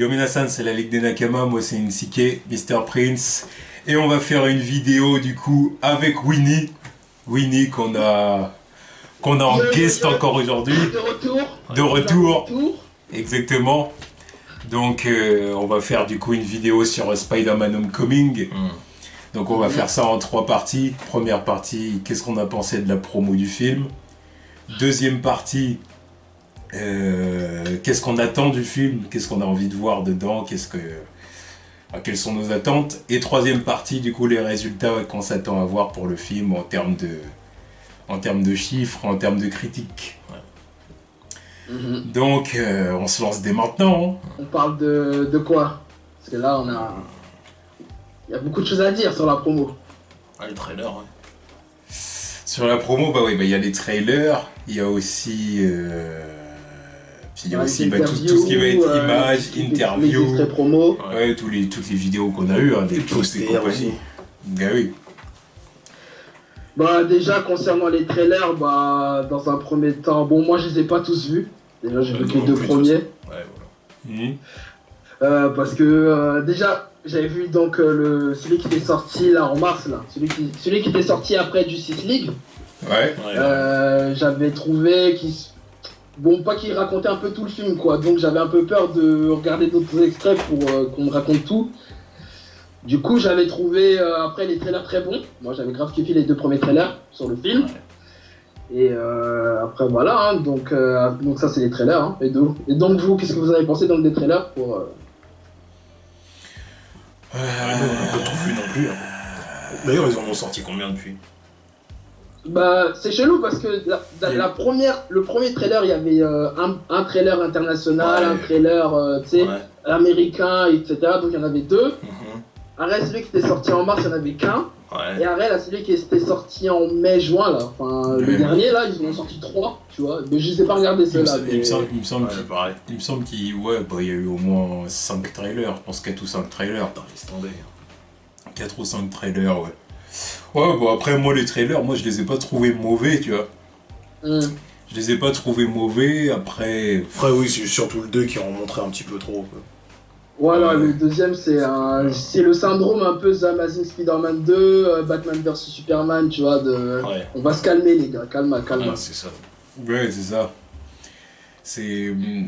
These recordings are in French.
Yominasan, c'est la Ligue des Nakama, moi c'est Insike, Mr. Prince. Et on va faire une vidéo du coup avec Winnie. Winnie qu'on a en guest encore aujourd'hui. De retour. Exactement. Donc on va faire du coup une vidéo sur Spider-Man Homecoming. Donc on va faire ça en 3 parties. Première partie, qu'est-ce qu'on a pensé de la promo du film. Deuxième partie, qu'est-ce qu'on attend du film, qu'est-ce qu'on a envie de voir dedans, quelles sont nos attentes. Et troisième partie, du coup, les résultats qu'on s'attend à voir pour le film en termes de chiffres, en termes de critiques. Ouais. Donc, on se lance dès maintenant. Hein. On parle de quoi? Parce que là, il y a beaucoup de choses à dire sur la promo. Ah, les trailers, ouais. Sur la promo, il y a les trailers, il y a aussi... Puis il y a aussi tout ce qui va être images, interviews, les extraits promo. Ouais, toutes les vidéos qu'on a eues, hein, des posts et compagnie. Ben oui. Bah déjà concernant les trailers, dans un premier temps, bon moi je les ai pas tous vus. Déjà j'ai vu que les 2 premiers. Ouais, voilà. Parce que déjà j'avais vu donc celui qui était sorti là en mars là, celui qui était sorti après Justice League. Ouais. J'avais trouvé bon, pas qu'il racontait un peu tout le film, quoi. Donc j'avais un peu peur de regarder d'autres extraits pour qu'on me raconte tout. Du coup, j'avais trouvé après les trailers très bons. Moi, j'avais grave kiffé les 2 premiers trailers sur le film. Ouais. Et après, voilà. Hein, donc ça, c'est les trailers. Hein, et donc, vous, qu'est-ce que vous avez pensé donc des trailers pour on n'a pas tout vu non plus. Hein. D'ailleurs, ils en ont sorti combien depuis? Bah, c'est chelou parce que le premier trailer, il y avait un trailer international, un trailer américain, etc. Donc il y en avait 2. Après, celui qui était sorti en mars, il n'y en avait qu'un. Ouais. Et après, là, celui qui était sorti en mai-juin, là, enfin, le dernier, là, ils en ont sorti 3, tu vois. Mais je ne les ai pas regardés ceux-là. Il me semble qu'il y a eu au moins 5 trailers, je pense 4 ou 5 trailers. Dans les standards. 4 ou 5 trailers, ouais. Ouais, bon après moi les trailers, je les ai pas trouvés mauvais, tu vois. Je les ai pas trouvés mauvais, après oui, c'est surtout le 2 qui en montrait un petit peu trop. Quoi. Voilà, le deuxième c'est le syndrome un peu The Amazing Spider-Man 2, Batman vs Superman, tu vois, on va se calmer les gars, calma. Ouais, c'est ça. Ouais, c'est ça.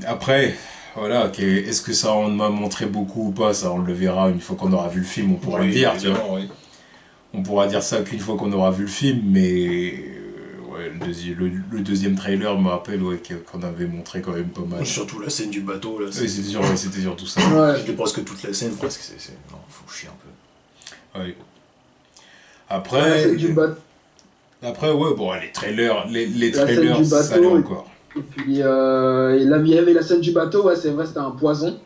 Après, voilà, est-ce que ça en m'a montré beaucoup ou pas, ça on le verra une fois qu'on aura vu le film, on pourra le dire, tu vois. Oui. On pourra dire ça qu'une fois qu'on aura vu le film, mais le deuxième trailer me rappelle qu'on avait montré quand même pas mal. Surtout la scène du bateau, là. Oui, c'était surtout ça. Ouais. C'était presque toute la scène, presque. Non, faut chier un peu. Oui. Après, les trailers, les trailers, ça allait encore. Et puis, il y avait la scène du bateau, c'est vrai, c'était un poison.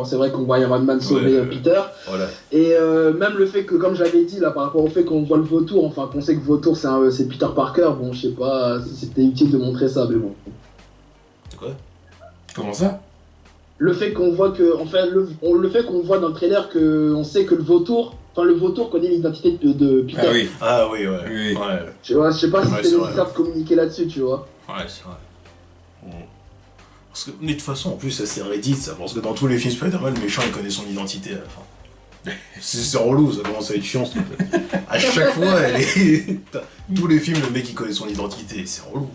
C'est vrai qu'on voit Iron Man sauver Peter. Voilà. Et même le fait que, comme j'avais dit, là, par rapport au fait qu'on voit le vautour, enfin qu'on sait que Vautour c'est Peter Parker, bon, je sais pas si c'était utile de montrer ça, mais bon. C'est quoi? Comment ça? Le fait qu'on voit que, enfin, le fait qu'on voit dans le trailer qu'on sait que le vautour connaît l'identité de Peter. Ah oui. Tu vois, je sais pas si c'était nécessaire de communiquer là-dessus, tu vois. Ouais, c'est vrai. Parce que, mais de toute façon, en plus, ça c'est Reddit, ça, parce que dans tous les films Spider-Man, le méchant il connaît son identité à la fin. C'est relou, ça commence à être chiant. À chaque fois, tous les films, le mec il connaît son identité, c'est relou.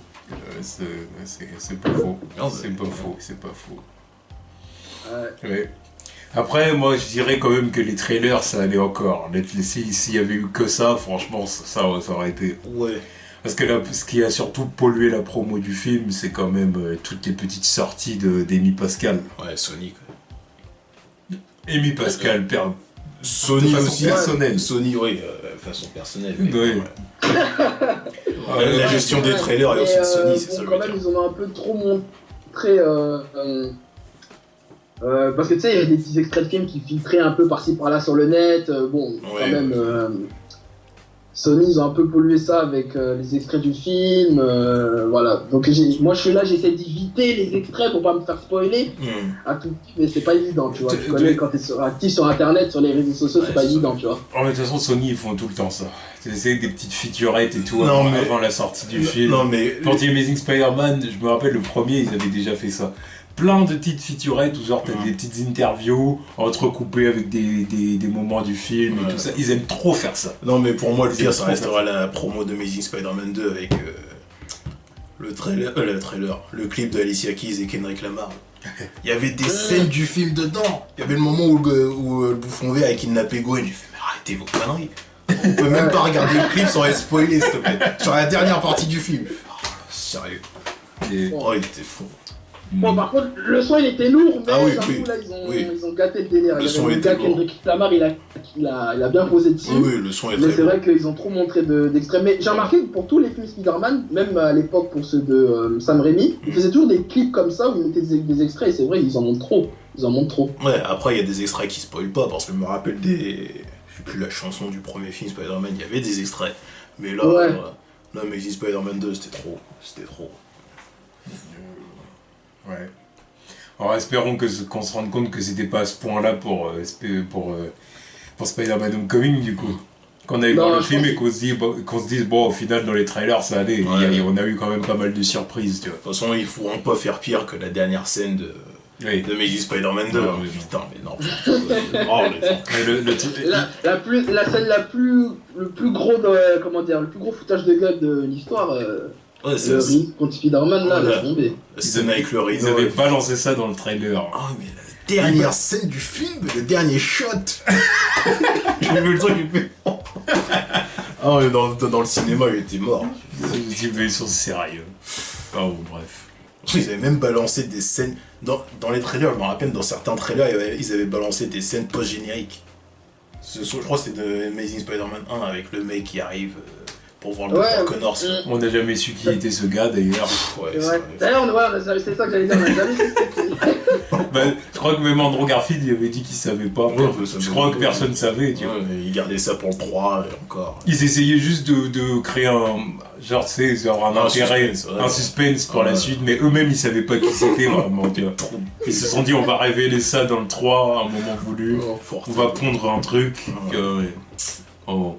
C'est pas faux. C'est pas faux. Ouais. Après, moi je dirais quand même que les trailers ça allait encore. S'il y avait eu que ça, franchement, ça aurait été. Ouais. Parce que là, ce qui a surtout pollué la promo du film, c'est quand même toutes les petites sorties d'Amy Pascal. Ouais, Sony quoi. Amy Pascal, Sony de façon aussi. Personnelle. Sony, façon personnelle. Oui. La gestion des trailers et aussi de Sony, c'est ça le quand même, ils en ont un peu trop montré. Parce que tu sais, il y avait des petits extraits de films qui filtraient un peu par-ci par-là sur le net. Quand même. Sony, ils ont un peu pollué ça avec les extraits du film, voilà. Donc moi je suis là, j'essaie d'éviter les extraits pour pas me faire spoiler à tout, mais c'est pas évident, tu vois. Tu connais quand t'es actif sur internet, sur les réseaux sociaux, c'est pas évident, tu vois. De toute façon, Sony ils font tout le temps ça. C'est des petites featurettes et tout avant la sortie du film. Non mais... Quand il y a Amazing Spider-Man, je me rappelle le premier, ils avaient déjà fait ça. plein de petites featurettes où genre t'as des petites interviews entrecoupées avec des moments du film et tout ça. Ils aiment trop faire ça. Non, mais pour moi, le pire, ça restera la promo de Amazing Spider-Man 2 avec le clip de Alicia Keys et Kendrick Lamar. Il y avait des scènes du film dedans. Il y avait le moment où le bouffon vert a kidnappé Gwen. J'ai fait, mais arrêtez vos conneries. On peut même pas regarder le clip sans être spoilé, s'il te plaît. Sur la dernière partie du film. Oh, sérieux. Oh, il était fou. Bon, par contre, le son il était lourd, mais oui, j'avoue, oui. là, Oui. ils ont gâté le délire. Le Il y son avait était lourd. Kendrick Lamar, il a bien posé dessus. Oui, le son est Mais très c'est bon. vrai qu'ils ont trop montré d'extraits. Mais j'ai remarqué que pour tous les films Spider-Man, même à l'époque pour ceux de Sam Raimi, ils faisaient toujours des clips comme ça où ils mettaient des extraits et c'est vrai, ils en montrent trop. Ouais, après, il y a des extraits qui spoilent pas parce que je me rappelle des. Je sais plus la chanson du premier film Spider-Man, il y avait des extraits. Mais là, Ouais. là Amazing Spider-Man 2, c'était trop. C'était trop. Ouais. Alors espérons qu'on se rende compte que c'était pas à ce point-là pour Spider-Man Homecoming du coup. Qu'on aille voir le film et qu'on se dise bon au final dans les trailers ça allait. Ouais. On a eu quand même pas mal de surprises tu vois. De toute façon, ils pourront pas faire pire que la dernière scène de Amazing Spider-Man 2. Non, mais Putain, mais non. Oh, les... Mais le truc- La scène le plus gros foutage de gueule de l'histoire, Ouais, le Ring contre Spider-Man là, Ouais. laisse tomber. La scène avec le Ils rhino. avaient balancé ça dans le trailer. Oh, mais la dernière scène du film, le dernier shot. J'ai vu le truc, il fait. Ah, mais dans le cinéma, il était mort. Ils sont sérieux. Oh bref. Ils avaient même balancé des scènes. Dans les trailers, je me rappelle, dans certains trailers, ils avaient balancé des scènes post-génériques. Je crois que c'était de Amazing Spider-Man 1 avec le mec qui arrive pour voir le Dr. Connors. On n'a jamais su qui était ce gars d'ailleurs. Ouais, Ouais. c'est D'ailleurs, c'est ça que j'allais dire, on a jamais su c'était qui. Bah, je crois que même Andrew Garfield il avait dit qu'il savait pas. Ouais, ça Je me- crois que personne savait, tu vois. Ouais, mais ils gardaient ça pour le 3 et encore. Ils essayaient juste de créer un genre, tu sais, genre un intérêt, suspense, ouais. un suspense pour la Ouais. suite, mais eux-mêmes ils savaient pas qui c'était vraiment, tu vois. Ils se sont dit on va révéler ça dans le 3 à un moment voulu, on va pondre un truc. Ouais. Oh.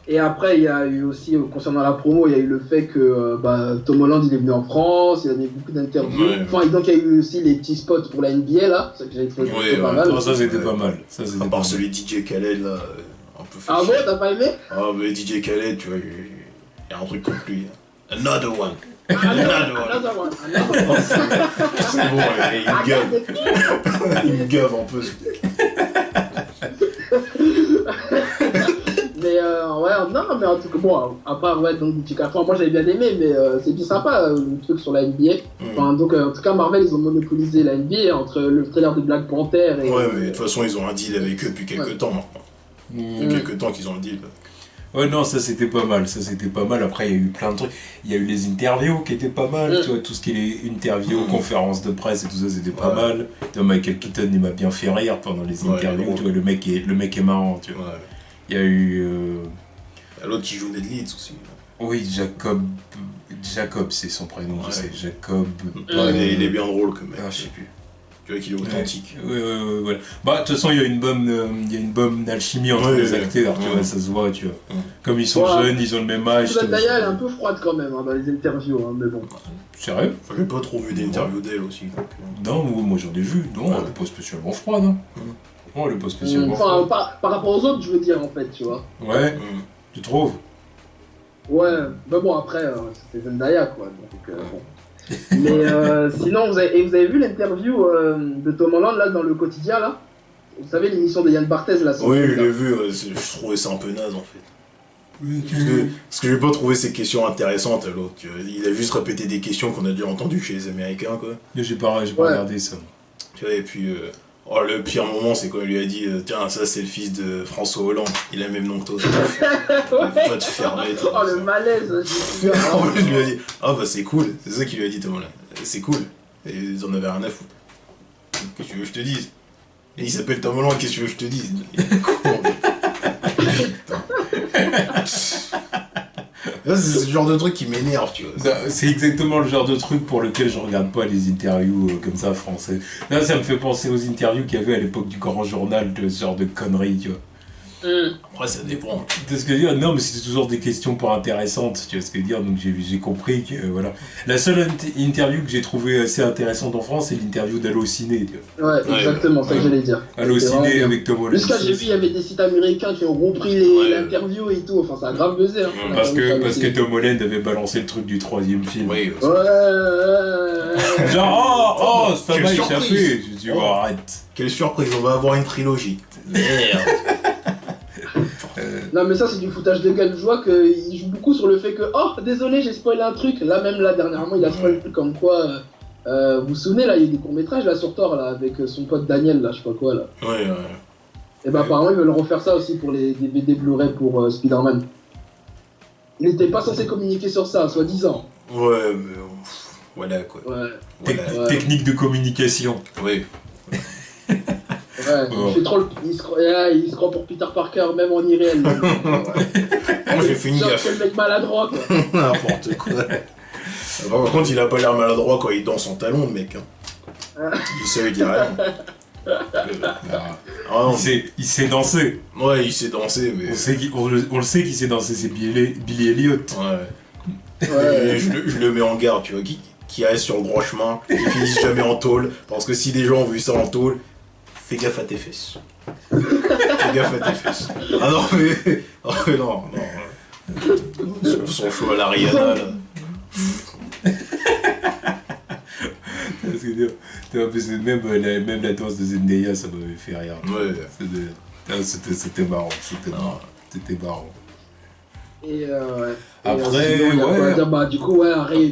Et après, il y a eu aussi, concernant la promo, il y a eu le fait que Tom Holland il est venu en France, il y avait beaucoup d'interviews. Ouais. Enfin, et donc il y a eu aussi les petits spots pour la NBA là, c'est ça que j'avais trouvé Ouais, plutôt pas ouais. mal. Non, ça c'était Ouais. pas mal. Ça, c'était À pas part mal. celui de DJ Khaled là, un peu fait Ah bon, chier. t'as pas aimé? Ah, mais DJ Khaled, tu vois, il y a un truc contre lui. Another one. Another one. C'est bon, il gave. Il me gave un peu. Mais ouais, non, mais en tout cas, bon, à part ouais, donc, petit carton, moi j'avais bien aimé, mais c'est bien sympa le truc sur la NBA. Enfin, donc, en tout cas, Marvel ils ont monopolisé la NBA entre le trailer de Black Panther et. Ouais, mais de toute façon, ils ont un deal avec eux depuis quelques temps maintenant. Mm. Depuis quelques temps qu'ils ont le deal. Ouais, non, ça c'était pas mal. Ça c'était pas mal. Après, il y a eu plein de trucs. Il y a eu les interviews qui étaient pas mal. Tu vois, tout ce qui est interviews, conférences de presse et tout ça, c'était pas mal. Tu vois, Michael Keaton, il m'a bien fait rire pendant les interviews. drôle. Tu vois, le mec est marrant. Tu vois. Ouais. Il y a eu. Il y a l'autre qui joue Ned Leeds aussi. Oui, Jacob, c'est son prénom, Ouais. je sais. Jacob. Ouais, il est bien drôle comme mec. Ah, je sais plus. Tu vois qu'il est authentique. Ouais, voilà. Bah, de toute façon, il y a une bonne alchimie entre les acteurs, tu vois, ça se voit, tu vois. Comme ils sont jeunes, ils ont le même âge. Zendaya, elle est un peu froide quand même dans les interviews, hein, mais bon. Sérieux? Enfin, j'ai pas trop vu d'interviews d'elle aussi. Non, moi j'en ai vu. Non, elle est pas spécialement froide. Hein. Non, elle est pas spécialement Enfin, froide. par rapport aux autres, je veux dire, en fait, tu vois. Ouais, tu trouves? Ouais, mais bon, après, c'était Zendaya, quoi. Donc, bon. Mais sinon, vous avez vu l'interview de Tom Holland, là, dans le quotidien, là? Vous savez, l'émission de Yann Barthès, là? Oui, je l'ai vu, je trouvais ça un peu naze en fait. Parce que j'ai pas trouvé ces questions intéressantes, l'autre. Il a juste répété des questions qu'on a déjà entendues chez les Américains, quoi. J'ai pas regardé ça. Tu vois, et puis, le pire moment, c'est quand il lui a dit tiens, ça c'est le fils de François Hollande, il a le même nom que toi. Va te faire mettre. Oh, le malaise, j'ai En plus, il lui a dit ah bah c'est cool, c'est ça qu'il lui a dit Thomas là. C'est cool. Et ils en avaient rien à foutre. Qu'est-ce que tu veux que je te dise? Et il s'appelle Tom Holland, qu'est-ce que tu veux que je te dise? Il est con, là, c'est ce genre de truc qui m'énerve, tu vois. C'est exactement le genre de truc pour lequel je regarde pas les interviews comme ça français. Là, ça me fait penser aux interviews qu'il y avait à l'époque du Grand Journal, de ce genre de conneries, tu vois. Après, ça dépend. De ce que dire, non, mais c'était toujours des questions pas intéressantes, tu vois ce que dire, donc j'ai compris que, voilà. La seule interview que j'ai trouvée assez intéressante en France, c'est l'interview d'Allociné, tu vois. Ouais, exactement, c'est ce que j'allais dire. Allociné avec Tom Holland. Jusqu'à j'ai vu, il y avait des sites américains qui ont repris l'interview et tout, enfin ça a grave buzzé. Hein, parce que Tom Holland avait balancé le truc du 3e film. Oui, genre, ça m'a échappé. Je dis, arrête. Quelle surprise, on va avoir une trilogie. Merde. Non mais ça c'est du foutage de gueule, je vois qu'il joue beaucoup sur le fait que oh désolé j'ai spoilé un truc, là même là dernièrement il a spoilé un truc comme quoi vous vous souvenez là il y a des courts-métrages là sur Thor là avec son pote Daniel là je sais pas quoi là. Ouais. Et bah apparemment ils veulent refaire ça aussi pour les DVD Blu-ray pour Spider-Man. Il était pas censé communiquer sur ça, soi-disant. Ouais mais voilà quoi. Ouais. Technique de communication. Oui. Ouais, il se croit pour Peter Parker, même en irréel. Moi j'ai fait une gaffe. C'est le mec maladroit quoi. N'importe quoi. Par contre, il a pas l'air maladroit quand il danse en talon, le mec. Hein. Il sait dire rien. Il sait danser. Ouais, il sait danser, mais. On le sait qu'il sait danser, c'est Billy Elliot. Ouais. Je le mets en garde, tu vois, qui reste sur le droit chemin, qui finisse jamais en tôle, parce que si des gens ont vu ça en tôle, fais gaffe à tes fesses. Fais gaffe à tes fesses. Ah non, mais. Non. Son choix à la Rihanna, là. Même la danse de Zendaya, ça m'avait fait rire. Ouais. C'était marrant. C'était marrant. Et après, du coup,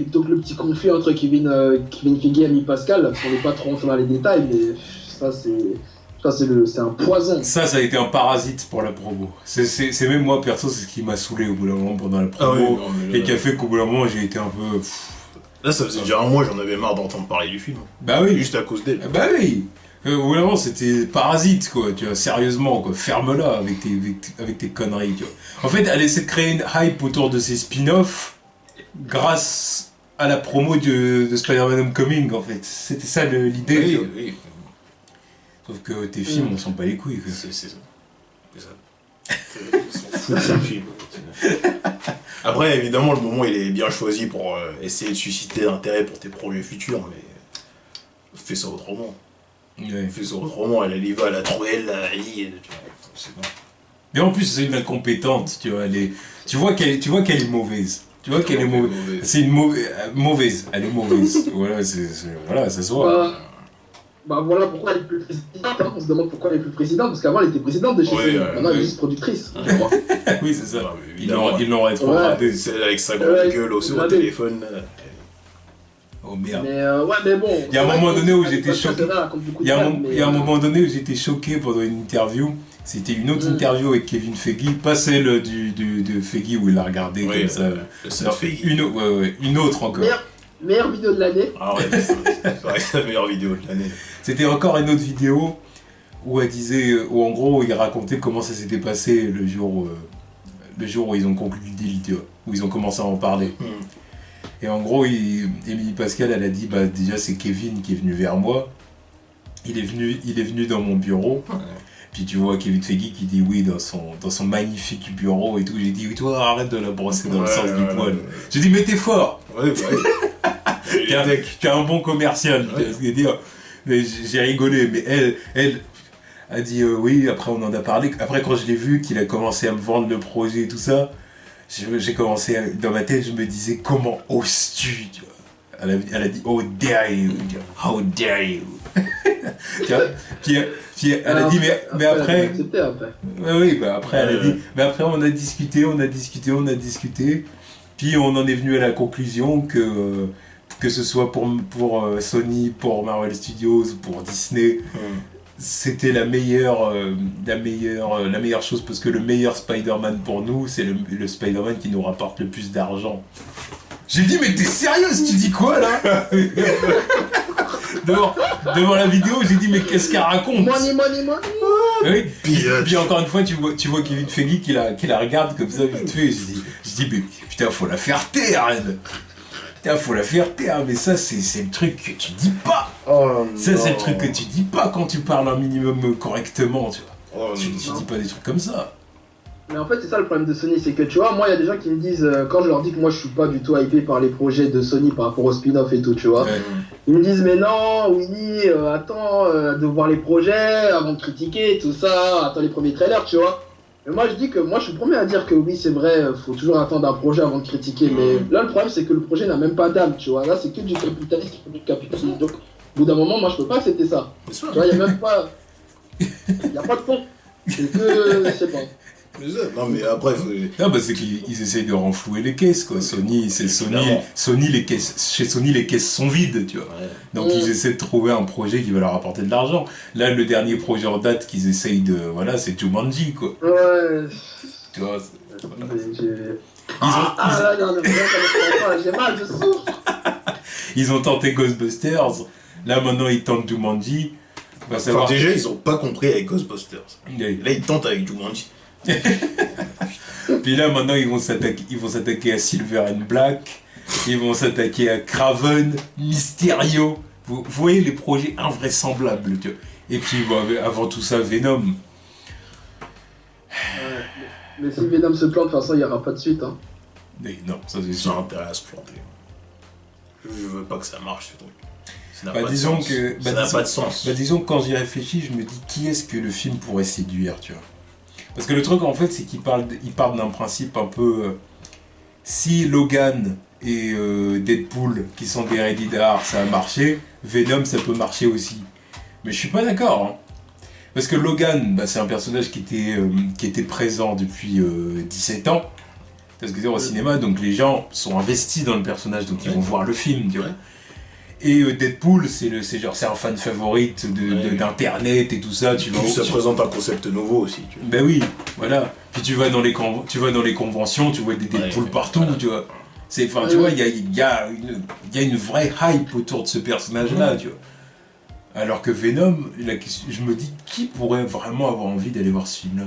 donc le petit conflit entre Kevin Feige et Amy Pascal, parce qu'on n'est pas trop rentré dans les détails, mais ça c'est un poison. Ça a été un parasite pour la promo. C'est même moi perso, c'est ce qui m'a saoulé au bout d'un moment pendant la promo, et qui a fait qu'au bout d'un moment j'ai été un peu. Là, ça faisait déjà un mois, j'en avais marre d'entendre parler du film. Bah oui. Juste à cause d'elle. Bah oui. Au bout d'un moment, c'était parasite, quoi, tu vois, sérieusement, quoi. Ferme-la avec tes conneries, tu vois. En fait, elle essaie de créer une hype autour de ses spin-offs grâce à la promo de Spider-Man Homecoming, en fait. C'était ça l'idée. Oui. Sauf que tes films, on s'en bat les couilles, quoi. C'est ça. On s'en fout de ces films. Après, évidemment, le moment il est bien choisi pour essayer de susciter l'intérêt pour tes projets futurs, mais fais ça autrement. Ouais. Fais ça autrement, elle y va, elle a trouvé, elle a dit, c'est bon. Mais en plus, c'est une incompétente, tu vois, tu vois qu'elle est mauvaise. Tu vois qu'elle est mauvaise. C'est une mauvaise, elle est mauvaise. Voilà, ça se voit. Bah voilà pourquoi elle est plus présidente, hein. On se demande pourquoi elle est plus présidente, parce qu'avant elle était présidente de chez Sony, maintenant elle est juste productrice, je crois. Oui, c'est ça. Ils l'ont rétrogradé. Celle avec sa grande gueule au téléphone. Oh merde. Mais bon. Il y a un moment donné où j'étais choqué. Il y a un moment donné où j'étais choqué pendant une interview. C'était une autre interview avec Kevin Feige, pas celle de Feige où il a regardé comme ça. Une autre encore. Meilleure vidéo de l'année. Ah ouais, c'est vrai que c'est la meilleure vidéo de l'année. C'était encore une autre vidéo où elle disait, où en gros il racontait comment ça s'était passé le jour où ils ont conclu le deal, tu vois, où ils ont commencé à en parler. Et en gros, Émilie Pascal, elle a dit, bah déjà c'est Kevin qui est venu vers moi. Il est venu dans mon bureau. Puis tu vois Kevin Feige qui dit oui dans son magnifique bureau et tout. J'ai dit oui, toi arrête de la brosser dans le sens du poil. J'ai dit mais t'es fort. Ouais. Tu as un bon commercial. Mais j'ai rigolé. Mais elle a dit oui. Après on en a parlé. Après quand je l'ai vu qu'il a commencé à me vendre le projet et tout ça, j'ai commencé dans ma tête je me disais comment oses-tu, tu vois. Elle a dit oh dare you, how dare you. Puis elle a dit mais après après elle a dit mais après on a discuté puis on en est venu à la conclusion que ce soit pour Sony, pour Marvel Studios, pour Disney, c'était la meilleure chose parce que le meilleur Spider-Man pour nous c'est le Spider-Man qui nous rapporte le plus d'argent. J'ai dit mais t'es sérieuse, tu dis quoi là? Devant la vidéo, j'ai dit mais qu'est-ce qu'elle raconte? Money. Oui. Puis encore une fois, tu vois Kevin Feige qui la regarde comme ça vite fait. Je dis mais putain faut la faire taire. Faut la faire taire. Mais ça c'est le truc que tu dis pas. Ça c'est le truc que tu dis pas quand tu parles un minimum correctement, tu vois. Oh, Tu dis pas des trucs comme ça. Mais en fait, c'est ça le problème de Sony, c'est que tu vois, moi, il y a des gens qui me disent, quand je leur dis que moi, je suis pas du tout hypé par les projets de Sony par rapport au spin-off et tout, tu vois, Ouais. ils me disent, mais non, Winnie, attends de voir les projets avant de critiquer, tout ça, attends les premiers trailers, tu vois. Mais moi, je dis que moi, je suis le premier à dire que oui, c'est vrai, faut toujours attendre un projet avant de critiquer, mais là, le problème, c'est que le projet n'a même pas d'âme, tu vois. Là, c'est que du capitalisme, du capitalisme. Donc, au bout d'un moment, moi, je peux pas accepter ça. C'est ça. Tu vois, il n'y a même pas. Il n'y a pas de fond. C'est que. Je sais pas. C'est ça. Non, mais après, Non, bah c'est qu'ils essayent de renflouer les caisses, quoi. Sony, c'est Sony. Évidemment. Sony, les caisses, chez Sony, les caisses sont vides, tu vois. Ouais. Donc ils essaient de trouver un projet qui va leur apporter de l'argent. Là, le dernier projet en date qu'ils essayent de... Voilà, c'est Jumanji, quoi. Ouais. Tu vois, Là, il y a un vrai, j'ai mal, je souffre. ils ont tenté Ghostbusters. Là, maintenant, ils tentent Jumanji. On va Enfin, savoir... déjà, ils ont pas compris avec Ghostbusters. Et Là, ils tentent avec Jumanji. puis là, maintenant, ils vont s'attaquer à Silver and Black. Ils vont s'attaquer à Kraven, Mysterio. Vous voyez les projets invraisemblables, tu vois. Et puis, bon, avant tout ça, Venom. Mais si Venom se plante, de toute façon, il n'y aura pas de suite. Hein. Mais non, ça c'est Ils sûr. ont intérêt à se planter. Je veux pas que ça marche, ce truc. Ça n'a Bah, pas de disons sens. que, Ça n'a pas de sens. Bah, disons que quand j'y réfléchis, je me dis qui est-ce que le film pourrait séduire, tu vois. Parce que le truc en fait, c'est qu'il parle d'un principe un peu. Si Logan et Deadpool, qui sont des Ready d'art, ça a marché, Venom ça peut marcher aussi. Mais je suis pas d'accord. Hein. Parce que Logan, bah, c'est un personnage qui était présent depuis 17 ans. Parce que c'est au cinéma, donc les gens sont investis dans le personnage, donc ils vont voir le film, tu vois. Ouais. Et Deadpool, c'est un fan favorite Ouais. d'internet et tout ça. Tu vas Puis ça présente un concept nouveau aussi. Tu vois. Ben oui, voilà. Puis tu vas dans les conventions, tu vois des Deadpool Ouais, partout, voilà. tu vois. Tu vois, il y a une vraie hype autour de ce personnage-là, tu vois. Alors que Venom, je me dis, qui pourrait vraiment avoir envie d'aller voir ce film-là?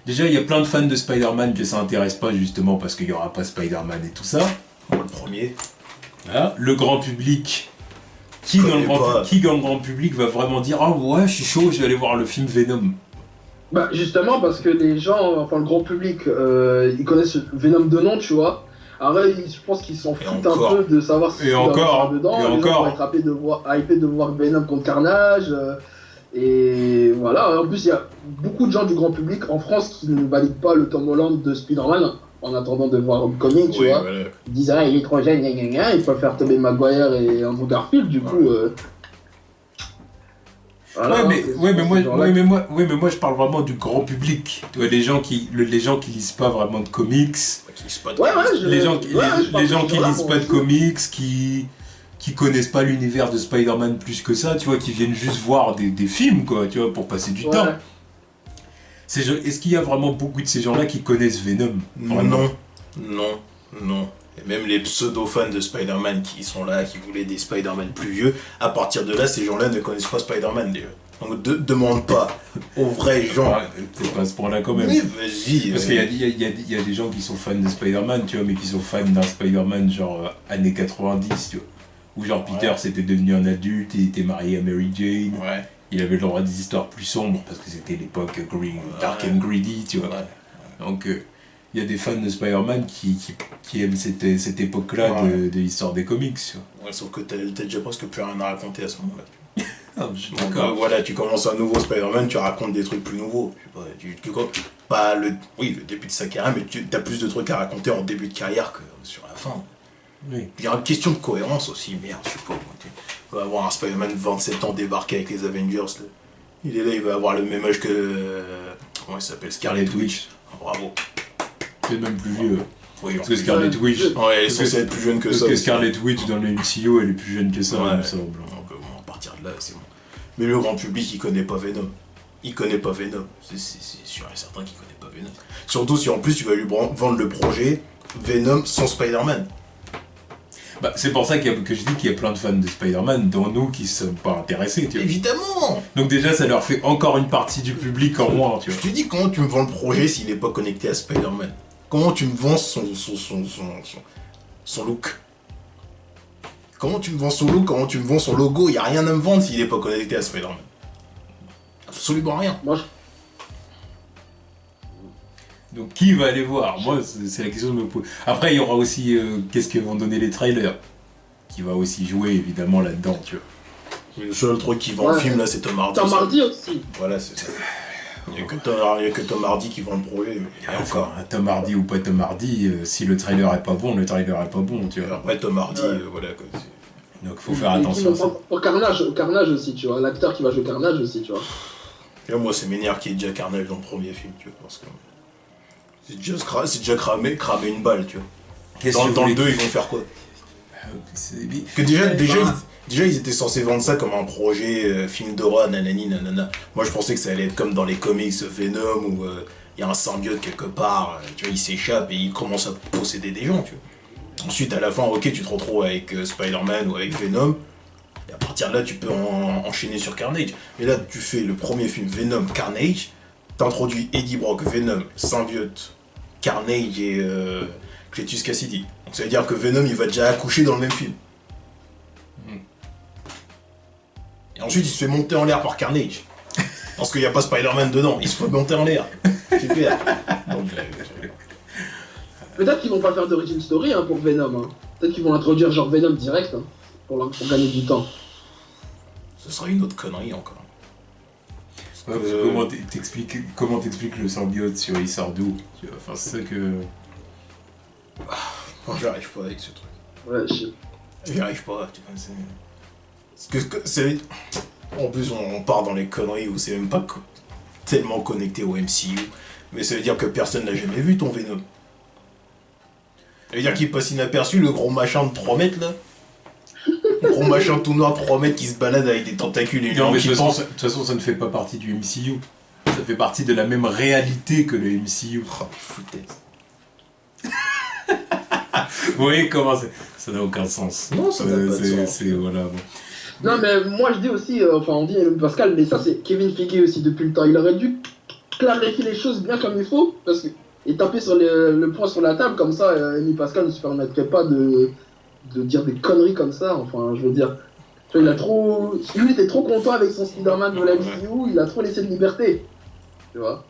Déjà, il y a plein de fans de Spider-Man que ça intéresse pas, justement, parce qu'il y aura pas Spider-Man et tout ça. Moi, le premier. Voilà. Le grand public, qui Connais dans pas. le grand public va vraiment dire, ah ouais, je suis chaud, je vais aller voir le film Venom. Bah, justement, parce que les gens, enfin le grand public, ils connaissent Venom de nom, tu vois. Alors là, je pense qu'ils s'en foutent un encore. peu de savoir ce Et encore, dedans. et Les gens encore. vont être hypés de voir Venom contre Carnage. Et voilà, en plus, il y a beaucoup de gens du grand public en France qui ne valident pas le Tom Holland de Spider-Man en attendant de voir Homecoming, tu Oui, vois. voilà. Ils disent, ah, il est trop jeune, gna gna gna, ils peuvent faire Tobey Maguire et Andrew Garfield, du coup. Voilà, Ouais, c'est mais ce genre-là. moi je parle vraiment du grand public. Tu vois, les gens qui lisent pas vraiment de comics, Qui se passe Ouais, ouais, les gens je parle les gens de qui ce genre-là, lisent moi pas de aussi. comics, qui connaissent pas l'univers de Spider-Man plus que ça, tu vois, qui viennent juste voir des films, quoi, tu vois, pour passer du Ouais. temps. Est-ce qu'il y a vraiment beaucoup de ces gens-là qui connaissent Venom? Vraiment Non. Et même les pseudo-fans de Spider-Man qui sont là, qui voulaient des Spider-Man plus vieux, à partir de là, ces gens-là ne connaissent pas Spider-Man déjà. Donc demande pas aux vrais gens. Ouais, c'est pas à ce point-là quand même. Mais vas-y. Parce qu'il y a des gens qui sont fans de Spider-Man, tu vois, mais qui sont fans d'un Spider-Man genre années 90, tu vois. Où genre Peter Ouais. s'était devenu un adulte, il était marié à Mary Jane, Ouais. il avait le droit à des histoires plus sombres parce que c'était l'époque dark Ouais. and greedy, tu vois. Ouais. Donc il y a des fans de Spider-Man qui aiment cette époque-là Ouais. de l'histoire des comics, tu vois. Ouais, sauf que t'as déjà presque plus rien à raconter à ce moment-là. Ah, je suis Donc d'accord. voilà, tu commences un nouveau Spider-Man, tu racontes des trucs plus nouveaux. Pas le début de sa carrière, mais tu as plus de trucs à raconter en début de carrière que sur la fin. Oui. Il y a une question de cohérence aussi, merde, je sais pas. On va avoir un Spider-Man de 27 ans débarquer avec les Avengers. Là. Il est là, il va avoir le même âge que. Comment il s'appelle, Scarlet Witch. Ah, bravo. C'est même plus vieux. Oui, Parce que Scarlet Witch, Ouais, elle est censée être plus jeune que parce ça. que aussi. Scarlet Witch dans le MCU, elle est plus jeune que ça, Ouais. il me semble. Donc bon, à partir de là, c'est bon. Mais le grand public, il connaît pas Venom. Il connaît pas Venom. C'est sûr et certain qu'il connaît pas Venom. Surtout si en plus tu vas lui vendre le projet Venom sans Spider-Man. Bah, c'est pour ça que je dis qu'il y a plein de fans de Spider-Man, dont nous, qui ne sommes pas intéressés, tu vois. Évidemment. Donc déjà, ça leur fait encore une partie du public en moins, tu Je vois. te dis comment tu me vends le projet s'il n'est pas connecté à Spider-Man. Comment tu me vends son look. Comment tu me vends son look, comment tu me vends son logo, il n'y a rien à me vendre s'il n'est pas connecté à Spider-Man. Absolument rien. Moi, Donc qui va aller voir? Moi, c'est la question que je me pose. Après, il y aura aussi qu'est-ce que vont donner les trailers, qui va aussi jouer évidemment là-dedans, tu vois. Mais le seul truc qui vend le film là, c'est Tom Hardy. Tom Hardy aussi. Voilà, c'est ça. Il n'y a que Tom Hardy qui vend le projet. Et encore, Tom Hardy ou pas Tom Hardy, si le trailer est pas bon, le trailer est pas bon, tu vois. Après Tom Hardy, voilà quoi. Donc faut faire attention à ça. Au Carnage aussi, tu vois. L'acteur qui va jouer Carnage aussi, tu vois. Et moi, c'est m'énerve qu'il y ait déjà Carnage dans le premier film, tu vois, parce que c'est déjà cramer une balle, tu vois. Dans le 2, ils vont faire quoi? Que déjà, ils étaient censés vendre ça comme un projet film d'horreur, nanani, nanana. Moi, je pensais que ça allait être comme dans les comics Venom, où il y a un symbiote quelque part, tu vois, il s'échappe et il commence à posséder des gens, tu vois. Ensuite, à la fin, ok, tu te retrouves avec Spider-Man ou avec Venom, et à partir de là, tu peux enchaîner sur Carnage. Mais là, tu fais le premier film Venom, Carnage, t'introduis Eddie Brock, Venom, symbiote, Carnage et Cletus Cassidy. Donc ça veut dire que Venom, il va déjà accoucher dans le même film. Et ensuite, il se fait monter en l'air par Carnage. Parce qu'il n'y a pas Spider-Man dedans, il se fait monter en l'air. Super. Donc, peut-être qu'ils vont pas faire d'origin story hein, pour Venom. Hein. Peut-être qu'ils vont introduire genre Venom direct hein, pour gagner du temps. Ce sera une autre connerie encore. Ouais, comment t'expliques le symbiote sur il sort d'où? Enfin, c'est ça que... Moi, j'arrive pas avec ce truc. Ouais, J'y arrive pas, tu vois, c'est... En plus, on part dans les conneries où c'est même pas tellement connecté au MCU. Mais ça veut dire que personne n'a jamais vu ton Venom. Ça veut dire qu'il passe inaperçu, le gros machin de 3 mètres, là. Le gros machin tout noir de 3 mètres qui se balade avec des tentacules et une non, mais qui de toute façon, ça ne fait pas partie du MCU. Ça fait partie de la même réalité que le MCU. Oh, foutaise. Vous voyez comment c'est... Ça n'a aucun sens. Non, ça n'a pas de sens. Voilà, bon. Non mais moi je dis aussi, enfin on dit Pascal, mais ça c'est Kevin Feige aussi depuis le temps. Il aurait dû clarifier les choses bien comme il faut, parce que et taper sur le poing sur la table, comme ça Amy Pascal ne se permettrait pas de dire des conneries comme ça, enfin je veux dire. Tu vois, il a trop. Lui il était trop content avec son Spider-Man de la MCU, il a trop laissé de liberté. Tu vois.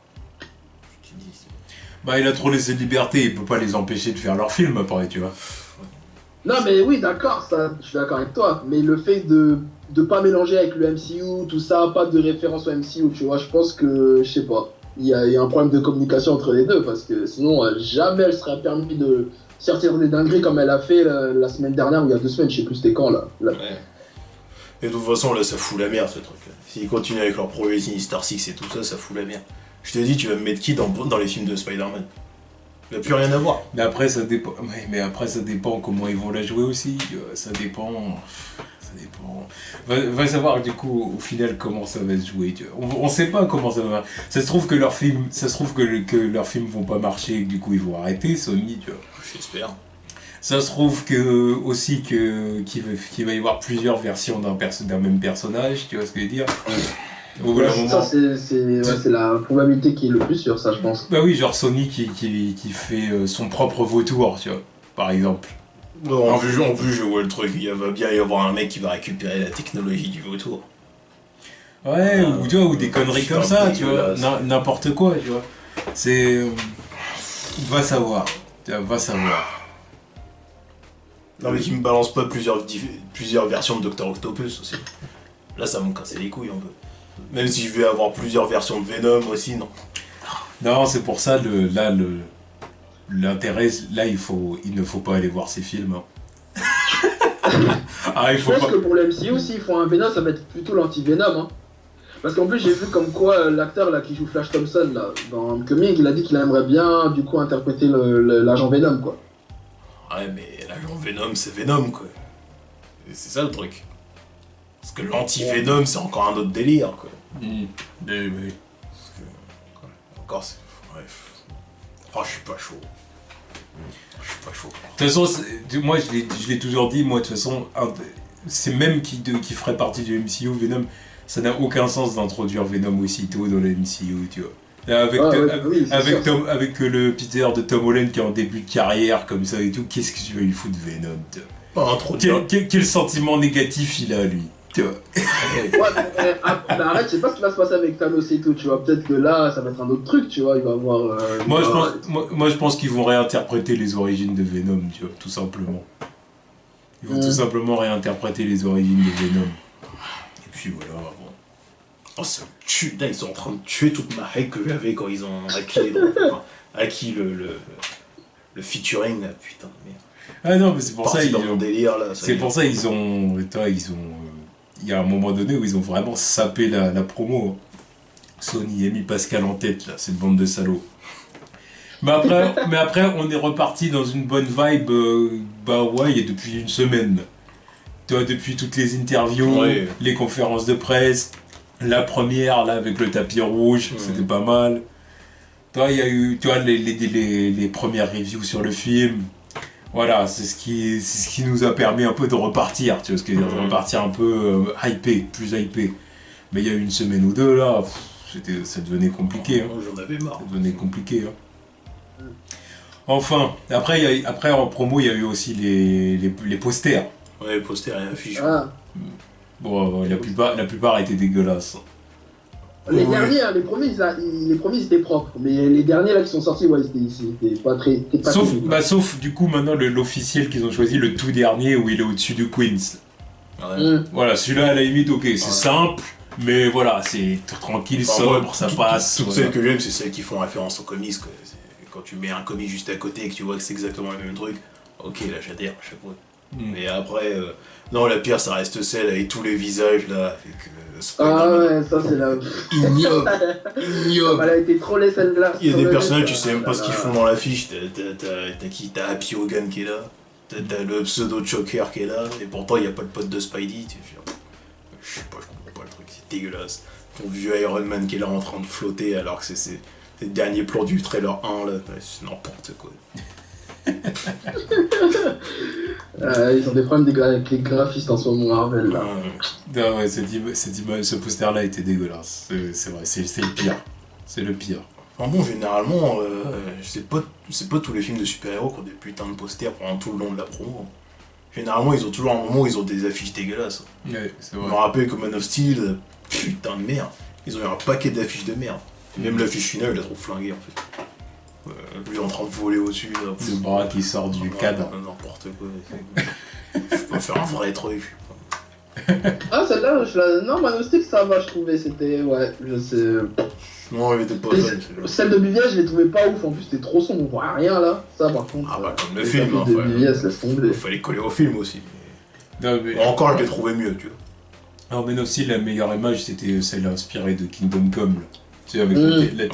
Bah il a trop laissé de liberté, il peut pas les empêcher de faire leur film après, tu vois. Non mais oui d'accord, ça, je suis d'accord avec toi, mais le fait de pas mélanger avec le MCU, tout ça, pas de référence au MCU, tu vois, je pense que, je sais pas, il y a un problème de communication entre les deux, parce que sinon jamais elle serait permis de sortir des dingueries comme elle a fait la semaine dernière ou il y a 2 semaines, je sais plus c'était quand là. Ouais. Et de toute façon là ça fout la merde ce truc là. S'ils continuent avec leur projet Sinister Six et tout ça, ça fout la merde. Je te dis, tu vas me mettre qui dans les films de Spider-Man? Il n'y a plus rien à voir. Mais après, ça dépend. Ouais, mais après, ça dépend comment ils vont la jouer aussi. Ça dépend. Ça dépend. Va savoir du coup au final comment ça va se jouer. Tu vois. On sait pas comment ça va. Ça se trouve que leurs films, que leurs films vont pas marcher. Et que, du coup, ils vont arrêter Sony. Tu vois. J'espère. Ça se trouve que aussi qu'il va y avoir plusieurs versions d'un même personnage. Tu vois ce que je veux dire? Ouais, ça c'est la probabilité qui est le plus sûre, ça je pense. Bah oui, genre Sony qui fait son propre vautour, tu vois, par exemple. Non, en plus je vois le truc, il va bien y avoir un mec qui va récupérer la technologie du vautour. Ouais, ou tu vois, ou des conneries comme ça, tu vois, n'importe quoi, tu vois. C'est... Va savoir, va savoir. Non mais qui me balance pas plusieurs versions de Dr Octopus aussi. Là ça me cassait les couilles un peu. Même si je vais avoir plusieurs versions de Venom aussi, non. Non, c'est pour ça, l'intérêt, là, il ne faut pas aller voir ces films. Hein. Il faut que pour le MCU, s'ils font un Venom, ça va être plutôt l'anti-Venom. Hein. Parce qu'en plus, j'ai vu comme quoi l'acteur là, qui joue Flash Thompson là, dans le comic, il a dit qu'il aimerait bien du coup interpréter l'agent Venom, quoi. Ouais, mais l'agent Venom, c'est Venom, quoi. C'est ça le truc. Parce que l'anti-Venom, c'est encore un autre délire, quoi. Oui. Encore, c'est... Bref. Oh, je suis pas chaud. De toute façon, moi, je l'ai toujours dit, moi, de toute façon, c'est même qui ferait partie du MCU, Venom, ça n'a aucun sens d'introduire Venom aussitôt dans le MCU, tu vois. Là, avec le Peter de Tom Holland qui est en début de carrière, comme ça et tout, qu'est-ce que tu veux lui foutre Venom, pas introduire... Quel sentiment négatif il a, lui? Tu vois. Ouais, mais arrête, je sais pas ce qui va se passer avec Thanos et tout, tu vois. Peut-être que là, ça va être un autre truc, tu vois. Il va avoir. Moi, je pense qu'ils vont réinterpréter les origines de Venom, tu vois, tout simplement. Ils vont tout simplement réinterpréter les origines de Venom. Et puis voilà. Bon. Oh, ça me tue. Là, ils sont en train de tuer toute ma hype que j'avais quand ils ont acquis le featuring, là, putain, merde. Ah non, mais c'est pour ça dans mon délire, là. C'est pour ça ils ont. Il y a un moment donné où ils ont vraiment sapé la promo. Sony a mis Pascal en tête, là, cette bande de salauds. Mais après, on est reparti dans une bonne vibe, bah ouais, il y a depuis une semaine. Tu vois, depuis toutes les interviews, les conférences de presse, la première, là, avec le tapis rouge, c'était pas mal. Tu vois, il y a eu, tu vois, les premières reviews sur le film. Voilà, c'est ce qui nous a permis un peu de repartir, tu vois, de repartir un peu plus hypé. Mais il y a eu une semaine ou deux, là, ça devenait compliqué. Hein. J'en avais marre. Ça devenait compliqué. Hein. Enfin, après en promo, il y a eu aussi les posters. Ouais, les posters et affiches. Ah. Bon, la plupart étaient dégueulasses. Les derniers, hein, les premiers, ils étaient propres. Mais les derniers là qui sont sortis, ouais, c'était pas très. Sauf du coup, maintenant, l'officiel qu'ils ont choisi, le tout dernier, où il est au-dessus du Queens. Ouais. Voilà, celui-là, à la limite, ok, c'est simple. Mais voilà, c'est tranquille, sobre, ça passe. Toutes celles que j'aime, c'est celles qui font référence aux comics. Quoi. Quand tu mets un comic juste à côté et que tu vois que c'est exactement le même truc, ok, là j'adhère à chaque fois. Mais après, non, la pire, ça reste celle avec tous les visages là. Ouais, ça c'est la. Ignoble. Elle a été trollée celle-là. Il y a des personnages, tu sais même pas ce qu'ils font dans l'affiche. T'as qui? T'as Happy Hogan qui est là. T'as le pseudo Choker qui est là. Et pourtant, il n'y a pas de pote de Spidey. Je sais pas, je comprends pas le truc, c'est dégueulasse. Ton vieux Iron Man qui est là en train de flotter alors que c'est le dernier plan du trailer 1 là, c'est n'importe quoi. Ils ont des problèmes avec les graphistes en ce moment Marvel là. Non, ouais, ce poster là était dégueulasse. C'est vrai, c'est le pire. C'est le pire. Enfin bon, généralement, c'est pas tous les films de super-héros qui ont des putains de posters pendant tout le long de la promo. Généralement, ils ont toujours un moment où ils ont des affiches dégueulasses. Ouais, c'est vrai. Je me rappelle que Man of Steel, putain de merde. Ils ont eu un paquet d'affiches de merde. Même l'affiche finale, je la trouve flinguée en fait. Lui en train de voler au-dessus. Là, le bras qui sort du cadre. N'importe quoi. Je peux faire un vrai truc. Ah, celle-là, non, Man of Steel, ça va, je trouvais. C'était. Ouais, je sais. Non, elle était pas bonne. Celle de BVS, je l'ai trouvée pas ouf. En plus, c'était trop sombre, on voit rien là. Ça, par contre. Ah, bah, comme le film, hein. De BVS, laisse tomber. Il fallait coller au film aussi. Non, mais... Encore, je l'ai trouvé mieux, tu vois. Alors, mais aussi, la meilleure image, c'était celle inspirée de Kingdom Come. Là. Tu sais, avec la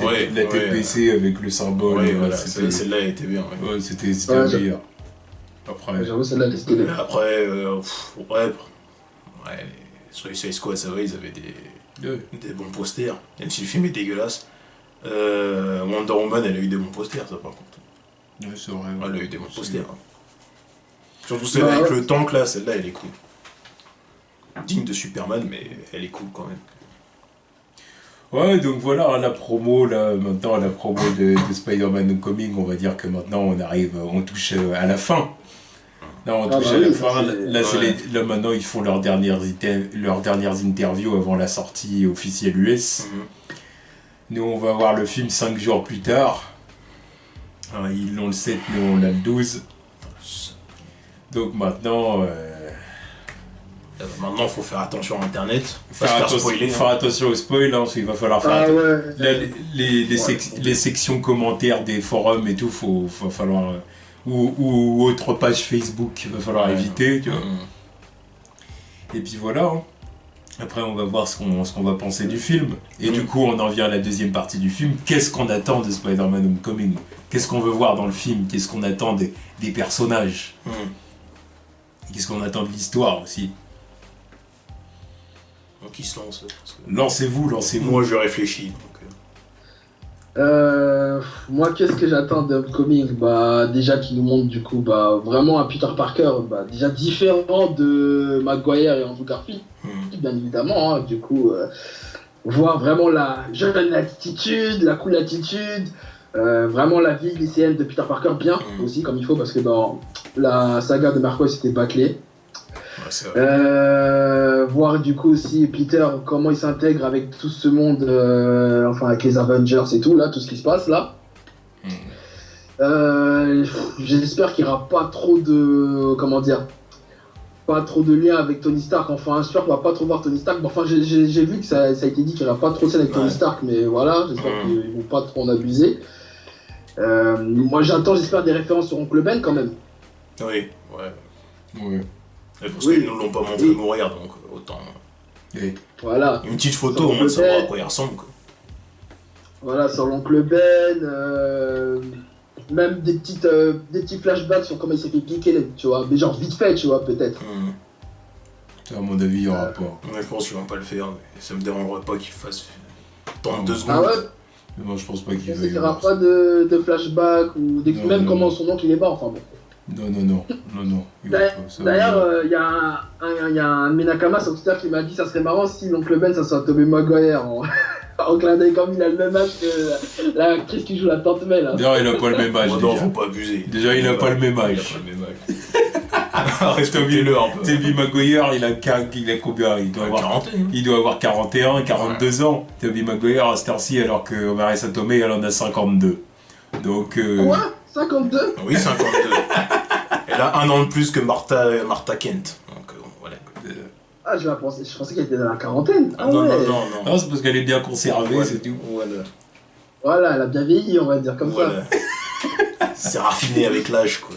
tête baissée, avec le symbole. Ouais, voilà, celle-là, elle était bien. Ouais, c'était la meilleure. Après... J'avoue, celle-là, elle était bien. Après, sur Suicide Squad, ça va, ils avaient des bons posters. Même si le film est dégueulasse. Wonder Woman, elle a eu des bons posters, ça, par contre. Ouais, c'est vrai. Elle a eu des bons posters. Hein. Surtout celle avec le tank, là, celle-là, elle est cool. Digne de Superman, mais elle est cool quand même. Ouais, donc voilà, la promo, là, maintenant, la promo de Spider-Man Homecoming, on va dire que maintenant, on touche à la fin. Là, on touche à la fin. Là, maintenant, ils font leurs dernières interviews avant la sortie officielle US. Nous, on va voir le film 5 jours plus tard. Alors, ils l'ont le 7, nous, on l'a le 12. Donc maintenant... Maintenant, il faut faire attention à Internet. Faire attention au spoil, hein, parce qu'il va falloir faire les sections commentaires des forums et tout, va falloir... ou autre page Facebook, il va falloir éviter, tu vois. Et puis voilà. Hein. Après, on va voir ce qu'on va penser du film. Et du coup, on en vient à la deuxième partie du film. Qu'est-ce qu'on attend de Spider-Man Homecoming? Qu'est-ce qu'on veut voir dans le film? Qu'est-ce qu'on attend des personnages? Qu'est-ce qu'on attend de l'histoire aussi? Donc il se lance. Lancez-vous. Moi je réfléchis. Moi qu'est-ce que j'attends d'Homecoming? Bah déjà qu'il nous montre du coup vraiment un Peter Parker déjà différent de Maguire et Andrew Garfield, bien évidemment, hein, du coup voir vraiment la jeune attitude, la cool attitude, vraiment la vie lycéenne de Peter Parker bien aussi comme il faut, parce que dans la saga de Marco c'était bâclé. c'est vrai. Voir du coup aussi Peter, comment il s'intègre avec tout ce monde, enfin avec les Avengers et tout, là, tout ce qui se passe là. J'espère qu'il n'y aura pas trop de. Comment dire? Pas trop de lien avec Tony Stark. Enfin, j'espère qu'on va pas trop voir Tony Stark. Bon, enfin, j'ai vu que ça a été dit qu'il n'y aura pas trop de scène avec Tony Stark, mais voilà, j'espère qu'ils vont pas trop en abuser. Moi, j'espère des références sur Oncle Ben quand même. Oui, ouais. Ouais. Parce qu'ils nous l'ont pas montré mourir, donc autant. Et... Voilà. Une petite photo, au moins de savoir à quoi il ressemble, quoi. Voilà, sur l'oncle Ben. Même des petits flashbacks sur comment il s'est fait piquer, tu vois, mais genre vite fait, tu vois, peut-être. À mon avis, il n'y aura pas. Ouais, je pense qu'ils vont pas le faire, mais ça me dérangerait pas qu'ils fassent dans 2 secondes. Ah ouais? Mais moi, je pense pas qu'il Je va sais y qu'il n'y aura avoir. pas de flashback ou même non. comment son oncle il est mort, enfin bon. Non. il va pas, ça va D'ailleurs, il y a un Minakama sur Twitter qui m'a dit ça serait marrant si l'oncle Ben ça soit Tobey Maguire en clin d'œil, comme il a le même âge que l'actrice qui joue la tante May là. D'ailleurs, il a pas le même âge. Oh non, déjà. faut pas abuser. Déjà, il a pas le même Il a âge. pas le même âge. Respectez-le un peu. Tobey Maguire, il a combien? Il doit avoir quarantaine. Il doit avoir 41, 42 ans. Tobey Maguire à cette heure-ci, alors que Marissa Tomei, elle en a 52. Donc. Quoi 52? Oui, 52. Elle a 1 an de plus que Martha Kent. Donc voilà. Ah, je pensais qu'elle était dans la quarantaine. Ah, non, ouais. Non, c'est parce qu'elle est bien conservée, Voilà. c'est tout. Voilà, elle a bien vieilli, on va dire comme Voilà. C'est raffiné avec l'âge, quoi.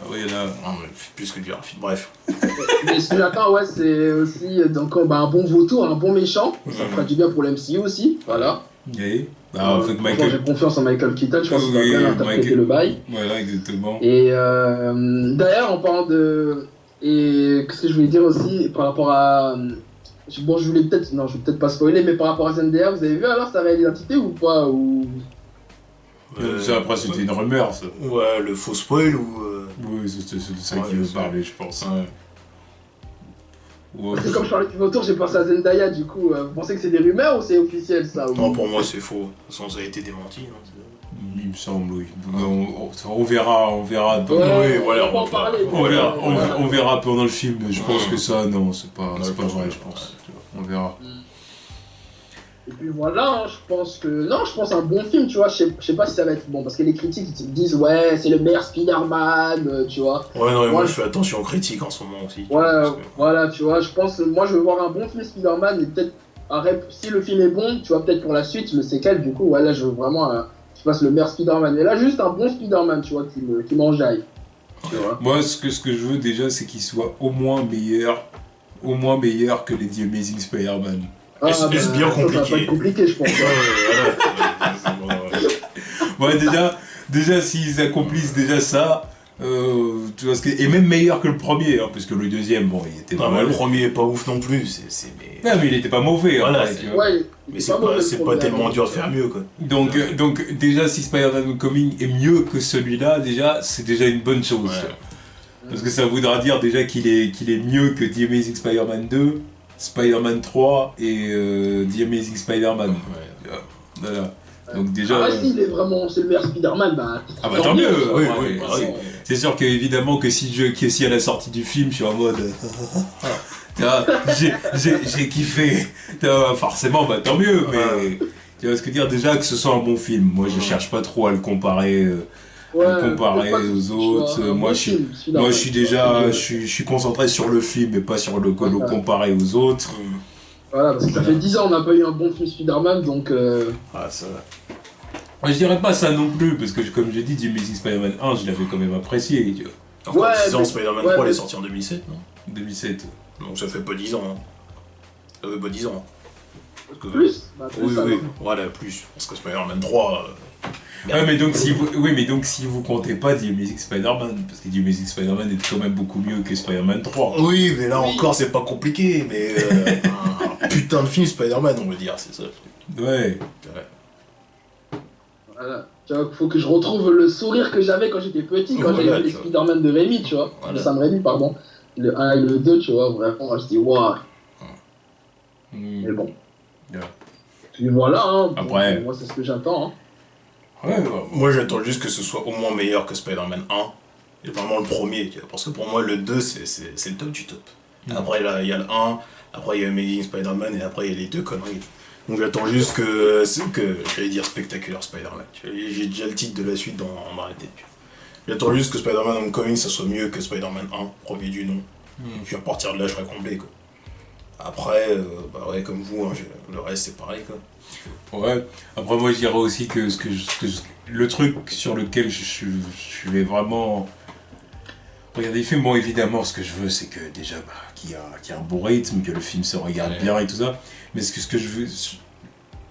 Oui, là. Non, mais plus que du raffiné. Bref. ça. Mais ce que j'attends, ouais, c'est aussi donc, un bon vautour, un bon méchant. Ça fera du bien pour l'MCU aussi. Voilà. Oui. Bah, en fait, Franchement, Michael. j'ai confiance en Michael Keaton, je pense qu'il va bien interpréter le bail. Voilà, exactement. Et d'ailleurs, en parlant de. Et qu'est-ce que je voulais dire aussi par rapport à. Bon, je voulais peut-être. Non, je vais peut-être pas spoiler, mais par rapport à Zendaya, vous avez vu alors sa réelle identité ou pas ou... Ça, après, c'était une rumeur, ça. Ouais, le faux spoil ou. Oui, c'est de ça Ouais, qu'il veut c'est- parler, je pense. Ouais. Ouais, Parce que comme je parlais du vautour, j'ai pensé à Zendaya, du coup. Vous pensez que c'est des rumeurs ou c'est officiel ça ou... Non, pour moi, c'est faux. De toute façon, ça a été démenti. il me semble, oui. On verra. Ouais, Oui, voilà, on va on en parler. On verra pendant le film, mais je pense que ça, non, c'est pas Ouais, vrai, ouais. je pense. On verra. Et puis voilà, hein, je pense un bon film, tu vois. Je sais pas si ça va être bon, parce que les critiques ils disent, ouais, c'est le meilleur Spider-Man, tu vois. Ouais, non, mais moi, Ouais. je fais attention aux critiques en ce moment aussi. Ouais, Parce que- voilà, tu vois, je pense, moi je veux voir un bon film Spider-Man et peut-être, si le film est bon, tu vois, peut-être pour la suite, le séquel, du coup, ouais, là je veux vraiment qu'il fasse le meilleur Spider-Man. Mais là, juste un bon Spider-Man, tu vois, qui m'enjaille. Tu vois. Moi, ce que je veux déjà, c'est qu'il soit au moins meilleur que les The Amazing Spider-Man. Est-ce bien ça va pas compliqué. être compliqué, je pense. Ouais, déjà s'ils accomplissent déjà ça, tu vois, et même meilleur que le premier, hein, parce que le deuxième, bon, il était Non, mais le premier est pas ouf non plus. Mais... Non, mais il était pas mauvais. Voilà, après, c'est- tu vois. Ouais, Mais c'est pas tellement dur de faire mieux, quoi. Donc déjà, si Spider-Man Homecoming est mieux que celui-là, déjà, c'est déjà une bonne chose. Ouais. tu vois. Parce que ça voudra dire déjà qu'il est mieux que The Amazing Spider-Man 2, Spider-Man 3 et The Amazing Spider-Man. Ouais. Voilà. Donc déjà... Ah, s'il est vraiment, c'est le meilleur Spider-Man, bah. Ah bah tant mieux. Oui, Ouais, oui, ouais, bah c'est- oui. C'est sûr qu'évidemment que si à la sortie du film, je suis en mode... tu vois, j'ai kiffé. Tu vois, forcément, bah tant mieux. Mais tu vois ce que dire, déjà que ce soit un bon film. Moi, je cherche pas trop à le comparer... comparer peut-être pas aux tu vois, autres, un moi, bon je suis- film, Spider-Man. Moi, je suis déjà... Je suis concentré sur le film et pas sur le comparer aux autres. Voilà, parce que ça fait 10 ans on n'a pas eu un bon film Spider-Man, donc. Ah, ça. Moi, je dirais pas ça non plus, parce que comme j'ai dit, The Amazing Spider-Man 1, je l'avais quand même apprécié, tu vois. Encore Ouais, 10 ans, mais- Spider-Man ouais, 3, il mais- est sorti en 2007, non 2007. Donc ça fait pas 10 ans. Hein. Ça fait pas 10 ans. Parce que- Plus bah, plus, Oui, alors. oui, voilà, plus. Parce que Spider-Man 3. Ouais, mais donc si vous comptez pas The Amazing Spider-Man, parce que The Amazing Spider-Man est quand même beaucoup mieux que Spider-Man 3. Oui, mais là Oui. encore, c'est pas compliqué. Mais un putain de film Spider-Man, on va dire, c'est ça le truc. Ouais. Voilà. Tu vois, faut que je retrouve le sourire que j'avais quand j'étais petit, quand Voilà, j'avais vu les tu vois. Spider-Man de Rémi, tu vois. Voilà. De Sam Rémi, pardon. Le 1 et le 2, tu vois, vraiment, je dis waouh. Mais bon. Yeah. Puis voilà, hein. Bon, Après- moi, c'est ce que j'attends, hein. Ouais, Moi, j'attends juste que ce soit au moins meilleur que Spider-Man 1 Et vraiment le premier, tu vois, parce que pour moi le 2 c'est le top du top. Après là, il y a le 1, après il y a Amazing Spider-Man et après il y a les deux conneries. Donc j'attends juste que j'allais dire Spectacular Spider-Man. J'ai déjà le titre de la suite dans ma tête. J'attends juste que Spider-Man Homecoming ça soit mieux que Spider-Man 1, premier du nom. Puis à partir de là je serai comblé quoi. Après, bah ouais, comme vous, hein, le reste c'est pareil quoi. Ouais, après moi je dirais aussi que, le truc sur lequel je vais vraiment regarder le film, bon évidemment ce que je veux c'est que déjà qu'il y a un bon rythme, que le film se regarde bien et tout ça, mais ce que je veux,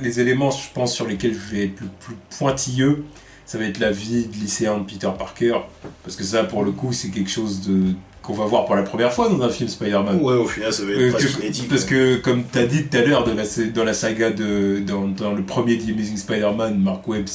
les éléments je pense sur lesquels je vais être le plus pointilleux, ça va être la vie de lycéen de Peter Parker, parce que ça pour le coup c'est quelque chose qu'on va voir pour la première fois dans un film Spider-Man. Ouais, au final, ça va être presque inédit. Parce que, comme tu as dit tout à l'heure, dans la saga dans le premier The Amazing Spider-Man, Mark Webb,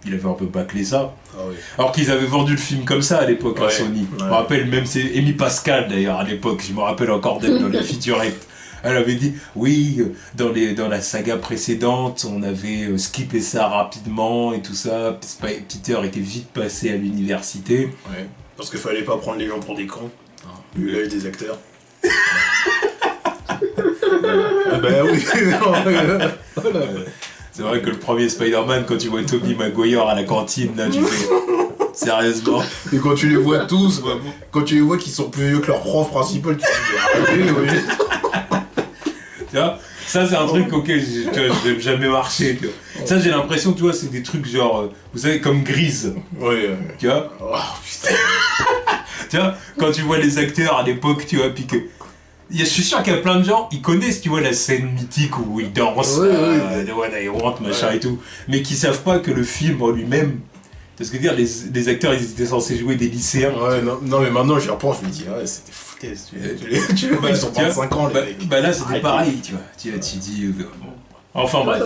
il avait un peu bâclé ça. Ah, oui. Alors qu'ils avaient vendu le film comme ça à l'époque à Sony. Ouais. Je me rappelle, même c'est Amy Pascal d'ailleurs à l'époque, je me rappelle encore d'elle dans les featurettes. Elle avait dit, oui, dans la saga précédente, on avait skippé ça rapidement et tout ça. Peter était vite passé à l'université. Ouais, parce qu'il fallait pas prendre les gens pour des cons. Vu l'âge des acteurs. Bah oui. Voilà. C'est vrai que le premier Spider-Man, quand tu vois Tobey Maguire à la cantine, là, tu fais... Sérieusement. Et quand tu les vois tous, quand tu les vois qui sont plus vieux que leur prof principal, tu te dis, tu vois, ça c'est un truc auquel je vais jamais marcher. Tu vois. Ça j'ai l'impression, tu vois, c'est des trucs genre, vous savez, comme Grise. Ouais. Tu vois. Oh putain. Tu vois, quand tu vois les acteurs à l'époque, tu vois, puis que... Je suis sûr qu'il y a plein de gens, ils connaissent, tu vois, la scène mythique où ils dansent, de What I Want, machin et tout, mais qui savent pas que le film en lui-même... Parce que dire, les acteurs, ils étaient censés jouer des lycéens. Ouais, non mais maintenant j'y repense, je me dis, ouais, c'était foutaise. Tu vois, ils ont 25 ans, les mecs. Bah là, c'était pareil, tu vois. Tu dis... bon. Enfin, bref.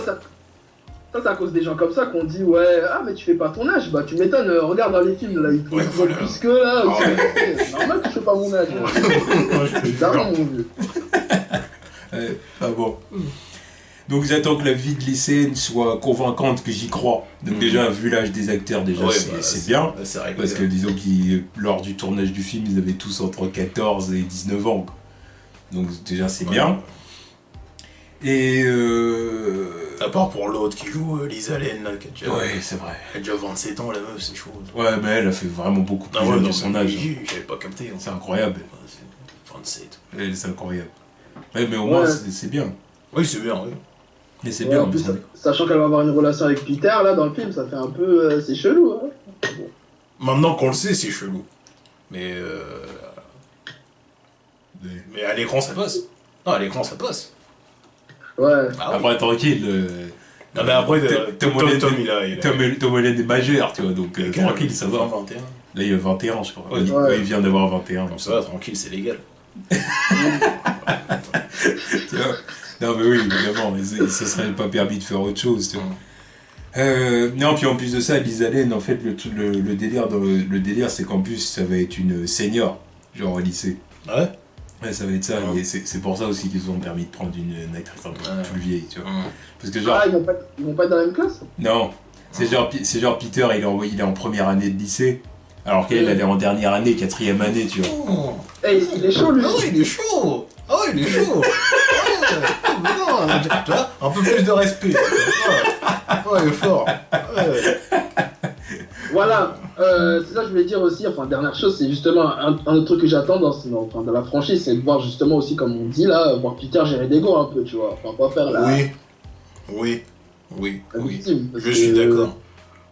Ça, c'est à cause des gens comme ça qu'on dit, ouais, ah, mais tu fais pas ton âge, bah tu m'étonnes, regarde dans les films, là, ils font voilà. plus que là, c'est normal que je fais pas mon âge. Évidemment, mon vieux. Ah bon. Donc j'attends que la vie de lycéenne soit convaincante, que j'y crois. Donc déjà, vu l'âge des acteurs, déjà, c'est bien. C'est vrai parce que disons que lors du tournage du film, ils avaient tous entre 14 et 19 ans. Donc déjà, c'est bien. Et à part pour l'autre qui joue Lisa Lane, là, qui a déjà... Ouais, c'est vrai. Elle a déjà 27 ans, la meuf, c'est chaud. Ouais, mais elle a fait vraiment beaucoup plus jeune de son âge. J'avais pas capté. C'est incroyable. 27. C'est incroyable. Ouais, mais au moins, c'est bien. Oui, c'est bien, oui. Mais c'est bien. En plus, sachant qu'elle va avoir une relation avec Peter, là, dans le film, ça fait un peu... c'est chelou, hein. Bon. Maintenant qu'on le sait, c'est chelou. Mais à l'écran, ça passe. Non, à l'écran, ça passe. Ouais. Ah, oui. Après, tranquille. Non, mais après, Tom Holland est majeur, tu vois, donc tranquille, ça va. 21. Là, il a 21, je crois. Ouais. Il vient d'avoir 21. Donc ça va, tranquille, c'est légal. Tu vois. Non, mais oui, évidemment, mais il se serait pas permis de faire autre chose, tu vois. Non, puis en plus de ça, Lisa Lane, en fait, le délire, c'est qu'en plus, ça va être une senior, genre au lycée. Ouais. Ouais, ça va être ça, et c'est pour ça aussi qu'ils ont permis de prendre une actrice un peu plus vieille, tu vois. Parce que genre... Ah, ils vont pas être dans la même classe? Non, c'est genre Peter, il est en première année de lycée, alors qu'elle, elle est en dernière année, 4ème année, tu vois. Hey, il est chaud, lui. Ah ouais, il est chaud. Ah ouais, il est chaud. Non, tu vois, un peu plus de respect. Ouais, il est fort. Ouais. Voilà, c'est ça que je voulais dire aussi, enfin dernière chose, c'est justement un autre truc que j'attends dans la franchise, c'est de voir justement aussi, comme on dit là, voir Peter gérer des go un peu, tu vois, enfin pas faire la... Oui. victime, Je suis d'accord.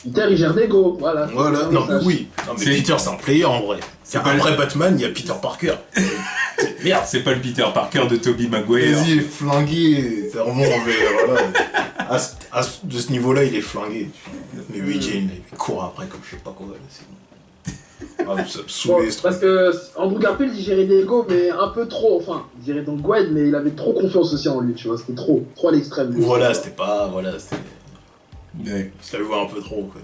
Peter il gère des go, voilà. Voilà, non mais oui. Non mais Peter c'est un player en vrai. C'est après Batman, il y a Peter Parker. Merde, c'est pas le Peter Parker de Tobey Maguire. Vas-y, flingué, c'est vraiment, mais voilà. De ce niveau-là, il est flingué. Mais oui, Jane, il court après comme je sais pas quoi. Ça me saoulait, bon, parce que Andrew Garfield il gérait des go, mais un peu trop, enfin, il gérait donc Gwen, mais il avait trop confiance aussi en lui, tu vois, c'était trop à l'extrême. Voilà, c'était pas, voilà, c'était... Ouais. Ça le voit un peu trop, quoi.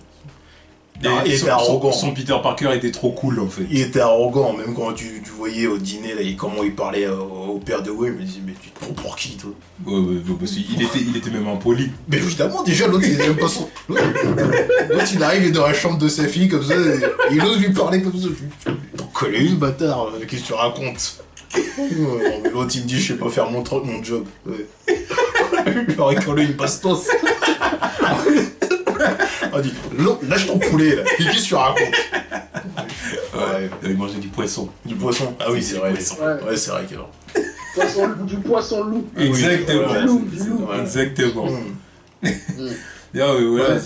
Il était arrogant. Son Peter Parker était trop cool, en fait. Il était arrogant, même quand tu voyais au dîner, là, comment il parlait au père de Will, je me disais, mais tu te prends pour qui, toi? Ouais, parce qu'il était même impoli. Mais évidemment, déjà, l'autre, il était même pas son... L'autre, il arrive, il est dans la chambre de sa fille, comme ça, et il ose lui parler comme ça. Collé une bâtard, qu'est-ce que tu racontes? Mais l'autre il me dit je sais pas faire mon job. Ouais. Je leur ai collé une bastos. On dit lâche ton poulet là, qu'est-ce que tu racontes? Ouais, il mangeait du poisson. Du poisson? Ah oui, c'est vrai. Ouais. Ouais, c'est vrai qu'alors. Du poisson loup. Exactement. Ouais, Du loup. Ouais. Exactement. Mm. Non, mais voilà. Ouais.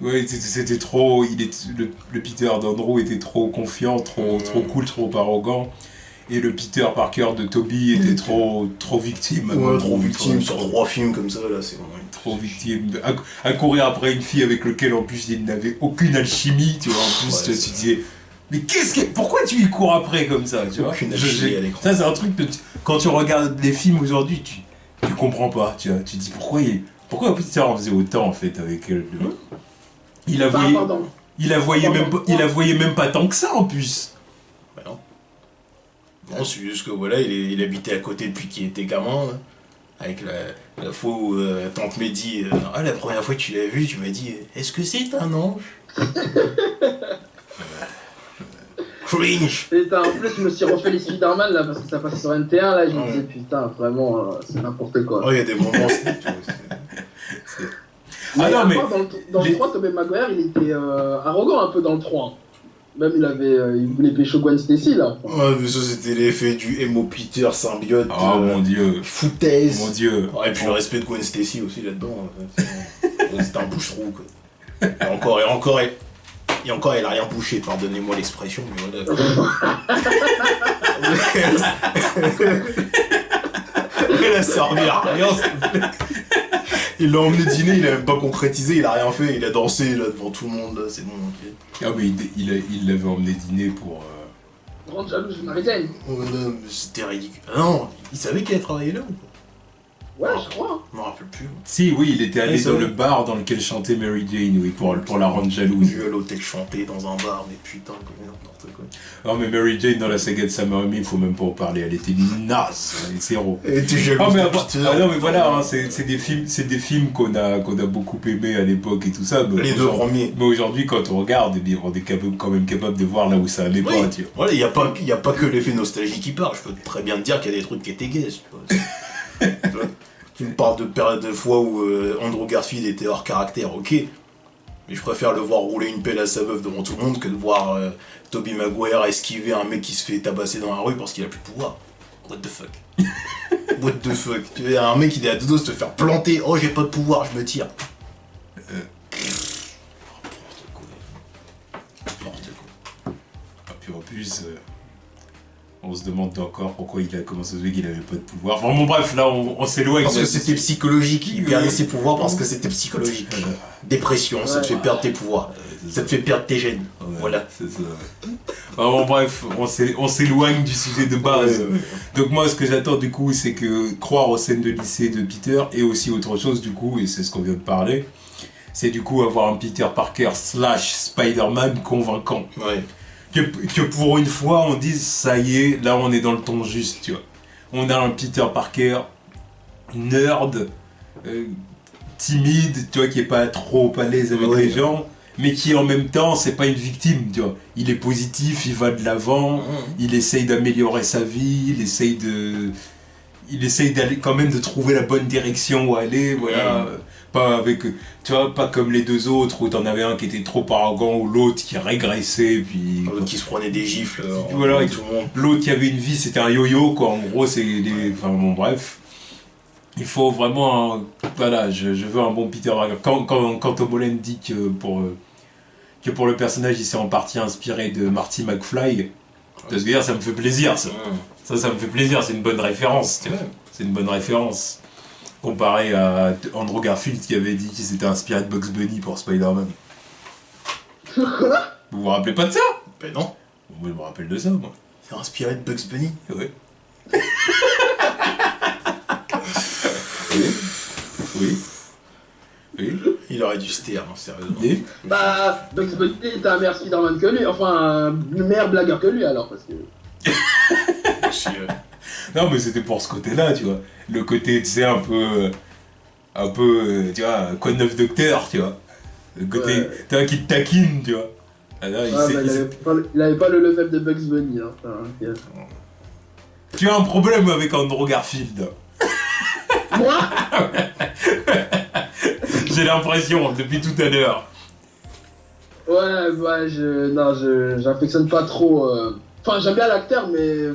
Ouais, c'était trop. Le Peter d'Andrew était trop confiant, trop cool, trop arrogant. Et le Peter Parker de Toby était trop victime. Ouais, trop victime sur 3 films comme ça, là, c'est vraiment trop victime. À courir après une fille avec laquelle en plus il n'avait aucune alchimie, tu vois. En plus, Ouais, tu te disais, mais pourquoi tu y cours après comme ça, tu vois? Aucune alchimie à l'écran. Ça, c'est un truc que quand tu regardes les films aujourd'hui, tu comprends pas, tu vois. Tu te dis pourquoi Peter en faisait autant en fait avec elle. Il la voyait même pas tant que ça en plus. Bah non. Non, c'est juste que voilà, il habitait à côté depuis qu'il était gamin. Là. Avec la fois où Tante Mehdi, la première fois que tu l'as vu, tu m'as dit est-ce que c'est un ange? Cringe. Et en plus, je me suis refait les Spider-Man là parce que ça passait sur NT1 là. Je me disais putain, vraiment, c'est n'importe quoi. Oh, il y a des moments. Mais non, mais dans le 3, Tobey Maguire, il était arrogant un peu dans le 3. Même il voulait pécho Gwen Stacy là. Ouais, mais ça c'était l'effet du Emo Peter symbiote. Oh mon dieu. Foutaise. Mon dieu. Ouais, et puis le respect de Gwen Stacy aussi là-dedans. C'était un bouche-trou quoi. Et encore, elle a rien bouché, pardonnez-moi l'expression, mais voilà. Elle a servi à rien. Il l'a emmené dîner, il a même pas concrétisé, il a rien fait, il a dansé là devant tout le monde, là, c'est bon. Okay. Ah mais il l'avait emmené dîner pour... Grande jalouse de Mary Jane. Ouais, non, mais c'était ridicule. Ah non, il savait qu'elle travaillait là ou pas? Ouais, je crois. Je m'en rappelle plus. Si, oui, il était allé Ouais, dans vrai. le bar dans lequel chantait Mary Jane, oui, pour la rendre jalouse. Vu à l'hôtel chanter dans un bar, mais putain, comme n'importe quoi. Non mais Mary Jane dans la saga de Sam Raimi, il faut même pas en parler, elle était naze, elle était zéro. Et t'es jaloux. Ah mais, de après- Peter. ah non mais voilà, hein, c'est des films qu'on a beaucoup aimé à l'époque et tout ça. Mais Les deux premiers. Mais aujourd'hui, quand on regarde, eh bien, on est quand même capable de voir là où ça allait Oui, pas, tu vois. voilà, y a pas que l'effet nostalgie qui parle, je peux très bien te dire qu'il y a des trucs qui étaient gays. Tu vois. Tu me parles de période de fois où Andrew Garfield était hors caractère, ok. Mais je préfère le voir rouler une pelle à sa meuf devant tout le monde que de voir Tobey Maguire esquiver un mec qui se fait tabasser dans la rue parce qu'il a plus de pouvoir. What the fuck? What the fuck? Tu vois, un mec il est à deux doigts de se faire planter, oh j'ai pas de pouvoir, je me tire. N'importe quoi. Ah, puis en plus, on se demande encore pourquoi comment ça se fait qu'il avait pas de pouvoir. Enfin bon bref, là on s'éloigne. Parce que c'était psychologique, il perdait Oui. ses pouvoirs parce que c'était psychologique. Dépression, ça te fait perdre tes pouvoirs. Ça te fait perdre tes gènes. Ouais, Voilà. c'est ça. Enfin bon bref, on s'éloigne du sujet de base. Ouais. Donc moi ce que j'attends du coup c'est que croire aux scènes de lycée de Peter et aussi autre chose du coup, et c'est ce qu'on vient de parler, c'est du coup avoir un Peter Parker / Spider-Man convaincant. Ouais. Que pour une fois on dise ça y est, là on est dans le ton juste, tu vois. On a un Peter Parker nerd, timide, tu vois, qui est pas trop à l'aise avec Ouais. les gens, mais qui en même temps c'est pas une victime, tu vois. Il est positif, il va de l'avant, il essaye d'améliorer sa vie, il essaye d'aller quand même de trouver la bonne direction où aller, voilà. Pas avec, tu vois, pas comme les deux autres où t'en avais un qui était trop arrogant ou l'autre qui régressait, puis L'autre qui se prenait des gifles. Voilà, en tout le monde. l'autre qui avait une vie c'était un yo-yo quoi, en gros c'est des... Enfin bon bref. Il faut vraiment voilà, je veux un bon Peter Parker. Quand Tom Holland dit que pour le personnage il s'est en partie inspiré de Marty McFly, ça veut dire ça me fait plaisir ça. Ça me fait plaisir, c'est une bonne référence, tu vois. C'est une bonne référence. Comparé à Andrew Garfield qui avait dit qu'il s'était inspiré de Bugs Bunny pour Spider-Man. Vous vous rappelez pas de ça? Ben non, Moi je me rappelle de ça moi. c'est inspiré de Bugs Bunny. Ouais. Oui. Oui. Il aurait dû se taire, hein, sérieusement. Et Bah, Bugs Bunny était un meilleur Spider-Man que lui, enfin, un meilleur blagueur que lui alors, parce que. Aussi, Non mais c'était pour ce côté-là, tu vois. Le côté, tu sais, un peu, tu vois, quoi de neuf docteur, tu vois. Le côté, Ouais. tu vois, qui te taquine, tu vois. Ah, là, Ouais, il avait pas le level de Bugs Bunny. Hein. Enfin, ok. Tu as un problème avec Andrew Garfield. Moi J'ai l'impression, depuis tout à l'heure. Ouais, j'affectionne pas trop. Enfin, j'aime bien l'acteur, mais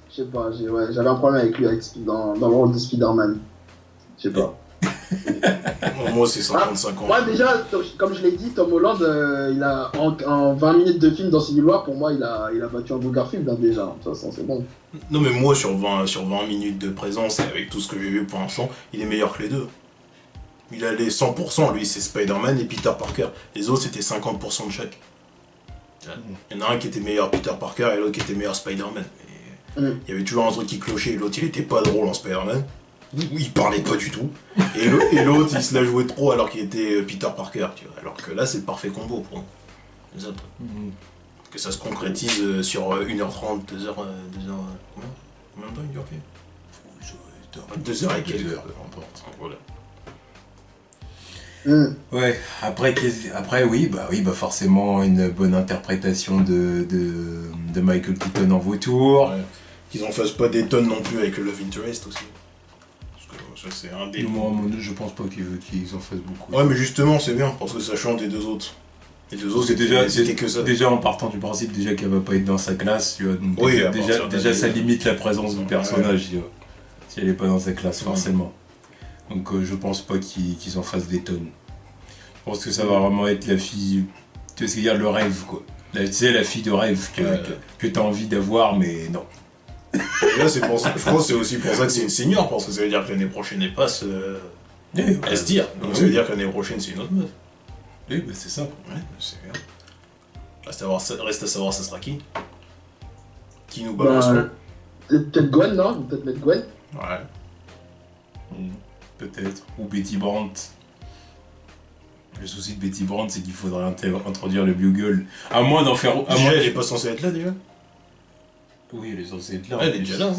je sais pas, j'avais un problème avec lui dans le rôle de Spider-Man. Je sais pas. Moi, c'est 50-50. Moi, déjà, comme je l'ai dit, Tom Holland, il a, en 20 minutes de film dans Civil War, pour moi, il a battu Andrew Garfield, hein, déjà. De toute façon, c'est bon. Non, mais moi, sur 20 minutes de présence, et avec tout ce que j'ai vu pour l'instant, il est meilleur que les deux. Il a les 100%, lui, c'est Spider-Man et Peter Parker. Les autres, c'était 50% de chaque. Il y en a un qui était meilleur Peter Parker et l'autre qui était meilleur Spider-Man. Il y avait toujours un truc qui clochait, l'autre, il était pas drôle en Spider-Man. Il parlait pas du tout. Et l'autre, il se la jouait trop alors qu'il était Peter Parker, tu vois. Alors que là, c'est le parfait combo pour nous. Les autres. Que ça se concrétise sur 1h30, 2h... Combien de temps il dure, fait 2h et quelques heures, voilà. Ouais, après oui, forcément une bonne interprétation de Michael Keaton en vautour. Ouais. Qu'ils en fassent pas des tonnes non plus avec le Love Interest aussi. Parce que ça, c'est un des... Moi, je pense pas qu'ils en fassent beaucoup. Ouais, mais justement, c'est bien, parce que ça change des deux autres. Les deux autres, c'était que ça. Déjà en partant du principe qu'elle va pas être dans sa classe, tu vois. Donc oui, déjà ça limite la présence du personnage, tu vois. Si elle est pas dans sa classe, forcément. Donc je pense pas qu'ils en fassent des tonnes. Je pense que ça va vraiment être la fille, tu vois ce qu'il y a, le rêve, quoi. Tu sais, la fille de rêve que t'as envie d'avoir, mais non. Et là, c'est pour ça, je pense que c'est aussi pour ça que c'est une senior, parce que ça veut dire que l'année prochaine elle passe à se dire. Donc ça veut dire que l'année prochaine c'est une autre meuf. Oui, bah c'est ça. Ouais, c'est bien. Reste à savoir ça sera qui. Qui nous balance. Peut-être Gwen, non? Peut-être mettre Gwen. Ouais. Peut-être. Ou Betty Brandt. Le souci de Betty Brandt, c'est qu'il faudrait introduire le bugle. À moins d'en faire. Elle est pas censée être là déjà? Oui, elle est censée être là. Elle est déjà là.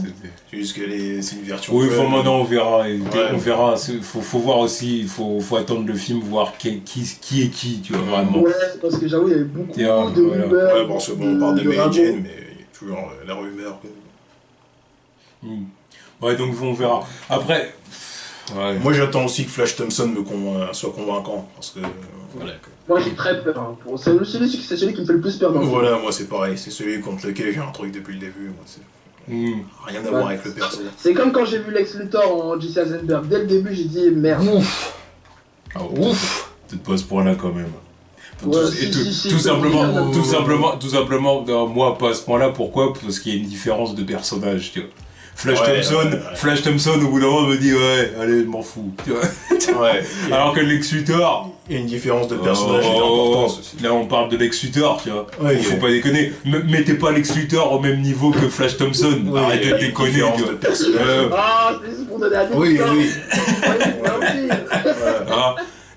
C'est juste c'est une version. Oui, maintenant on verra. On verra. Faut voir aussi. Faut attendre le film, voir qui est qui, tu vois, vraiment. Ouais, parce que j'avoue, il y avait beaucoup de rumeurs. Ouais, bon, on parle de Mary Jane, mais il y a toujours la rumeur. Ouais, donc on verra. Après. Ouais. Moi j'attends aussi que Flash Thompson soit convaincant, parce que voilà. Moi j'ai très peur, hein. C'est celui qui me fait le plus peur dans le film. Voilà, moi c'est pareil, c'est celui contre lequel j'ai un truc depuis le début, moi c'est... Rien à voir avec le personnage. C'est comme quand j'ai vu Lex Luthor en Jesse Eisenberg, dès le début j'ai dit merde. Ouf. Peut-être pas à ce point-là quand même. Ouais, Tout simplement, moi pas à ce point-là, pourquoi? Parce qu'il y a une différence de personnage, tu vois. Flash Thompson, au bout d'un moment, me dit ouais, allez, je m'en fous. Tu vois. Ouais. Alors que Lex Luthor. Il y a une différence de personnage et d'importance aussi. Là, on parle de Lex Luthor, tu vois. Ouais, faut pas déconner. Mettez pas Lex Luthor au même niveau que Flash Thompson. Ouais, arrêtez de déconner. Différence de personnage. Ah, c'est juste pour donner la Oui.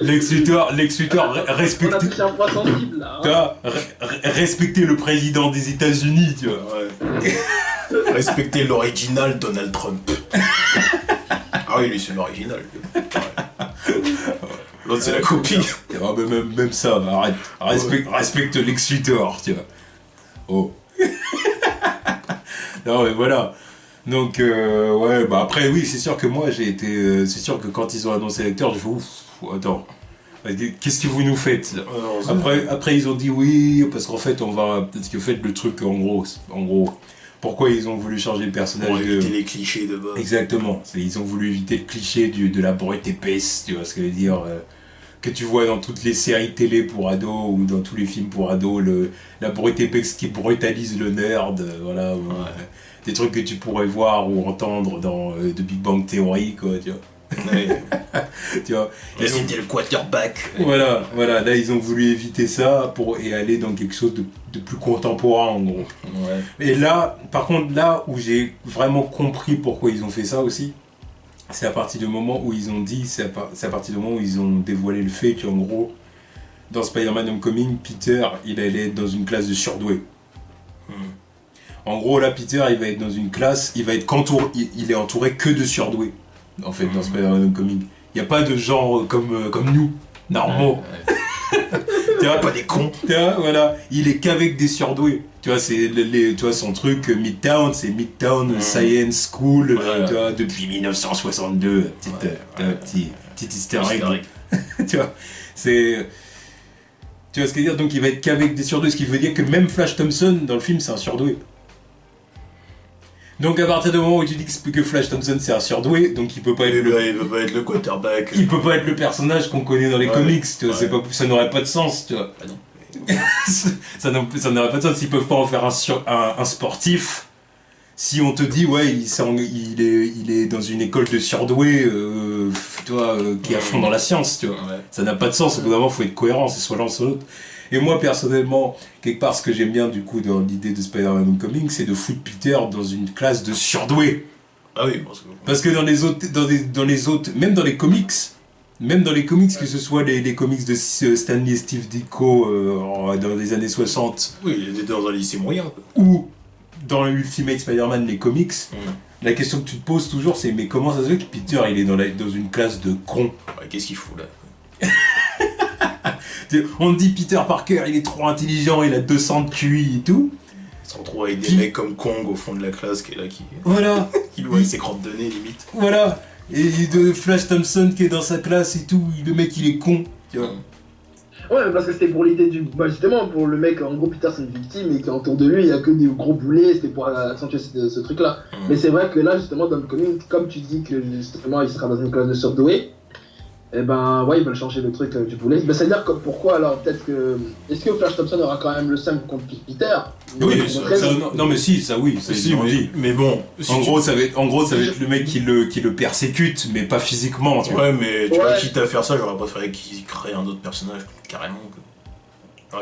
Lex Luthor, respectez. On a touché un point sensible là. Respectez le président des États-Unis, tu vois. Ouais. Respectez l'original Donald Trump. Ah oui, lui c'est l'original. L'autre c'est la copie. Ah, même ça, arrête. Respecte Lex Luthor, tu vois. Oh. Non mais voilà. Donc ouais, bah après oui, c'est sûr que moi j'ai été... c'est sûr que quand ils ont annoncé l'acteur, j'ai fait ouf, attends. Qu'est-ce que vous nous faites? Après ils ont dit oui, parce qu'en fait parce que fait le truc en gros, pourquoi ils ont voulu changer le personnage pour éviter les clichés de base. Exactement, ils ont voulu éviter le cliché de la brute épaisse, tu vois ce que je veux dire, que tu vois dans toutes les séries télé pour ados ou dans tous les films pour ados, la brute épaisse qui brutalise le nerd, voilà, des trucs que tu pourrais voir ou entendre dans The Big Bang Theory, quoi, tu vois. Ouais. Tu vois. C'était le quarterback. Voilà, là ils ont voulu éviter ça et aller dans quelque chose de plus contemporain en gros. Ouais. Et là, par contre, là où j'ai vraiment compris pourquoi ils ont fait ça aussi, c'est à partir du moment où ils ont dit, c'est à partir du moment où ils ont dévoilé le fait qu'en gros, dans Spider-Man Homecoming, Peter, il allait être dans une classe de surdoués. En gros, là, Peter, il va être dans une classe, il est entouré que de surdoués. En fait, dans Spider-Man Homecoming. Il n'y a pas de genre comme nous, normaux. Tu vois, Pas des cons. tu vois, voilà, il est qu'avec des surdoués. Tu vois, c'est tu vois, son truc Midtown, c'est Midtown Science School, Ouais. tu vois, depuis 1962, petit easter egg. Tu vois, c'est... Tu vois ce que je veux dire? Donc il va être qu'avec des surdoués, ce qui veut dire que même Flash Thompson, dans le film, c'est un surdoué. Donc à partir du moment où tu dis que Flash Thompson c'est un surdoué, donc il peut pas être Il veut pas être le quarterback. il peut pas être le personnage qu'on connaît dans les Ouais. comics, tu vois, Ouais. c'est pas, ça n'aurait pas de sens, tu vois. Ah non. Ça n'aurait pas de sens, s'ils peuvent pas en faire un sportif. Si on te dit, ouais, il est dans une école de surdoués, tu vois, qui est à fond dans la science, tu vois. Ouais. Ça n'a pas de sens, au bout d'un moment, il faut être cohérent, c'est soit l'un, soit l'autre. Et moi, personnellement, quelque part, ce que j'aime bien, du coup, dans l'idée de Spider-Man Homecoming, c'est de foutre Peter dans une classe de surdoués. Ah oui, Parce que dans les autres, même dans les comics, que ce soit les comics de Stanley et Steve Ditko dans les années 60, oui, il était dans un lycée moyen. Quoi. ou dans Ultimate Spider-Man, les comics, la question que tu te poses toujours, c'est mais comment ça se fait que Peter, il est dans une classe de cons? Ouais, qu'est-ce qu'il fout là? On te dit Peter Parker, il est trop intelligent, il a 200 de QI et tout. Il se retrouve avec des Puis- mecs comme Kong au fond de la classe qui est là, Voilà, qui voit ses crottes de nez limite. voilà. Et de Flash Thompson qui est dans sa classe et tout, le mec il est con. Tu vois. Ouais, parce que c'était pour l'idée du. Bah, justement, pour le mec, en gros, Peter c'est une victime et qu'autour de lui, il y a que des gros boulets, c'était pour accentuer ce truc-là. Mais c'est vrai que là, justement, dans le comic, comme tu dis que justement, il sera dans une classe de surdoués, et ben, ouais, ils veulent changer le truc du boulet. Ben, c'est-à-dire que pourquoi alors, peut-être que. Est-ce que Flash Thompson aura quand même le seum contre Peter? Oui, Donc, ça, non mais si, ça oui, ça Si, ils l'ont dit. mais bon. En gros, ça va être le mec qui le persécute, mais pas physiquement, tu vois. Ouais, mais tu vois, Ouais. quitte à faire ça, j'aurais préféré qu'il crée un autre personnage, carrément. Quoi.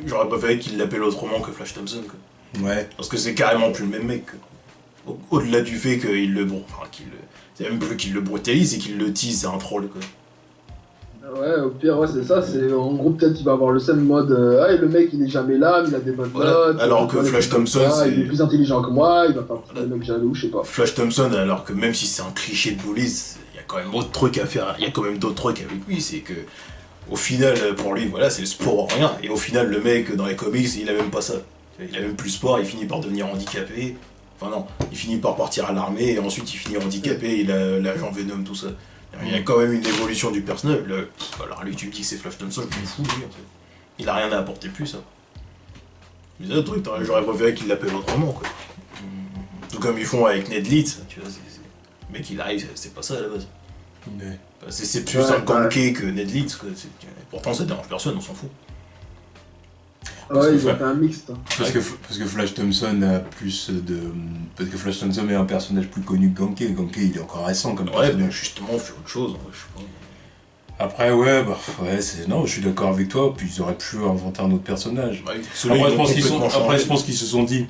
J'aurais préféré qu'il l'appelle autrement que Flash Thompson. Quoi. Ouais. Parce que c'est carrément plus le même mec. Quoi. Au-delà du fait qu'il le. Enfin, c'est même plus qu'il le brutalise et qu'il le tease, c'est un troll. Quoi. Ouais, au pire, ouais, c'est ça. C'est en gros, peut-être il va avoir le seum mode ah, et le mec il est jamais là, mais il a des bonnes Voilà. notes. Alors que il Flash comme Thompson, ça, c'est- il est plus intelligent que moi, il va pas Voilà. le mec jaloux, je sais pas. Flash Thompson, alors que même si c'est un cliché de bullies, il y a quand même autre truc à faire. Il y a quand même d'autres trucs avec lui. C'est que, au final, pour lui, voilà, c'est le sport ou rien. Et au final, le mec, dans les comics, il a même pas ça. Il a même plus sport, il finit par devenir handicapé. Enfin, non, il finit par partir à l'armée et ensuite il finit handicapé, il a l'agent Venom, tout ça. Il y a quand même une évolution du personnage. Là, alors lui, tu me dis que c'est Flash Thompson, je m'en fous, lui, en fait. Il a rien à apporter de plus, ça. Mais c'est un truc, j'aurais préféré qu'il l'appelle autrement, quoi. Tout comme ils font avec Ned Leeds, tu vois. Le mec, il arrive, c'est pas ça à la base. Ouais. Enfin, c'est plus Ouais, un ganké que Ned Leeds, quoi. Pourtant, ça dérange personne, on s'en fout. Ouais, ils ont que- fait un mixte. Parce que Flash Thompson a plus de... Parce que Flash Thompson est un personnage plus connu que Ganké. Ganké, il est encore récent comme Ouais, mais personnage. justement, on fait autre chose, ouais, je sais pas. Après, ouais, bah, ouais, non, je suis d'accord avec toi. Puis ils auraient pu inventer un autre personnage. Ouais, ceux-là, Après, ils je ont pense complètement changé. après, je pense qu'ils se sont dit,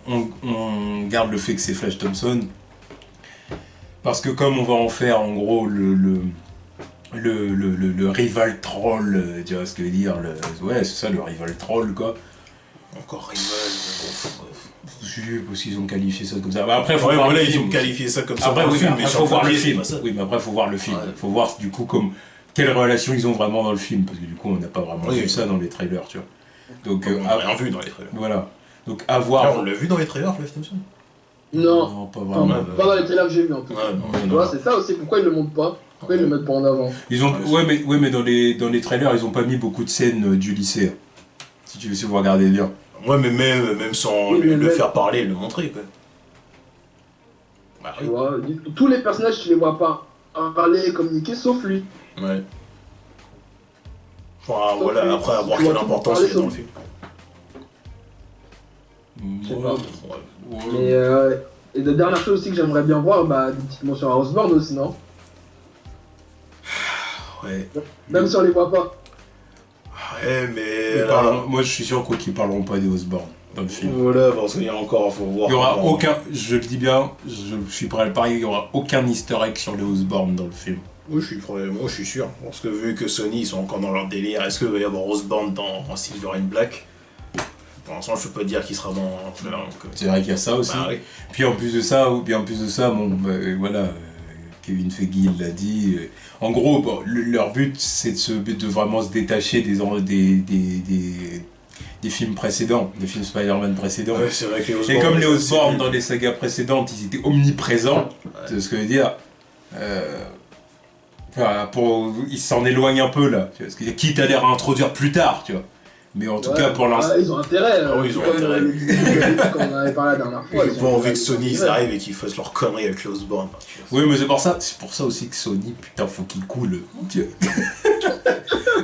on garde le fait que c'est Flash Thompson, parce que comme on va en faire en gros le rival troll, tu vois ce que je veux dire, ouais, c'est ça, le rival troll, quoi. Encore rival. Je sais pas s'ils ont qualifié ça comme ça. Bah, après, faut Ouais, voir voilà, le ils film. ont qualifié ça comme ça. Après, dans le oui, film, après, mais sur faut voir le papier, film. c'est pas ça. Oui, mais après, faut voir le film. Ouais. Faut voir du coup quelle relation ils ont vraiment dans le film, parce que du coup, on n'a pas vraiment Oui. vu ça dans les trailers, tu vois. Donc, On n'a rien vu dans les trailers. voilà. Donc, à Là, voir. on l'a vu dans les trailers, Flash Thompson. Non, pas non, vraiment. ouais, pas dans les trailers que j'ai vus en tout cas. Ouais, non. Tu vois, c'est ça aussi, pourquoi ils le montrent pas? Pourquoi ils le mettent pas en avant? Ils ont, ouais, mais dans les trailers, ils ont pas mis beaucoup de scènes du lycée. Si vous regardez bien. Ouais, mais même sans Oui, mais le même- faire parler, le montrer, quoi. Bah Tu oui. vois, tous les personnages, tu les vois pas parler, communiquer, sauf lui. Ouais. Enfin, voilà, après, à voir Tu vois, quelle tu importance parlais il y a dans le sur- film. Je sais Ouais. pas. Ouais. Mais et la dernière chose aussi que j'aimerais bien voir, bah des petites mentions à Osborn aussi, non? Ouais. Même si on les voit pas. Ouais, mais. Ils parleront- moi, je suis sûr qu'ils parleront pas des Osborn dans le film. Voilà, parce qu'il y a encore, faut voir. Il y aura comment- aucun, je le dis bien, je suis prêt à le parier, il y aura aucun easter egg sur les Osborn dans le film. Moi je suis sûr, parce que vu que Sony ils sont encore dans leur délire, est-ce qu'il va y avoir Osborn en Silver and Black? Pour l'instant je peux pas dire qu'il sera dans. C'est vrai qu'il y a ça aussi. Bah oui. Puis en plus de ça, bon, bah, voilà, Kevin Feige l'a dit. En gros, bon, leur but, c'est de vraiment se détacher des films précédents, des films Spider-Man précédents. Ouais, c'est vrai que Et comme les Osborn dans les sagas précédentes, ils étaient omniprésents, c'est ce que je veux dire. Voilà, ils s'en éloignent un peu là, tu vois, parce que quitte à les réintroduire plus tard, tu vois. Mais en tout cas, pour l'instant. Ils ont intérêt. Oui, ils ont intérêt. Quand on en avait parlé la dernière fois. J'ai pas envie que Sony ils arrivent et qu'ils fassent leur connerie avec les Osborn. Oui, mais c'est pour ça aussi que Sony, putain, faut qu'il coule.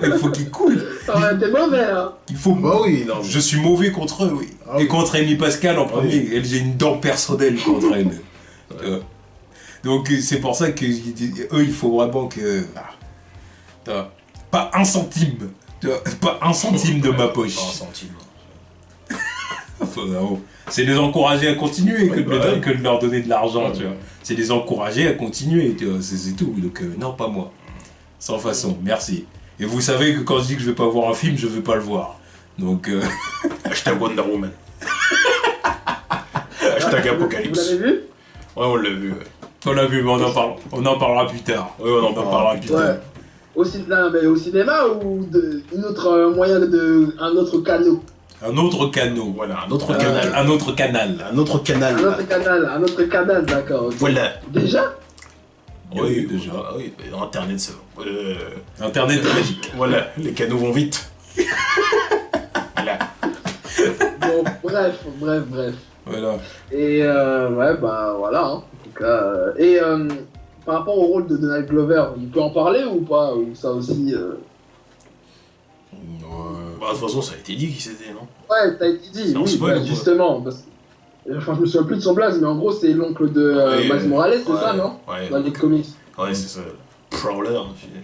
Il faut qu'il coule. T'es mauvais, hein. Il faut. Bah oui, non. Je suis mauvais contre eux, oui. Ah, oui. Et contre Amy Pascal en premier. Oui. Elle, j'ai une dent personnelle contre elle. Donc c'est pour ça que eux, il faut vraiment que. Pas un centime. Pas un centime de ma poche. Pas un centime. C'est les encourager à continuer que de leur donner de l'argent, Ouais, tu vois. C'est les encourager à continuer, tu vois. C'est tout. Donc non, pas moi. Sans façon, merci. Et vous savez que quand je dis que je vais pas voir un film, je veux pas le voir. Donc Hashtag Wonder Woman. Hashtag Apocalypse. Vous l'avez vu? Ouais, on l'a vu. Ouais. on l'a vu, mais on en parlera plus tard. Oui, on en parlera plus tard. Ouais. Au cinéma ou un autre canal? Un autre canal. Voilà, un autre canal. Un autre canal. Un autre canal. Un autre canal, d'accord. Okay. Voilà. Déjà? Oui, déjà. Oui, Internet, ça va. Internet magique. Voilà, les canaux vont vite. Voilà. Bon, bref. Voilà. Et ouais, bah voilà. Hein. En tout cas, par rapport au rôle de Donald Glover, il peut en parler ou pas? Ou ça aussi Bah, de toute façon, ça a été dit qui c'était, non? Ouais, t'as été dit, C'est un oui, spoil ou quoi? justement. Enfin, je me souviens plus de son blaze, mais en gros, c'est l'oncle de Oui, Miles Morales, c'est ouais, ça, non? Ouais. Dans les comics. Ouais, c'est ça. Prowler,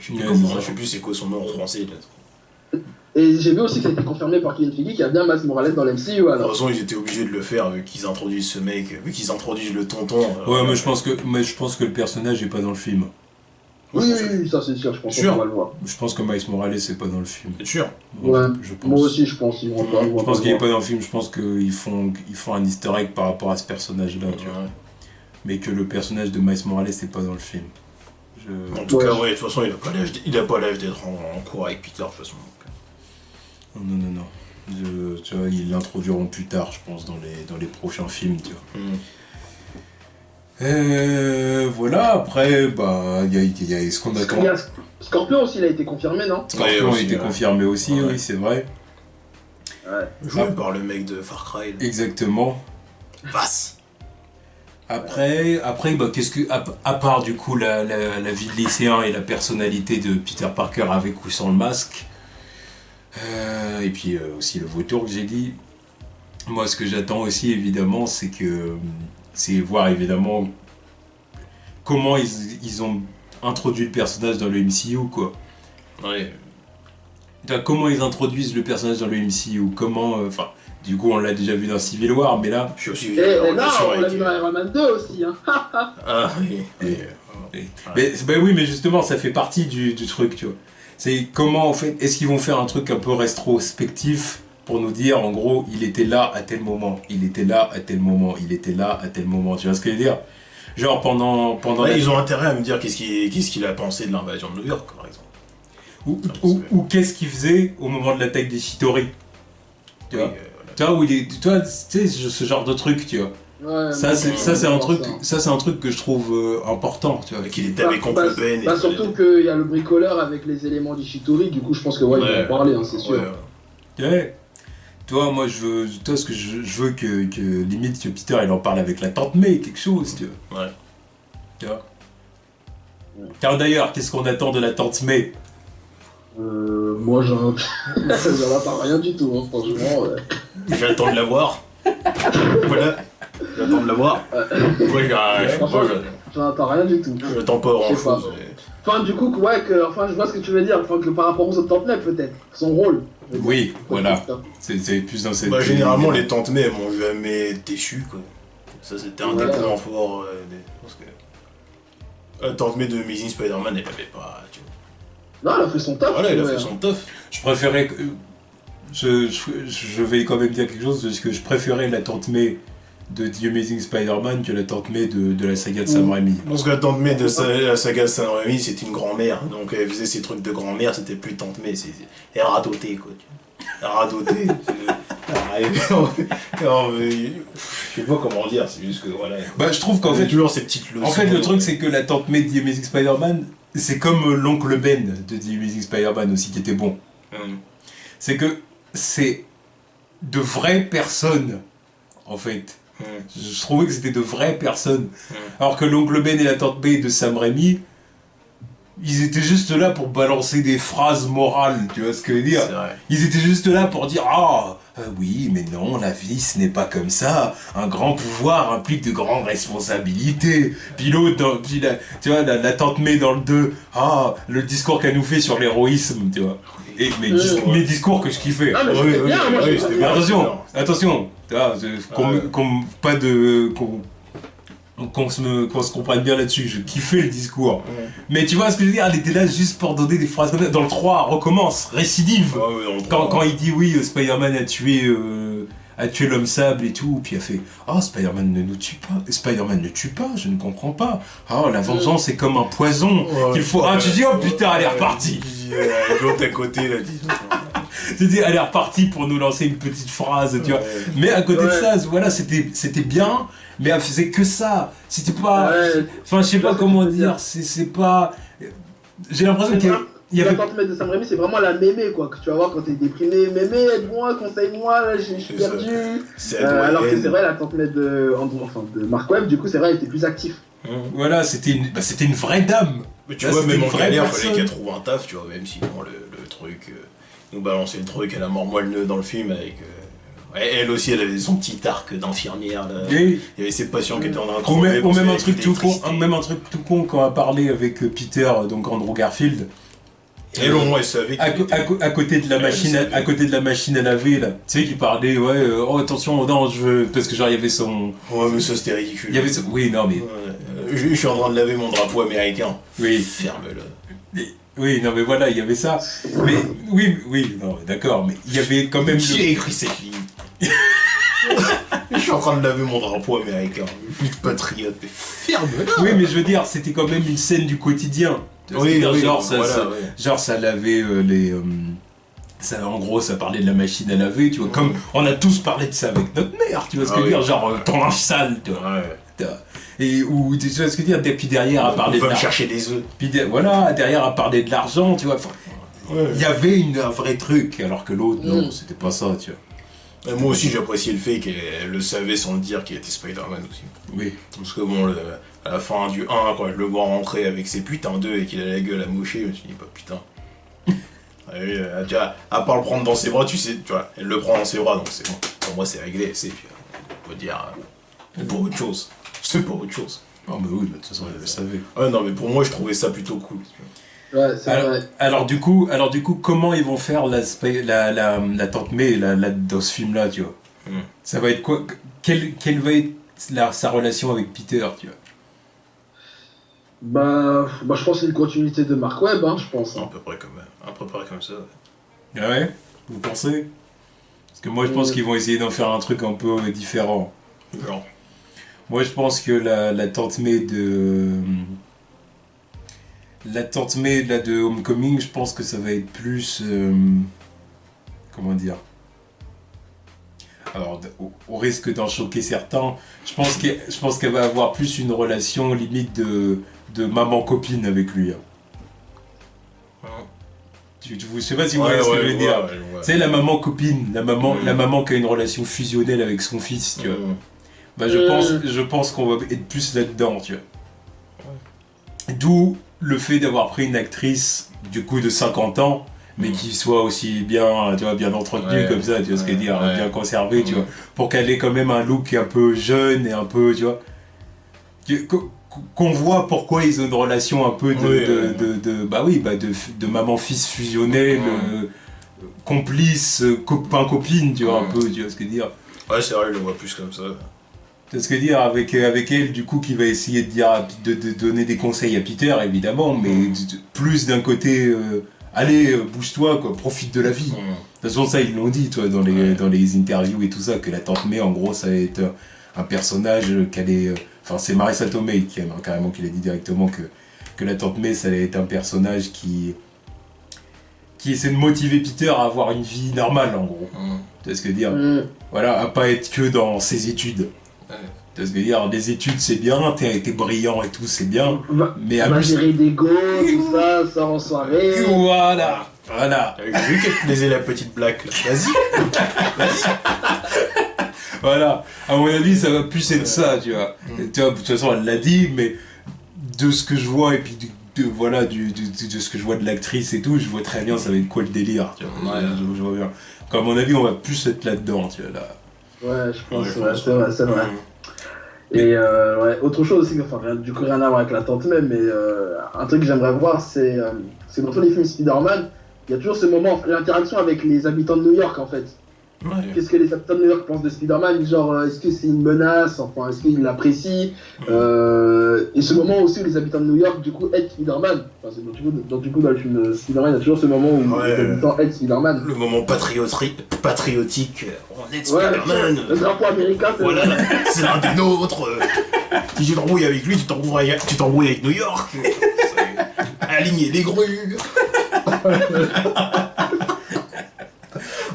je sais plus Ouais, comment, c'est ça. je sais plus c'est quoi son nom en français. Là. Et j'ai vu aussi que ça a été confirmé par Kevin Feige qu'il y a bien Miles Morales dans l'MCU, De toute alors. façon, ils étaient obligés de le faire vu qu'ils introduisent ce mec, vu qu'ils introduisent le tonton. Ouais, mais je pense que le personnage est pas dans le film. Oui, ça c'est sûr, je pense Sûr. qu'on va le voir. Je pense que Miles Morales est pas dans le film. C'est sûr. Ouais, Je pense. moi aussi, je pense qu'ils vont pas. Je pense qu'il est pas dans le film. Je pense qu'ils font un Easter egg par rapport à ce personnage-là, tu vois. Ouais. Mais que le personnage de Miles Morales est pas dans le film. En tout cas, ouais, de toute façon, il a pas l'âge d'être en cours avec Peter, de toute façon. Non. Tu vois, ils l'introduiront plus tard, je pense, dans les prochains films, tu vois. Voilà, après, bah, il y a ce qu'on attend. Scorpion aussi, il a été confirmé, non? Scorpion a été ouais. confirmé aussi, Ouais. oui, c'est vrai. Ouais. Joué par le mec de Far Cry. Là. Exactement. Vasse. Après bah, qu'est-ce que, à part du coup la vie de lycéen et la personnalité de Peter Parker avec ou sans le masque, et puis aussi le vautour que j'ai dit, moi ce que j'attends aussi évidemment, c'est voir évidemment comment ils ont introduit le personnage dans le MCU, quoi. Ouais. Comment ils introduisent le personnage dans le MCU, comment, enfin, du coup on l'a déjà vu dans Civil War, mais là... Je suis aussi. Et non, on l'a vu dans Iron Man 2 aussi, hein. Ah oui. Mais oui, mais justement, ça fait partie du truc, tu vois. C'est comment, en fait, est-ce qu'ils vont faire un truc un peu rétrospectif pour nous dire, en gros, il était là à tel moment, il était là à tel moment, il était là à tel moment, tu vois ce que je veux dire? Genre pendant Ouais, ils ont intérêt à me dire qu'est-ce qu'il a pensé de l'invasion de New York, par exemple. ou qu'est-ce qu'il faisait au moment de l'attaque des Chitauri, tu vois? Tu vois, où tu vois, tu sais, ce genre de truc, tu vois. Ouais, Ça c'est un truc, ça. ça c'est un truc que je trouve important, tu vois. Qu'il était avec contre le Ben. Bah, surtout qu'il y a le bricoleur avec les éléments d'Ishitori, du coup je pense que ouais, ils vont en parler, hein, c'est sûr. Ouais. Toi, moi, ce que je veux que limite que Peter il en parle avec la tante May, quelque chose, tu vois. Ouais. Tu vois. Car d'ailleurs, qu'est-ce qu'on attend de la tante May? Moi j'en attends rien du tout, hein, franchement. J'attends de la voir. Voilà. J'attends de la voir. J'en attends rien du tout. J'attends pas grand Je sais pas. chose. Enfin, du coup, ouais, enfin, je vois ce que tu veux dire, enfin, que par rapport aux autres Tantenay, peut-être, son rôle. Oui, voilà. C'est plus dans cette... Bah, généralement, les tantes May, elles m'ont jamais déçu, quoi. Ça, c'était un des Ouais. points forts. Parce que... Tante May de Amazing Spider-Man, elle avait pas. Tu vois. Non, elle a fait son taf. Voilà, elle a ouais. fait son taf. Je préférais... Je vais quand même dire quelque chose, parce que je préférais la tante May de The Amazing Spider-Man que la tante May de la saga de Sam Raimi. Parce que la tante May de la saga de Sam Raimi, c'était une grand-mère. Donc elle faisait ses trucs de grand-mère, c'était plus tante May. Elle radotait, quoi. Elle radotait. Je sais pas comment dire, c'est juste que voilà. Bah, je trouve qu'en fait, toujours ces petites leçons. En fait, le truc, c'est que la tante May de The Amazing Spider-Man, c'est comme l'oncle Ben de The Amazing Spider-Man aussi, qui était bon. C'est que c'est de vraies personnes, en fait. Je trouvais que c'était de vraies personnes. Alors que l'oncle Ben et la tante May de Sam Raimi, ils étaient juste là pour balancer des phrases morales, tu vois ce que je veux dire? Ils étaient juste là pour dire oui, mais non, la vie ce n'est pas comme ça. Un grand pouvoir implique de grandes responsabilités. Puis l'autre, tu vois, la tante May dans le 2, le discours qu'elle nous fait sur l'héroïsme, tu vois. Et mes discours que je kiffais. Ah, mais c'était bien, moi mais attention, qu'on se comprenne bien là-dessus, je kiffais le discours. Mais tu vois ce que je veux dire, elle était là juste pour donner des phrases comme ça. Dans le 3, recommence, récidive. Quand il dit oui, Spider-Man a tué l'homme sable et tout, puis elle fait Spider-Man ne nous tue pas, Spider-Man ne tue pas, je ne comprends pas. La vengeance est comme un poison qu'il faut. Tu dis putain, elle est repartie. L'autre à côté, là, dit. Tu dis, elle est repartie pour nous lancer une petite phrase, tu vois. Mais à côté de ça, voilà, c'était bien, mais elle faisait que ça. C'était pas. Enfin, je sais pas comment dire, c'est pas. J'ai l'impression qu'il y avait. La tante May de Sam Raimi, c'est vraiment la mémé, quoi. Que tu vas voir quand t'es déprimé. Mémé, aide-moi, conseille-moi, là, je suis perdu. Alors que c'est vrai, la tante May de Mark Webb, du coup, c'est vrai, elle était plus active. Voilà, c'était une vraie dame. Mais tu vois, même en galère, fallait qu'elle trouve un taf, tu vois, même si bon, le truc. Nous balancer le truc, elle a mort-moi le nœud dans le film avec. Elle aussi, elle avait son petit arc d'infirmière. Il y avait ses patients qui étaient en train de crever. Ou même un truc tout con quand on a parlé avec Peter, donc Andrew Garfield. Elle au moins elle savait à côté de la machine à laver là, tu sais qui parlait attention non je veux parce que genre il y avait son mais ça c'était ridicule. Il y avait oui non mais je suis en train de laver mon drapeau américain. Oui. Ferme-le. Oui, non mais voilà, il y avait ça. Mais oui, non, d'accord, mais il y avait quand même. J'ai écrit cette ligne. Je suis en train de laver mon drapeau américain. Je suis patriote, mais ferme-le. Oui, mais je veux dire, c'était quand même une scène du quotidien. Genre ça lavait les. En gros, ça parlait de la machine à laver, tu vois. Comme on a tous parlé de ça avec notre mère, tu vois ce que je veux dire, genre ton linge sale, tu vois. Et ou tu vois ce que je veux dire, puis derrière à parler de l'argent. Chercher des œufs. Puis voilà, derrière à parler de l'argent, tu vois. Il y avait un vrai truc, alors que l'autre, non, c'était pas ça, tu vois. Et moi aussi, j'appréciais le fait qu'elle le savait sans le dire qu'il était Spider-Man aussi. Oui. Parce que bon, à la fin du 1, quand elle le voit rentrer avec ses putains d'œufs et qu'il a la gueule à mocher, je me suis dit, putain. À part le prendre dans ses bras, tu sais, tu vois, elle le prend dans ses bras, donc c'est bon. Pour moi, c'est réglé, c'est puis on peut dire, c'est pour autre chose. C'est pour autre chose. Ah bah oui, de toute façon, elle le savait. Ouais, non, mais pour moi, je trouvais ça plutôt cool. Ouais, c'est vrai. Alors du coup, comment ils vont faire la tante May dans ce film-là, tu vois? Ça va être quoi? Quelle va être sa relation avec Peter, tu vois? Bah, je pense que c'est une continuité de Mark Webb, je pense. À peu près comme ça. Ah ouais? Vous pensez? Parce que moi, je pense qu'ils vont essayer d'en faire un truc un peu différent. Genre. Moi, je pense que la tante May de... La tante May là, de Homecoming, je pense que ça va être plus... comment dire? Alors, au risque d'en choquer certains, je pense qu'elle va avoir plus une relation limite de maman-copine avec lui. Je sais pas si vous voyez ce que je veux dire. Tu sais, la maman-copine, la maman qui a une relation fusionnelle avec son fils, tu vois. Bah, je pense qu'on va être plus là-dedans, tu vois. D'où le fait d'avoir pris une actrice, du coup, de 50 ans, mais qui soit aussi bien, tu vois, bien entretenue comme ça, tu vois ce que je veux dire, bien conservée, tu vois, pour qu'elle ait quand même un look un peu jeune et un peu, tu vois, qu'on voit pourquoi ils ont une relation un peu de maman-fils fusionnel, complice, copain-copine, tu vois, un peu, tu vois ce que je veux dire. Ouais, c'est vrai, je le vois plus comme ça. C'est ce que dire avec elle, du coup, qui va essayer de dire de donner des conseils à Peter, évidemment, mais plus d'un côté, allez, bouge-toi, quoi, profite de la vie. De toute façon, ça, ils l'ont dit, toi, dans les interviews et tout ça, que la tante May, en gros, ça va être un personnage qu'elle est... Enfin, c'est Marissa Tomei qui carrément qui l'a dit directement que la tante May, ça allait être un personnage qui essaie de motiver Peter à avoir une vie normale, en gros. Tu vois ce que je veux dire? Voilà, à pas être que dans ses études. Tu vois ce que je veux dire? Les études, c'est bien, t'es brillant et tout, c'est bien. Mais à va plus... gérer des go, tout ça, sort en soirée. Voilà. T'as vu qu'elle te plaisait la petite blague là? Vas-y. Voilà. À mon avis, ça va plus être ça, tu vois. Tu vois, de toute façon, elle l'a dit, mais de ce que je vois, et puis de ce que je vois de l'actrice et tout, je vois très bien ça va être quoi le délire, tu vois. Je vois bien. Donc, à mon avis, on va plus être là-dedans, tu vois, là. Ouais, je pense, c'est vrai. Et autre chose aussi, enfin, du coup, rien à voir avec la tante même, mais un truc que j'aimerais voir, c'est dans tous les films Spider-Man, il y a toujours ce moment, l'interaction avec les habitants de New York, en fait. Ouais. Qu'est-ce que les habitants de New York pensent de Spider-Man? Genre, est-ce que c'est une menace? Enfin, est-ce qu'ils l'apprécient? Et ce moment aussi où les habitants de New York, du coup, aident Spider-Man. Enfin, dans le film Spider-Man, il y a toujours ce moment où les habitants aident Spider-Man. Le moment patriotique, on aide Spider-Man. Le drapeau américain, c'est voilà, c'est l'un des nôtres. Si tu t'embrouilles avec lui, tu t'embrouilles avec New York. Aligner les grues.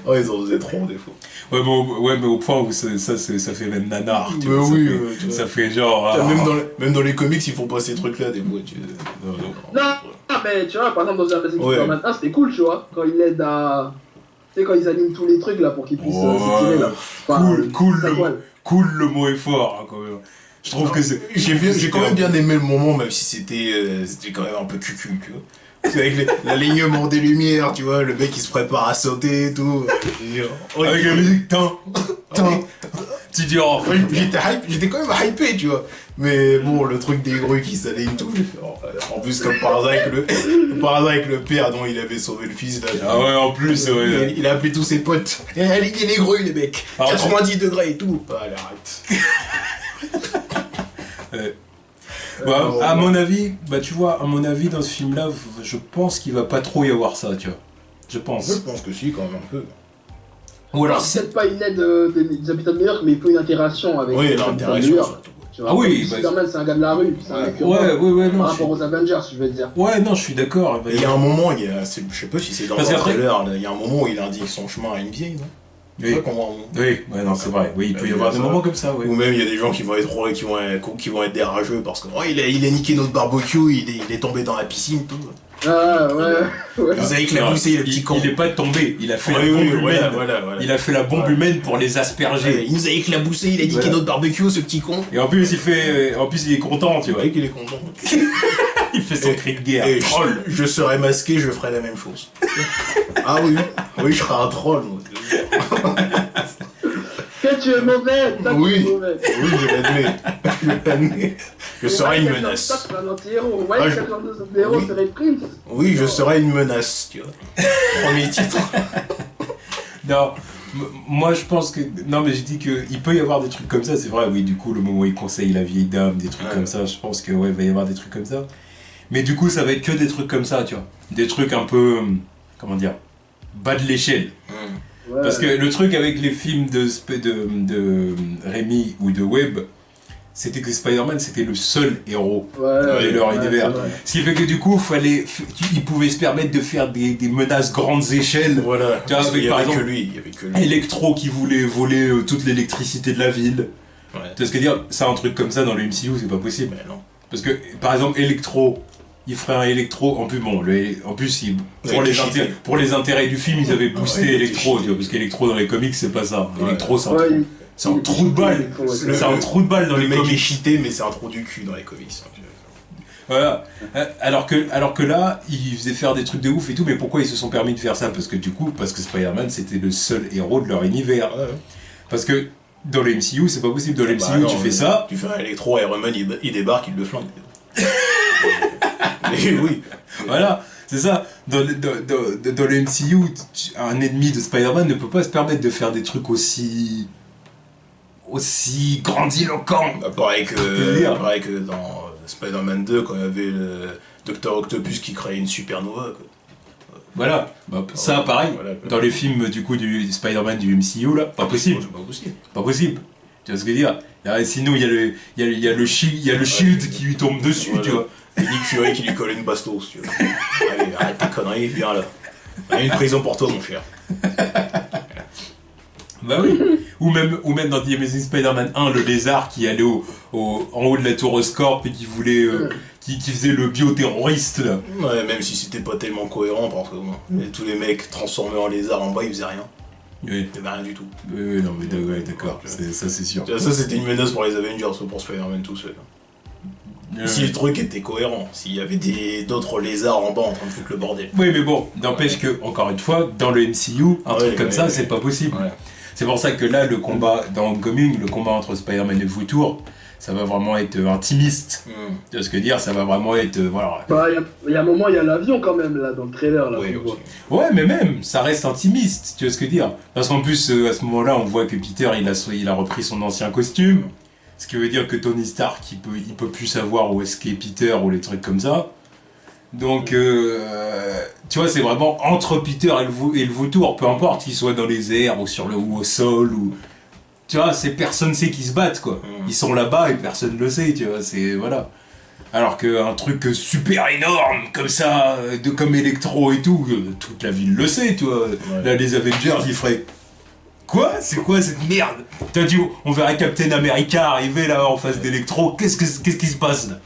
Oh, ils en faisaient trop des fois. Ouais, mais au point où ça fait même nanar. Tu vois, oui, ça fait genre. Même dans les comics, ils font pas ces trucs-là, des fois. Non, mais tu vois, par exemple, dans Amazing Spider-Man 1, c'était cool, tu vois, quand il aide à. Tu sais, quand ils alignent tous les trucs là pour qu'ils puissent s'étirer là. Enfin, cool, le mot est fort, hein, quand même. Je trouve que c'est. J'ai quand même bien aimé le moment, même si c'était quand même un peu cucu, tu vois. Avec l'alignement des lumières, tu vois, le mec il se prépare à sauter et tout. Avec la musique, tu dis oh. J'étais quand même hypé, tu vois. Mais bon, le truc des grues qui s'alignent tout. En plus, comme par hasard avec le père dont il avait sauvé le fils. Là, ah ouais, en plus, ouais. Il a appelé tous ses potes. Et aligner les grues, les mecs. 90 degrés et tout. Allez, arrête. Bah, à mon avis, tu vois, dans ce film-là, je pense qu'il va pas trop y avoir ça, tu vois. Je pense que si, quand même un peu. Ou alors, peut-être pas une aide des habitants de New York, mais il faut une interaction avec les habitants de New York. Ah oui, Spider-Man, c'est un gars de la rue, c'est un non. Par rapport aux Avengers, je veux dire. Ouais, non, je suis d'accord. Il y a un moment, je sais pas si c'est dans le trailer, il y a un moment où il indique son chemin à une vieille, non? Oui, non, c'est vrai. Oui, il peut y avoir des moments comme ça, oui. Ou même il y a des gens qui vont être des rageux parce que il a niqué notre barbecue, il est tombé dans la piscine, tout. Ah ouais. Vous savez que la boussée, le petit con. Il est pas tombé, il a fait la bombe humaine. Voilà. Il a fait la bombe humaine pour les asperger. Il nous a éclaboussé, il a niqué notre barbecue, ce petit con. Et en plus, il est content, tu vois. Oui, qu'il est content. Il fait son cri de guerre. Troll. Je serais masqué, je ferais la même chose. Ah oui, je serais un troll, moi. Que tu es mauvais, oui, je l'admets. Je serais une menace. Oui, je serais une menace, tu vois. Premier titre. Non, moi je pense que... Non, mais je dis qu'il peut y avoir des trucs comme ça, c'est vrai, oui, du coup, le moment où il conseille la vieille dame, des trucs comme ça, je pense que, il va y avoir des trucs comme ça. Mais du coup, ça va être que des trucs comme ça, tu vois. Des trucs un peu... Comment dire? Bas de l'échelle. Ouais. Parce que le truc avec les films de Raimi ou de Webb, c'était que Spider-Man c'était le seul héros de leur univers. Ce qui fait que du coup, ils pouvaient se permettre de faire des menaces grandes échelles. Voilà. Tu vois, avec, par exemple, il y avait que lui. Electro qui voulait voler toute l'électricité de la ville. Ouais. Tu vois ce que je veux dire? Ça, un truc comme ça dans le MCU, c'est pas possible. Mais non. Parce que, par exemple, Electro, il ferait un Electro, en plus, pour les intérêts du film, ils avaient boosté Electro, tu vois, parce qu'Electro dans les comics, c'est pas ça. Electro, c'est un trou de balle. C'est un trou de balle dans les comics. Le mec est cheaté, mais c'est un trou du cul dans les comics. Voilà. Alors que là, ils faisaient faire des trucs de ouf et tout, mais pourquoi ils se sont permis de faire ça? Parce que Spider-Man, c'était le seul héros de leur univers. Parce que dans le MCU, c'est pas possible. Dans le MCU, tu fais ça. Tu fais un Electro, Iron Man, il débarque, il le flingue. Mais oui. Voilà, c'est ça. Dans le MCU, un ennemi de Spider-Man ne peut pas se permettre de faire des trucs aussi grandiloquents. Pareil que dans Spider-Man 2, quand il y avait le Dr Octopus qui créait une supernova. Quoi. Voilà, ça pareil, dans les films du coup du Spider-Man du MCU là, pas possible. C'est pas possible. Pas possible. Tu vois ce que je veux dire? Sinon, il y a le shield qui lui tombe dessus, Voilà. tu vois. Et Nick Fury qui lui colle une bastos, tu vois. Allez, arrête tes conneries, viens là. Il y a une prison pour toi, mon cher. Bah oui. Ou même dans The Amazing Spider-Man 1, le lézard qui allait en haut de la tour Oscorp et qui voulait... qui faisait le bioterroriste, là. Ouais, même si c'était pas tellement cohérent, parce que bon, tous les mecs transformés en lézard en bas, ils faisaient rien. Oui. Il y avait rien du tout. Oui, non, mais ouais, d'accord. Ça, c'est sûr. Ça, c'était une menace pour les Avengers, pas pour Spider-Man tout seul. Si le truc était cohérent, s'il y avait d'autres lézards en bas en train de foutre le bordel. Oui, mais bon, n'empêche que, encore une fois, dans le MCU, un truc comme ça, c'est pas possible. Ouais. C'est pour ça que là, le combat dans Homecoming, le combat entre Spider-Man et Vautour, ça va vraiment être intimiste. Tu vois ce que je veux dire? Ça va vraiment être... voilà. Bah, il y a un moment, il y a l'avion quand même, là, dans le trailer. Là, Oui, qu'on voit. aussi. Ouais, mais même, ça reste intimiste, tu vois ce que je veux dire? Parce qu'en plus, à ce moment-là, on voit que Peter, il a repris son ancien costume. Ce qui veut dire que Tony Stark, il peut plus savoir où est-ce qu'est Peter ou les trucs comme ça. Donc, tu vois, c'est vraiment entre Peter et le vautour, peu importe qu'il soit dans les airs ou au sol, ou... Tu vois, personne sait qu'ils se battent, quoi. Ils sont là-bas et personne le sait, tu vois, c'est... Voilà. Alors qu'un truc super énorme, comme ça, comme Electro et tout, toute la ville le sait, tu vois. Ouais. Là, les Avengers, ils feraient... Quoi? C'est quoi cette merde? T'as dit, on verrait Captain America arriver là en face d'Electro, qu'est-ce qui se passe là?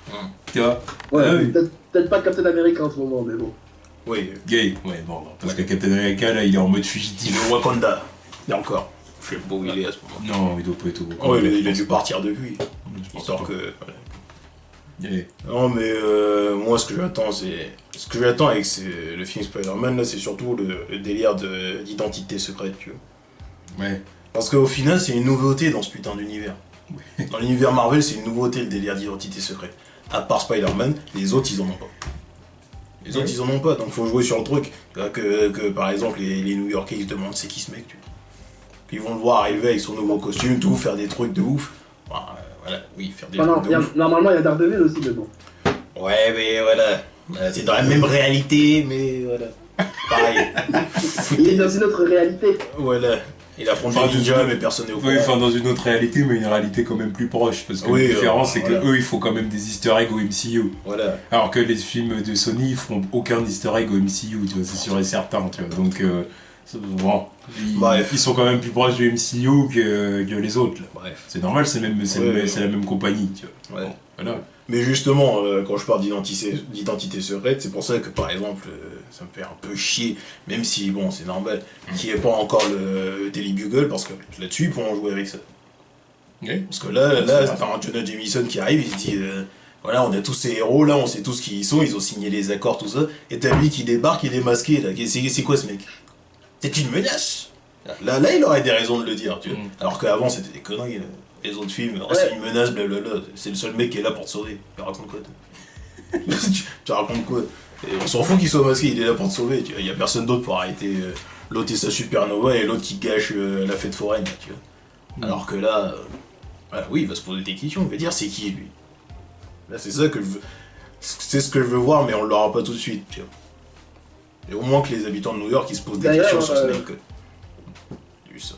Tu vois? Ouais, Ah oui. peut-être pas Captain America en ce moment, mais bon. Oui, Gay, ouais, bon, parce que Captain America là, il est en mode fugitif. le Wakanda. Et encore. Je sais pas où il est à ce moment. Non, il doit pas être au Oh, il a dû partir depuis. Histoire que. Voilà. Yeah. Non, mais moi, ce que j'attends avec le film Spider-Man, là, c'est surtout le délire d'identité secrète, tu vois. Ouais. Parce qu'au final, c'est une nouveauté dans ce putain d'univers. Dans l'univers Marvel, c'est une nouveauté le délire d'identité secrète. À part Spider-Man, les autres, ils en ont pas. Les autres, ils en ont pas, donc faut jouer sur le truc. Que par exemple, les New-Yorkais, ils se demandent c'est qui ce mec, tu vois. Puis ils vont le voir arriver avec son nouveau costume, tout, faire des trucs de ouf. Voilà, oui, faire des trucs de ouf. Normalement, il y a Daredevil aussi, mais bon. Ouais, mais voilà. C'est dans la même réalité, mais voilà. Pareil. Il est dans une autre réalité. Voilà. Il affronte Enfin, des ninjas, mais personne n'est au courant. Oui, enfin dans une autre réalité, mais une réalité quand même plus proche. Parce que Oui, la différence, c'est voilà. que eux, ils font quand même des easter eggs au MCU. Voilà. Alors que les films de Sony, ils font aucun easter egg au MCU, tu vois, c'est sûr et certain, tu vois. Donc, bon, Bref. ils sont quand même plus proches du MCU que les autres, là. Bref. C'est normal, c'est la même compagnie, tu vois. Ouais. Bon, voilà. Mais justement, quand je parle d'identité secrète, c'est pour ça que par exemple, ça me fait un peu chier, même si bon, c'est normal, qu'il n'y ait pas encore le Daily Bugle, parce que là-dessus, ils pourront jouer avec ça. Okay. Parce que là t'as un Jonah Jameson qui arrive, il se dit, voilà, on a tous ces héros, là, on sait tous qui ils sont, ils ont signé les accords, tout ça, et t'as lui qui débarque, il est masqué, là, c'est quoi ce mec? C'est une menace! Là, il aurait des raisons de le dire, tu vois. Alors qu'avant, c'était des conneries, là. Les autres films, oh, c'est une menace, blablabla, c'est le seul mec qui est là pour te sauver. Tu racontes quoi, toi? tu racontes quoi? Et on s'en fout qu'il soit masqué, il est là pour te sauver, tu vois. Il y a personne d'autre pour arrêter l'autre et sa supernova et l'autre qui gâche la fête foraine, tu vois. Alors que là, voilà, oui, il va se poser des questions, il va dire c'est qui lui? Là, c'est ça que je veux. C'est ce que je veux voir, mais on l'aura pas tout de suite, tu vois. Et au moins que les habitants de New York ils se posent des questions sur Snake. J'ai vu ça.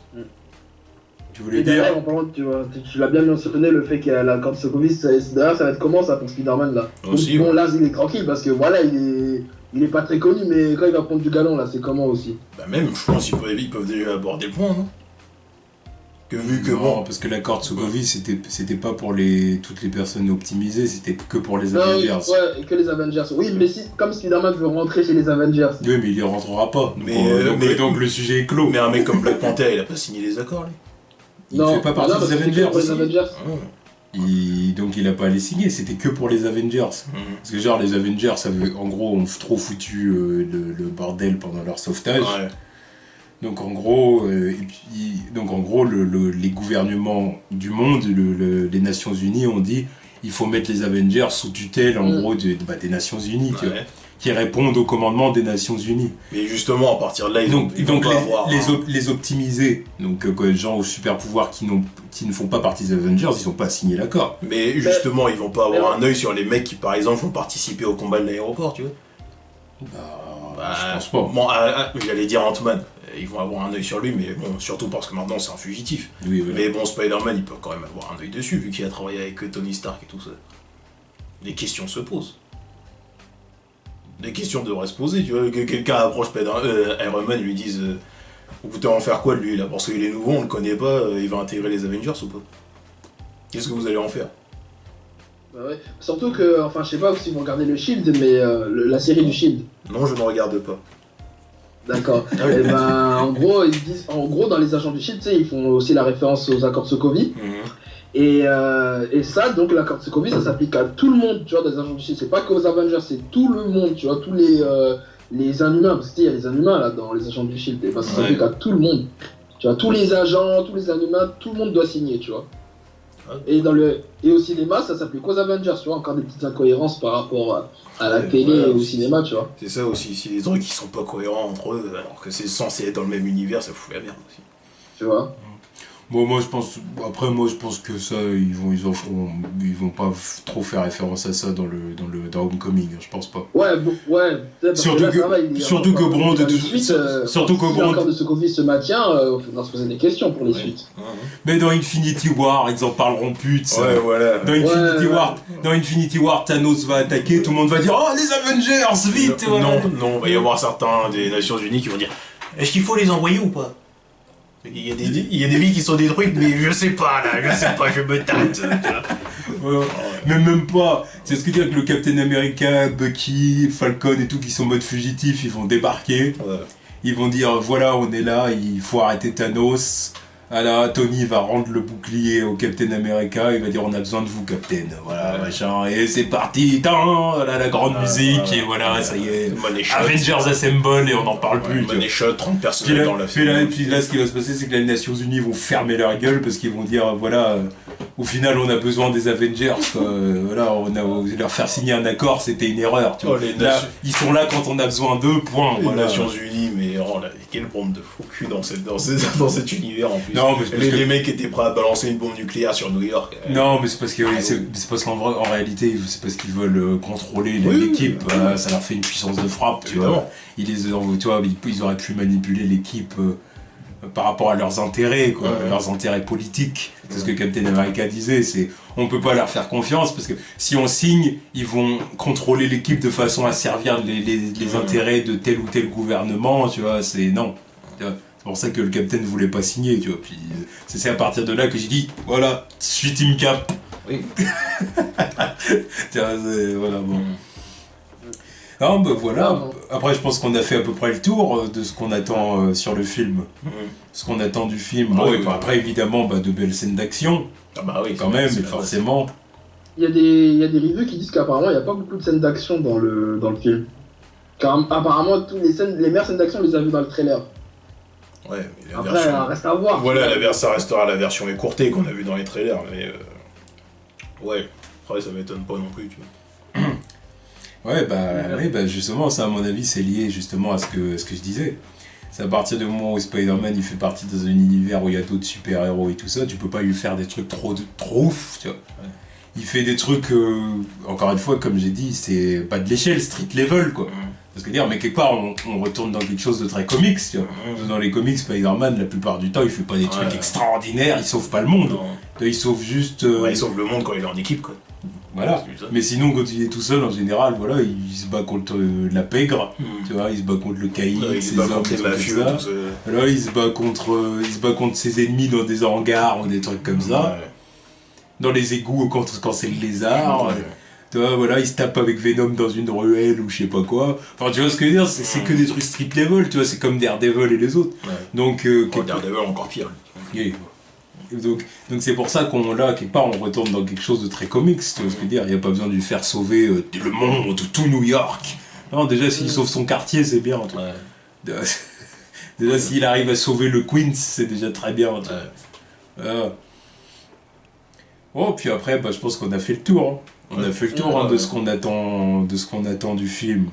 Tu voulais Et dire derrière, en parlant, tu l'as bien mentionné, le fait qu'il y a la corde Sokovie, derrière, ça va être comment ça pour Spider-Man là? Aussi, bon, ouais. là, il est tranquille parce que voilà, il est pas très connu, mais quand il va prendre du galon là, c'est comment aussi? Bah, même, je pense qu'ils peuvent déjà aborder le point, non? Que vu que non, bon. parce que l'accord de Sokovie, c'était pas pour toutes les personnes optimisées, c'était que pour les Non, Avengers. ouais, que les Avengers. Oui, mais si, comme Spider-Man veut rentrer chez les Avengers. Oui, mais il y rentrera pas. Donc le sujet est clos. Mais un mec comme Black Panther, il a pas signé les accords, lui. Il fait pas partie non, des parce que c'est Avengers. que pour les Avengers. Donc il a pas à les signer, c'était que pour les Avengers. Parce que genre les Avengers, en gros, ont trop foutu le bordel pendant leur sauvetage. Ouais. Donc en gros, les gouvernements du monde, les Nations Unies ont dit il faut mettre les Avengers sous tutelle en gros des Nations Unies, tu vois, qui répondent au commandement des Nations Unies. Mais justement, à partir de là, ils vont pas avoir... les optimisés, donc les gens aux super pouvoirs qui ne font pas partie des Avengers, ils n'ont pas signé l'accord. Mais justement, ils vont pas avoir un œil sur les mecs qui, par exemple, vont participer au combat de l'aéroport, tu vois. Bah, je pense pas. Bon, j'allais dire Ant-Man. Ils vont avoir un œil sur lui, mais bon, surtout parce que maintenant c'est un fugitif. Oui, voilà. Mais bon, Spider-Man, il peut quand même avoir un œil dessus, vu qu'il a travaillé avec Tony Stark et tout ça. Des questions se posent. Des questions devraient se poser, tu vois. Que quelqu'un approche Iron Man et lui dise vous voulez en faire quoi de lui là? Parce qu'il est nouveau, on le connaît pas, il va intégrer les Avengers ou pas? Qu'est-ce que vous allez en faire? Bah ouais. Surtout que, enfin, je sais pas si vous regardez le Shield, mais la série du Shield. Non, je ne regarde pas. D'accord. Ah oui. Et ben, en gros, ils disent, en gros, dans les agents du Shield, tu sais, ils font aussi la référence aux accords de Sokovie. Et ça, donc l'accord de Sokovie, ça s'applique à tout le monde, tu vois, des agents du Shield. C'est pas qu'aux Avengers, c'est tout le monde, tu vois, tous les inhumains, parce qu'il y a les inhumains là dans les agents du Shield. Et ben, ça s'applique à tout le monde. Tu vois, tous les agents, tous les inhumains, tout le monde doit signer, tu vois. Et au cinéma, ça s'applique aux Avengers, tu vois, encore des petites incohérences par rapport à la télé et au cinéma, tu vois. C'est ça aussi, si les trucs qui sont pas cohérents entre eux, alors que c'est censé être dans le même univers, ça fout la merde aussi. Tu vois. Bon, moi je pense que ça, ils vont pas trop faire référence à ça dans Homecoming, je pense pas. Ouais, ouais. Surtout que Bron de l'accord de Sokovie se maintient, on va se poser des questions pour les suites. Mais dans Infinity War, ils en parleront plus de ça. Ouais, voilà. Dans Infinity War, Thanos va attaquer, tout le monde va dire oh les Avengers, vite. Non, il va y avoir certains des Nations Unies qui vont dire est-ce qu'il faut les envoyer ou pas? Il y a des vies qui sont détruites, mais je sais pas, je me tâte. Ouais. Mais même pas. C'est ce que dire que le Captain America, Bucky, Falcon et tout qui sont en mode fugitif, ils vont débarquer. Ouais. Ils vont dire voilà, on est là, il faut arrêter Thanos. Alors Tony va rendre le bouclier au Captain America, il va dire on a besoin de vous Captain, voilà machin, et c'est parti, la grande musique, et voilà, ça y est, Avengers Assemble et on n'en parle plus. Money shot, 30 personnes dans la film. Puis là ce qui va se passer c'est que les Nations Unies vont fermer leur gueule parce qu'ils vont dire voilà, au final on a besoin des Avengers, voilà, leur faire signer un accord c'était une erreur, tu vois. Là, ils sont là quand on a besoin d'eux, point. Les Nations Unies, mais quelle bombe de faux cul dans cet univers en plus. Non, mais les mecs étaient prêts à balancer une bombe nucléaire sur New York. Non, mais c'est parce qu'en réalité, c'est parce qu'ils veulent contrôler l'équipe. Ça leur fait une puissance de frappe, tu vois. Ils auraient pu manipuler l'équipe par rapport à leurs intérêts, quoi, leurs intérêts politiques. C'est ce que Captain America disait. On peut pas leur faire confiance parce que si on signe, ils vont contrôler l'équipe de façon à servir les intérêts de tel ou tel gouvernement, tu vois. Non. C'est pour ça que le Captain ne voulait pas signer, tu vois. Puis c'est à partir de là que j'ai dit, voilà, je suis Team Cap. Oui. Voilà, bon. Non, bah voilà. Après, je pense qu'on a fait à peu près le tour de ce qu'on attend sur le film. Ce qu'on attend du film. Bon, et après, évidemment, de belles scènes d'action. Ah bah oui, quand même, forcément. Il y a des reviews qui disent qu'apparemment, il n'y a pas beaucoup de scènes d'action dans le film. Car apparemment, les meilleures scènes d'action, on les a vues dans le trailer. Ouais, mais après, reste à voir. Voilà, ça restera la version écourtée qu'on a vue dans les trailers, mais ouais, après ça m'étonne pas non plus, tu vois. Ouais, justement, ça à mon avis, c'est lié justement à ce que je disais. C'est à partir du moment où Spider-Man il fait partie dans un univers où il y a d'autres super-héros et tout ça, tu peux pas lui faire des trucs trop ouf, tu vois. Ouais. Il fait des trucs, encore une fois, comme j'ai dit, c'est pas de l'échelle, street level, quoi. Parce que dire, mais quelque part, on retourne dans quelque chose de très comics, tu vois. Dans les comics, Spider-Man, la plupart du temps, il fait pas des trucs extraordinaires, il sauve pas le monde. Il sauve juste... il sauve le monde quand il est en équipe, quoi. Voilà. Mais sinon, quand il est tout seul, en général, voilà, il se bat contre la pègre, tu vois, il se bat contre le caïd, il se bat contre les mafieux, tout ça. Voilà, il se bat contre ses ennemis dans des hangars ou des trucs comme ça. Dans les égouts quand c'est le lézard. Tu vois, voilà, il se tape avec Venom dans une ruelle ou je sais pas quoi. Enfin, tu vois ce que je veux dire, c'est que des trucs street level, tu vois, c'est comme Daredevil et les autres. Ouais. Donc, Daredevil encore pire. Yeah. Donc c'est pour ça quelque part, on retourne dans quelque chose de très comics, tu vois ce que je veux dire. Il n'y a pas besoin de lui faire sauver le monde, tout New York. Non, déjà, s'il sauve son quartier, c'est bien. Ouais. Déjà, s'il arrive à sauver le Queens, c'est déjà très bien. Oh, puis après, je pense qu'on a fait le tour. On a fait le tour de ce qu'on attend du film.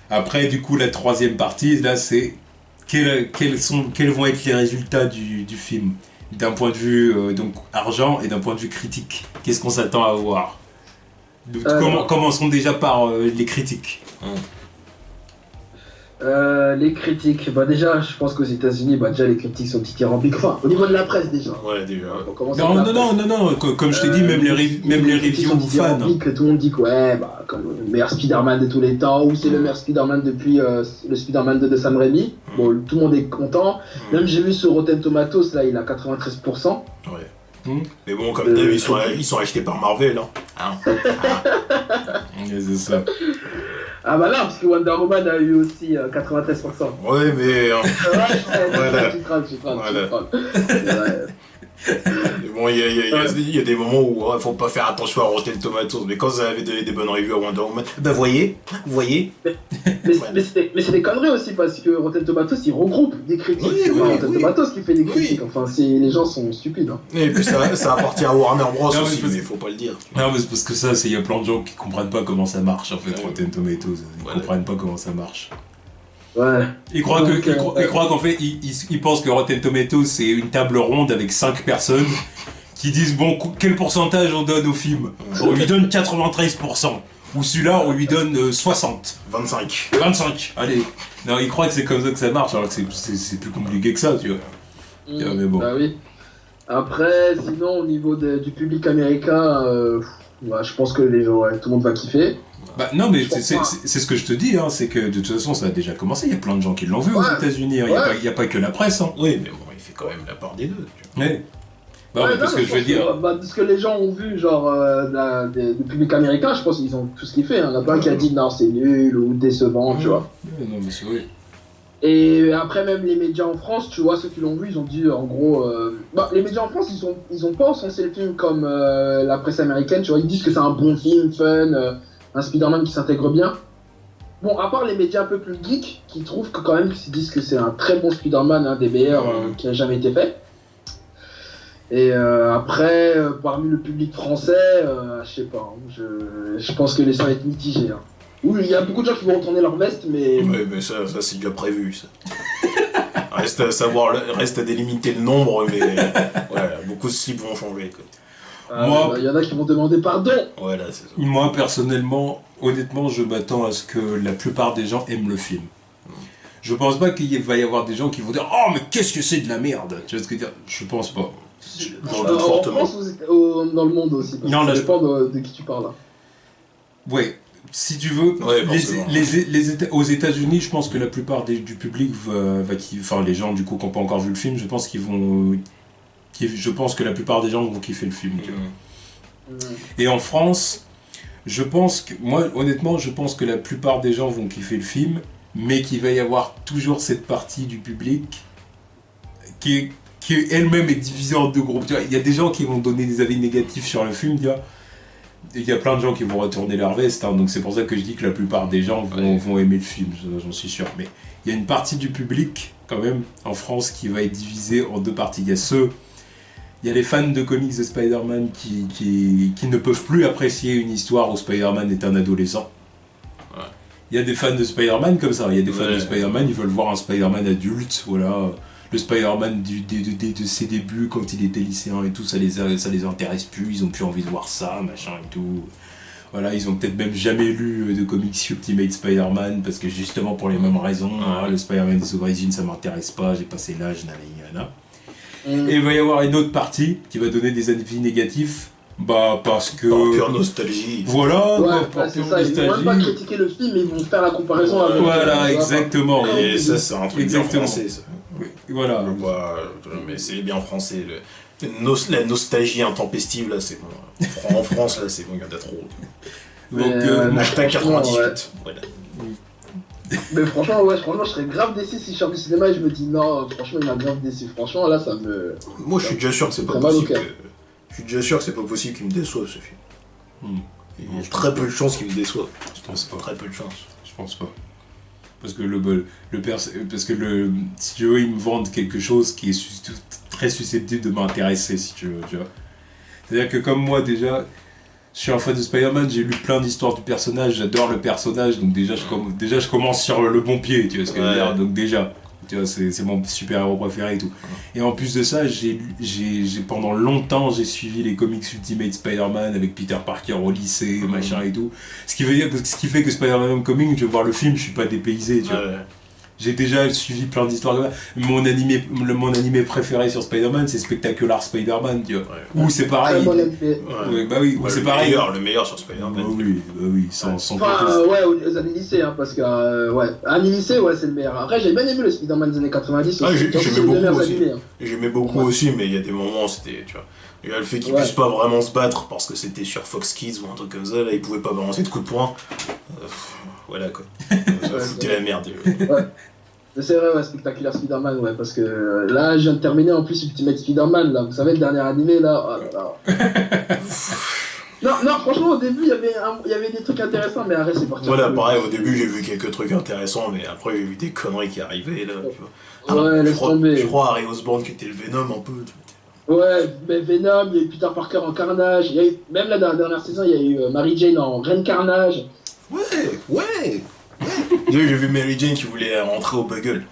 Après, du coup, la troisième partie, là, c'est quels vont être les résultats du film d'un point de vue donc argent et d'un point de vue critique. Qu'est-ce qu'on s'attend à voir? Commençons déjà par les critiques. Les critiques, bah déjà, je pense qu'aux États-Unis, bah déjà les critiques sont dithyrambiques. Enfin, au niveau de la presse déjà. Ouais, déjà. On commence Non, avec non, la non, presse. non, non, comme je t'ai dit, même les critiques sont reviews fans. dithyrambiques, tout le monde dit que ouais, bah comme le meilleur Spider-Man de tous les temps, ou c'est le meilleur Spider-Man depuis le Spider-Man de Sam Raimi. Bon, tout le monde est content. Même j'ai vu sur Rotten Tomatoes, là, il a 93%. Ouais. Mais bon, comme d'hab, ils sont achetés par Marvel. Hein. C'est ça. Ah bah là, parce que Wonder Woman a eu aussi 93%. Ouais, mais. Voilà. Tu trolles. Voilà. Ouais. Mais bon, il y a des moments où il faut pas faire attention à Rotten Tomatoes. Mais quand vous avez donné des bonnes reviews à Wonder Woman, bah voyez. Mais c'est des conneries aussi parce que Rotten Tomatoes il regroupe des critiques. Oui, C'est oui, pas Rotten oui. Tomatoes qui fait des critiques. Oui. Enfin, les gens sont stupides. Hein. Et puis ça appartient à Warner Bros Non, mais aussi, parce- mais faut pas le dire. Non, mais c'est parce que ça, il y a plein de gens qui comprennent pas comment ça marche en fait, Ouais. Rotten Tomatoes. Ils Voilà. comprennent pas comment ça marche. Ouais. Ils croient Donc, ils croient qu'en fait, ils pensent que Rotten Tomatoes c'est une table ronde avec 5 personnes qui disent bon, quel pourcentage on donne au film. On lui donne 93%. Ou celui-là, on lui donne 60. 25. 25. Allez. Non, ils croient que c'est comme ça que ça marche, alors que c'est plus compliqué que ça, tu vois. Yeah, mais bon. Bah oui. Après, sinon, au niveau du public américain, ouais, je pense que les gens, ouais, tout le monde va kiffer. Bah non, mais Je pense pas. c'est ce que je te dis, hein, c'est que de toute façon ça a déjà commencé, il y a plein de gens qui l'ont vu aux Ouais. États-Unis, hein, il n'y a pas que la presse. Hein. Oui, mais bon, il fait quand même la part des deux. Tu vois. Ouais. Bah, Ouais, ouais, parce non, que mais je veux pense dire. bah, de ce que les gens ont vu, genre, du public américain, je pense qu'ils ont tout ce kiffé. Hein. Il y en a plein qui a dit non, c'est nul ou décevant, tu vois. Ouais, non, mais c'est vrai. Et après, même les médias en France, tu vois, ceux qui l'ont vu, ils ont dit en gros. Bah, les médias en France, ils ont pas encensé le film comme la presse américaine, tu vois. Ils disent que c'est un bon film, fun, un Spider-Man qui s'intègre bien. Bon, à part les médias un peu plus geeks, qui trouvent que quand même, qu'ils disent que c'est un très bon Spider-Man, un des meilleurs qui a jamais été fait. Et après, parmi le public français, je sais pas, hein, je pense que les gens vont être mitigés. Hein. Oui, il y a beaucoup de gens qui vont retourner leur veste, mais. Ouais, mais ça c'est déjà prévu, ça. Reste à savoir, reste à délimiter le nombre, mais voilà, beaucoup de slips vont changer. Quoi. Moi- Il y en a qui vont demander pardon. Voilà, c'est ça. Moi personnellement, honnêtement, je m'attends à ce que la plupart des gens aiment le film. Je pense pas qu'il va y avoir des gens qui vont dire oh mais qu'est-ce que c'est de la merde. Tu vois ce que je veux dire? Je pense pas. J'en doute En fortement. France, dans le monde aussi. Parce Non, que là, ça je- dépend de qui tu parles. Là. Ouais. Si tu veux, Ouais, forcément. aux États-Unis, je pense que la plupart du public enfin les gens du coup qui n'ont pas encore vu le film, je pense je pense que la plupart des gens vont kiffer le film. Tu vois. Et en France, moi honnêtement, je pense que la plupart des gens vont kiffer le film, mais qu'il va y avoir toujours cette partie du public qui elle-même est divisée en deux groupes. Tu vois, il y a des gens qui vont donner des avis négatifs sur le film, tu vois. Et il y a plein de gens qui vont retourner leur veste, hein, donc c'est pour ça que je dis que la plupart des gens vont aimer le film, j'en suis sûr. Mais il y a une partie du public, quand même, en France, qui va être divisée en deux parties. Il y a les fans de comics de Spider-Man qui ne peuvent plus apprécier une histoire où Spider-Man est un adolescent. Ouais. Il y a des fans de Spider-Man comme ça, il y a des fans Ouais. de Spider-Man, ils veulent voir un Spider-Man adulte, voilà. Le Spider-Man de ses débuts, quand il était lycéen et tout, ça les intéresse plus, ils ont plus envie de voir ça, machin et tout. Voilà, ils ont peut-être même jamais lu de comics Ultimate Spider-Man, parce que justement pour les mêmes raisons, le Spider-Man des origines ça m'intéresse pas, j'ai passé l'âge, nanana. Et il va y avoir une autre partie qui va donner des avis négatifs, bah parce que... Par pure nostalgie. Voilà, Ouais, par c'est pure ça. Ils vont même pas nostalgie. critiquer le film, mais ils vont faire la comparaison avec. Voilà, exactement. Et ça, c'est un truc bien Exactement. français, ça. Oui, voilà. Bah, mais c'est bien français. La nostalgie intempestive, là, c'est bon. En France, là, c'est bon, il y en a trop. Donc, Hashtag franchement, 98. Voilà. Mais franchement, je serais grave déçu si je sors du cinéma et je me dis non, franchement, il m'a grave déçu. Franchement, là, ça me. Moi, je suis déjà sûr que c'est pas Ça va, possible. ok. Je suis déjà sûr que c'est pas possible qu'il me déçoive, ce film. Il y a Je très peu de chances qu'il me déçoive. Je pense pas. Très peu de chances. Je pense pas. Parce que si tu veux, ils me vendent quelque chose qui est très susceptible de m'intéresser, si tu veux, tu vois. C'est-à-dire que comme moi, déjà, je suis un fan de Spider-Man, j'ai lu plein d'histoires du personnage, j'adore le personnage, donc déjà je commence sur le bon pied, tu vois ce que je veux dire. Donc déjà, tu vois, c'est mon super-héros préféré et tout. Et en plus de ça, pendant longtemps, j'ai suivi les comics Ultimate Spider-Man avec Peter Parker au lycée, machin et tout. Ce qui fait que Spider-Man Homecoming, je vais voir le film, je suis pas dépaysé, tu vois. Ouais. J'ai déjà suivi plein d'histoires comme ça. Mon animé préféré sur Spider-Man, c'est Spectacular Spider-Man, tu vois. Ouais. Où c'est pareil. Très bon animé. Ouais, bah oui, où c'est pareil. Le meilleur sur Spider-Man. Bah oui, sans Enfin, conteste. ouais, aux années lycée, hein, parce que, ouais, années lycée, ouais, c'est le meilleur. Après, j'ai bien aimé le Spider-Man des années 90. Ah, aussi. j'aimais C'est les beaucoup meilleurs aussi. animés, hein. J'aimais beaucoup aussi, mais il y a des moments, c'était, tu vois. Il y a le fait qu'ils Ouais. puissent pas vraiment se battre parce que c'était sur Fox Kids ou un truc comme ça, là, ils pouvaient pas balancer de coups de poing. Voilà quoi. Ça foutait la merde. Ouais. C'est vrai, ouais, Spectacular Spider-Man, ouais, parce que là, je viens de terminer en plus Ultimate Spider-Man, là, vous savez, le dernier animé, là, oh là là. Non, franchement, au début, il y avait des trucs intéressants, mais après, c'est parti. Voilà, pareil, au début j'ai vu quelques trucs intéressants, mais après j'ai vu des conneries qui arrivaient là. Tu vois. Ouais, laisse tomber. Je crois Harry Osborn qui était le Venom un peu. Ouais, mais Venom, il y a eu Peter Parker en Carnage, il y a eu, même la dernière saison, il y a eu Mary Jane en Reine Carnage. Ouais. J'ai vu Mary Jane qui voulait rentrer au Bugle.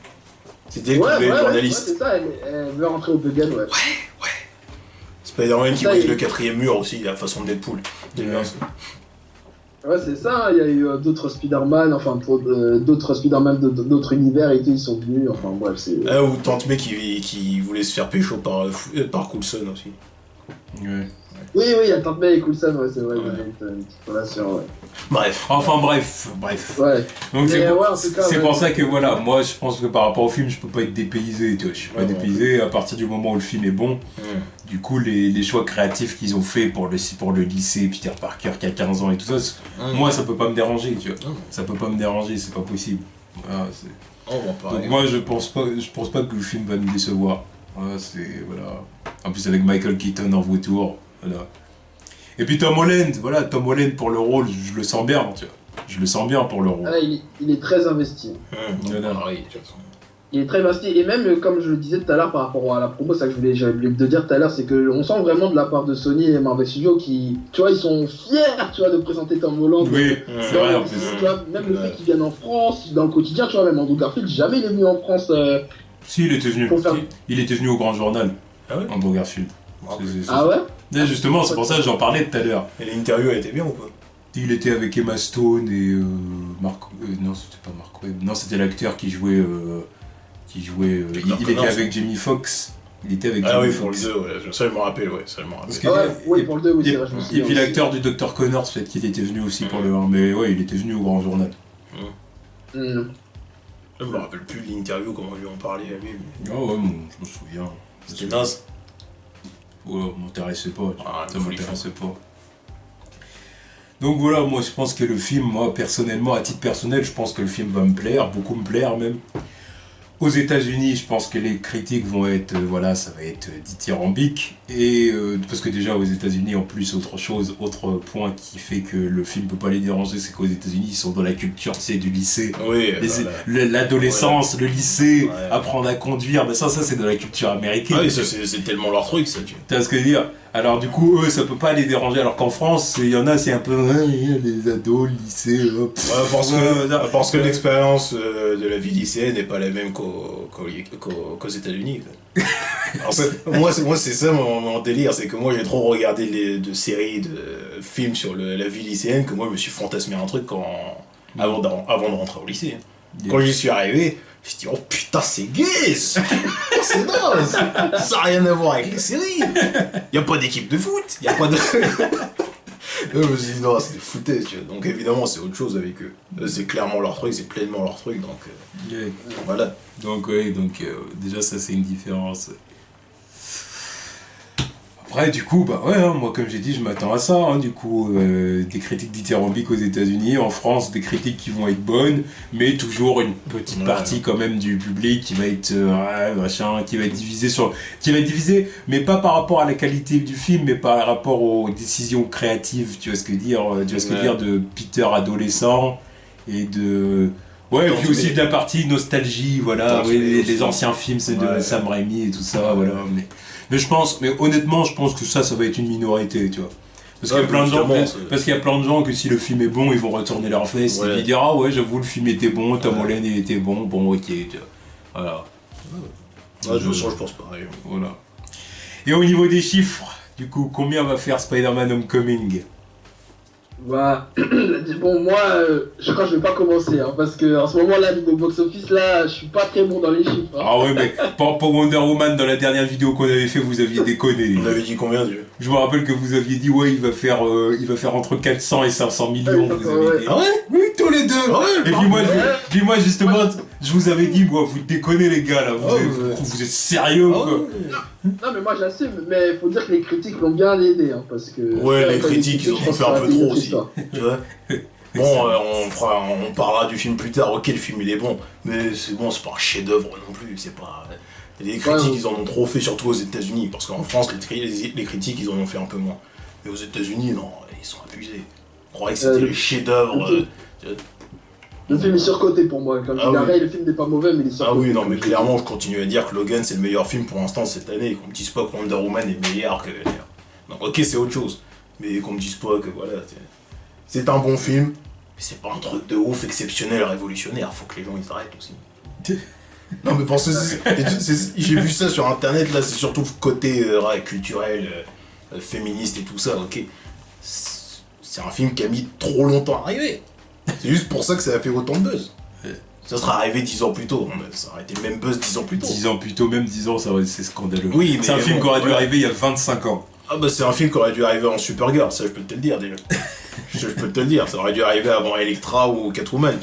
C'était elle qui voulait être journaliste. c'est ça, elle veut rentrer au Bugle, ouais. Spider-Man qui Ça, brise il- le 4ème mur aussi, la façon de Deadpool. Ouais, c'est ça, il y a eu d'autres Spider-Man, enfin, d'autres Spider-Man d'autres univers et tout, ils sont venus, enfin, bref, c'est... Ah, ou Tante May qui voulait se faire pécho par Coulson aussi. Ouais. Oui, il y a Tante May et Coulson, ouais, c'est vrai, Ouais. il y a une petite relation, ouais. Bref. Enfin bref. Ouais, Donc Mais c'est pour, ouais, en tout cas, c'est ouais. pour ça que voilà, moi je pense que par rapport au film, je peux pas être dépaysé, tu vois. Je suis pas Ouais, dépaysé à partir du moment où le film est bon. Du coup, les choix créatifs qu'ils ont fait pour le lycée, Peter Parker qui a 15 ans et tout ça, moi ça peut pas me déranger, tu vois. Ça peut pas me déranger, c'est pas possible. Voilà, donc moi je pense pas que le film va me décevoir. Voilà, voilà. En plus avec Michael Keaton en vautour, voilà. Et puis Tom Holland pour le rôle, je le sens bien, tu vois. Je le sens bien pour le rôle. Ah, il est très investi. Voilà. Pareil, de toute façon. Il est très investi, et même, comme je le disais tout à l'heure par rapport à la promo, ça que j'avais oublié de dire tout à l'heure, c'est qu'on sent vraiment de la part de Sony et Marvel Studios qui, tu vois, ils sont fiers, tu vois, de présenter Tom Holland. Oui, c'est vrai en plus. Tu vois, même le fait qu'il vienne en France, dans le quotidien, tu vois, même Andrew Garfield, jamais il est venu en France. Si, il était venu. Pour faire- Il était venu au Grand Journal, Ah ouais Andrew Garfield. Ah ouais? Là, justement, c'est pour ça que j'en parlais tout à l'heure. Et l'interview elle était bien ou pas? Il était avec Emma Stone et Mark... non, c'était pas Mark Webb. Non, c'était l'acteur qui jouait... il était avec Jamie Foxx. Il était avec Ah Jamie oui, pour le Foxx. 2, ouais. Ça je me rappelle, ouais. Ça je me rappelle. Parce que- Ah ouais, oui, pour le 2, oui, Et, c'est vrai, je me et souviens puis aussi. l'acteur du Dr Connors, peut-être qu'il était venu aussi pour le 1. Mais ouais, il était venu au Grand Journal. Je me rappelle plus de l'interview, comment lui en parlait à lui. Mais... Oh ouais, je me souviens. C'était naze. Ouais, m'intéressait pas. Ah, Ça le m'intéressait pas. Donc voilà, moi je pense que le film, moi personnellement, à titre personnel, je pense que le film va me plaire, beaucoup me plaire même. Aux États-Unis, je pense que les critiques vont être, voilà, ça va être dithyrambique. Et parce que déjà aux États-Unis, en plus, autre point qui fait que le film peut pas les déranger, c'est qu'aux États-Unis, ils sont dans la culture, tu sais, du lycée. Oui, L'adolescence, le lycée, Ouais. apprendre à conduire, mais ça c'est de la culture américaine. Ah oui, ça c'est tellement leur truc, ça, tu vois. Tu vois ce que je veux dire? Alors du coup, eux, ça peut pas les déranger, alors qu'en France, il y en a, c'est un peu les ados, le lycée, hop. Parce que l'expérience de la vie lycéenne n'est pas la même qu'aux États-Unis. Alors moi, c'est ça mon délire, c'est que moi j'ai trop regardé de séries, de films sur la vie lycéenne que moi je me suis fantasmé un truc avant de rentrer au lycée. Quand j'y suis arrivé, je me dit oh putain c'est gay, c'est naze, ça n'a rien à voir avec les séries. Y a pas d'équipe de foot, y a pas de. Je me suis dit non c'est des foutaises, tu vois. Donc évidemment c'est autre chose avec eux. C'est clairement leur truc, c'est pleinement leur truc, donc Yeah. voilà. Donc ouais, déjà ça c'est une différence. Après du coup, bah ouais, hein, moi comme j'ai dit, je m'attends à ça, hein, du coup, des critiques dithyrambiques aux États-Unis, en France, des critiques qui vont être bonnes, mais toujours une petite partie quand même du public qui va être qui va être divisé, mais pas par rapport à la qualité du film, mais par rapport aux décisions créatives, tu vois ce que dire de Peter adolescent et de ouais, et puis aussi de la partie nostalgie, voilà, les anciens films, c'est de Sam Raimi et tout ça, voilà. Mais honnêtement, je pense que ça va être une minorité, tu vois. Parce qu'il y a plein de gens que si le film est bon, ils vont retourner leurs fesses et ils diront ah ouais, j'avoue le film était bon, Tom Holland il était bon, ok, tu vois. Voilà. De toute façon, je pense pareil. Voilà. Et au niveau des chiffres, du coup, combien va faire Spider-Man Homecoming? Bah, bon, moi, je crois que je vais pas commencer, hein, parce que en ce moment-là, niveau box-office, là, je suis pas très bon dans les chiffres. Hein. Ah ouais, mais pour Wonder Woman, dans la dernière vidéo qu'on avait fait, vous aviez déconné. On avait dit combien, Dieu? Je me rappelle que vous aviez dit, ouais, il va faire entre 400 et 500 millions. Vous avez ouais. dit. Ah ouais? Oui, tous les deux. Ah ouais, Et puis moi, justement, je vous avais dit, moi, vous déconnez les gars, là. Ah ouais. Vous êtes sérieux, Ah quoi. ouais. Non, mais moi, j'assume, mais faut dire que les critiques l'ont bien aidé, hein, parce que... Ouais, les critiques, ils en ont fait un peu trop aussi. Histoire. Tu vois? Bon, on parlera du film plus tard. Ok, le film il est bon, mais c'est bon, c'est pas un chef-d'œuvre non plus. C'est pas. Les critiques, ils en ont trop fait, surtout aux États-Unis, parce qu'en France, les critiques, ils en ont fait un peu moins. Mais aux États-Unis, non, ils sont abusés. On croyait que c'était le chef-d'œuvre. Le film est surcoté pour moi. Comme je dirais, le film n'est pas mauvais, mais il est surcoté. Ah oui, non, mais clairement, je continue à dire que Logan, c'est le meilleur film pour l'instant cette année. Qu'on me dise pas que Wonder Woman est meilleur que. Donc, ok, c'est autre chose. Mais qu'on me dise pas que voilà. C'est un bon film, mais c'est pas un truc de ouf, exceptionnel, révolutionnaire. Faut que les gens ils arrêtent aussi. Non, mais parce que j'ai vu ça sur internet, là, c'est surtout le côté culturel, féministe et tout ça, ok. C'est un film qui a mis trop longtemps à arriver. C'est juste pour ça que ça a fait autant de buzz. Ça serait arrivé 10 ans plus tôt, ça aurait été le même buzz 10 ans plus tôt. 10 ans plus tôt, même 10 ans, c'est scandaleux. Oui, mais c'est un film qui aurait dû voilà. arriver il y a 25 ans. Ah bah c'est un film qui aurait dû arriver en Supergirl, ça je peux te le dire déjà. je peux te le dire, ça aurait dû arriver avant Elektra ou Catwoman.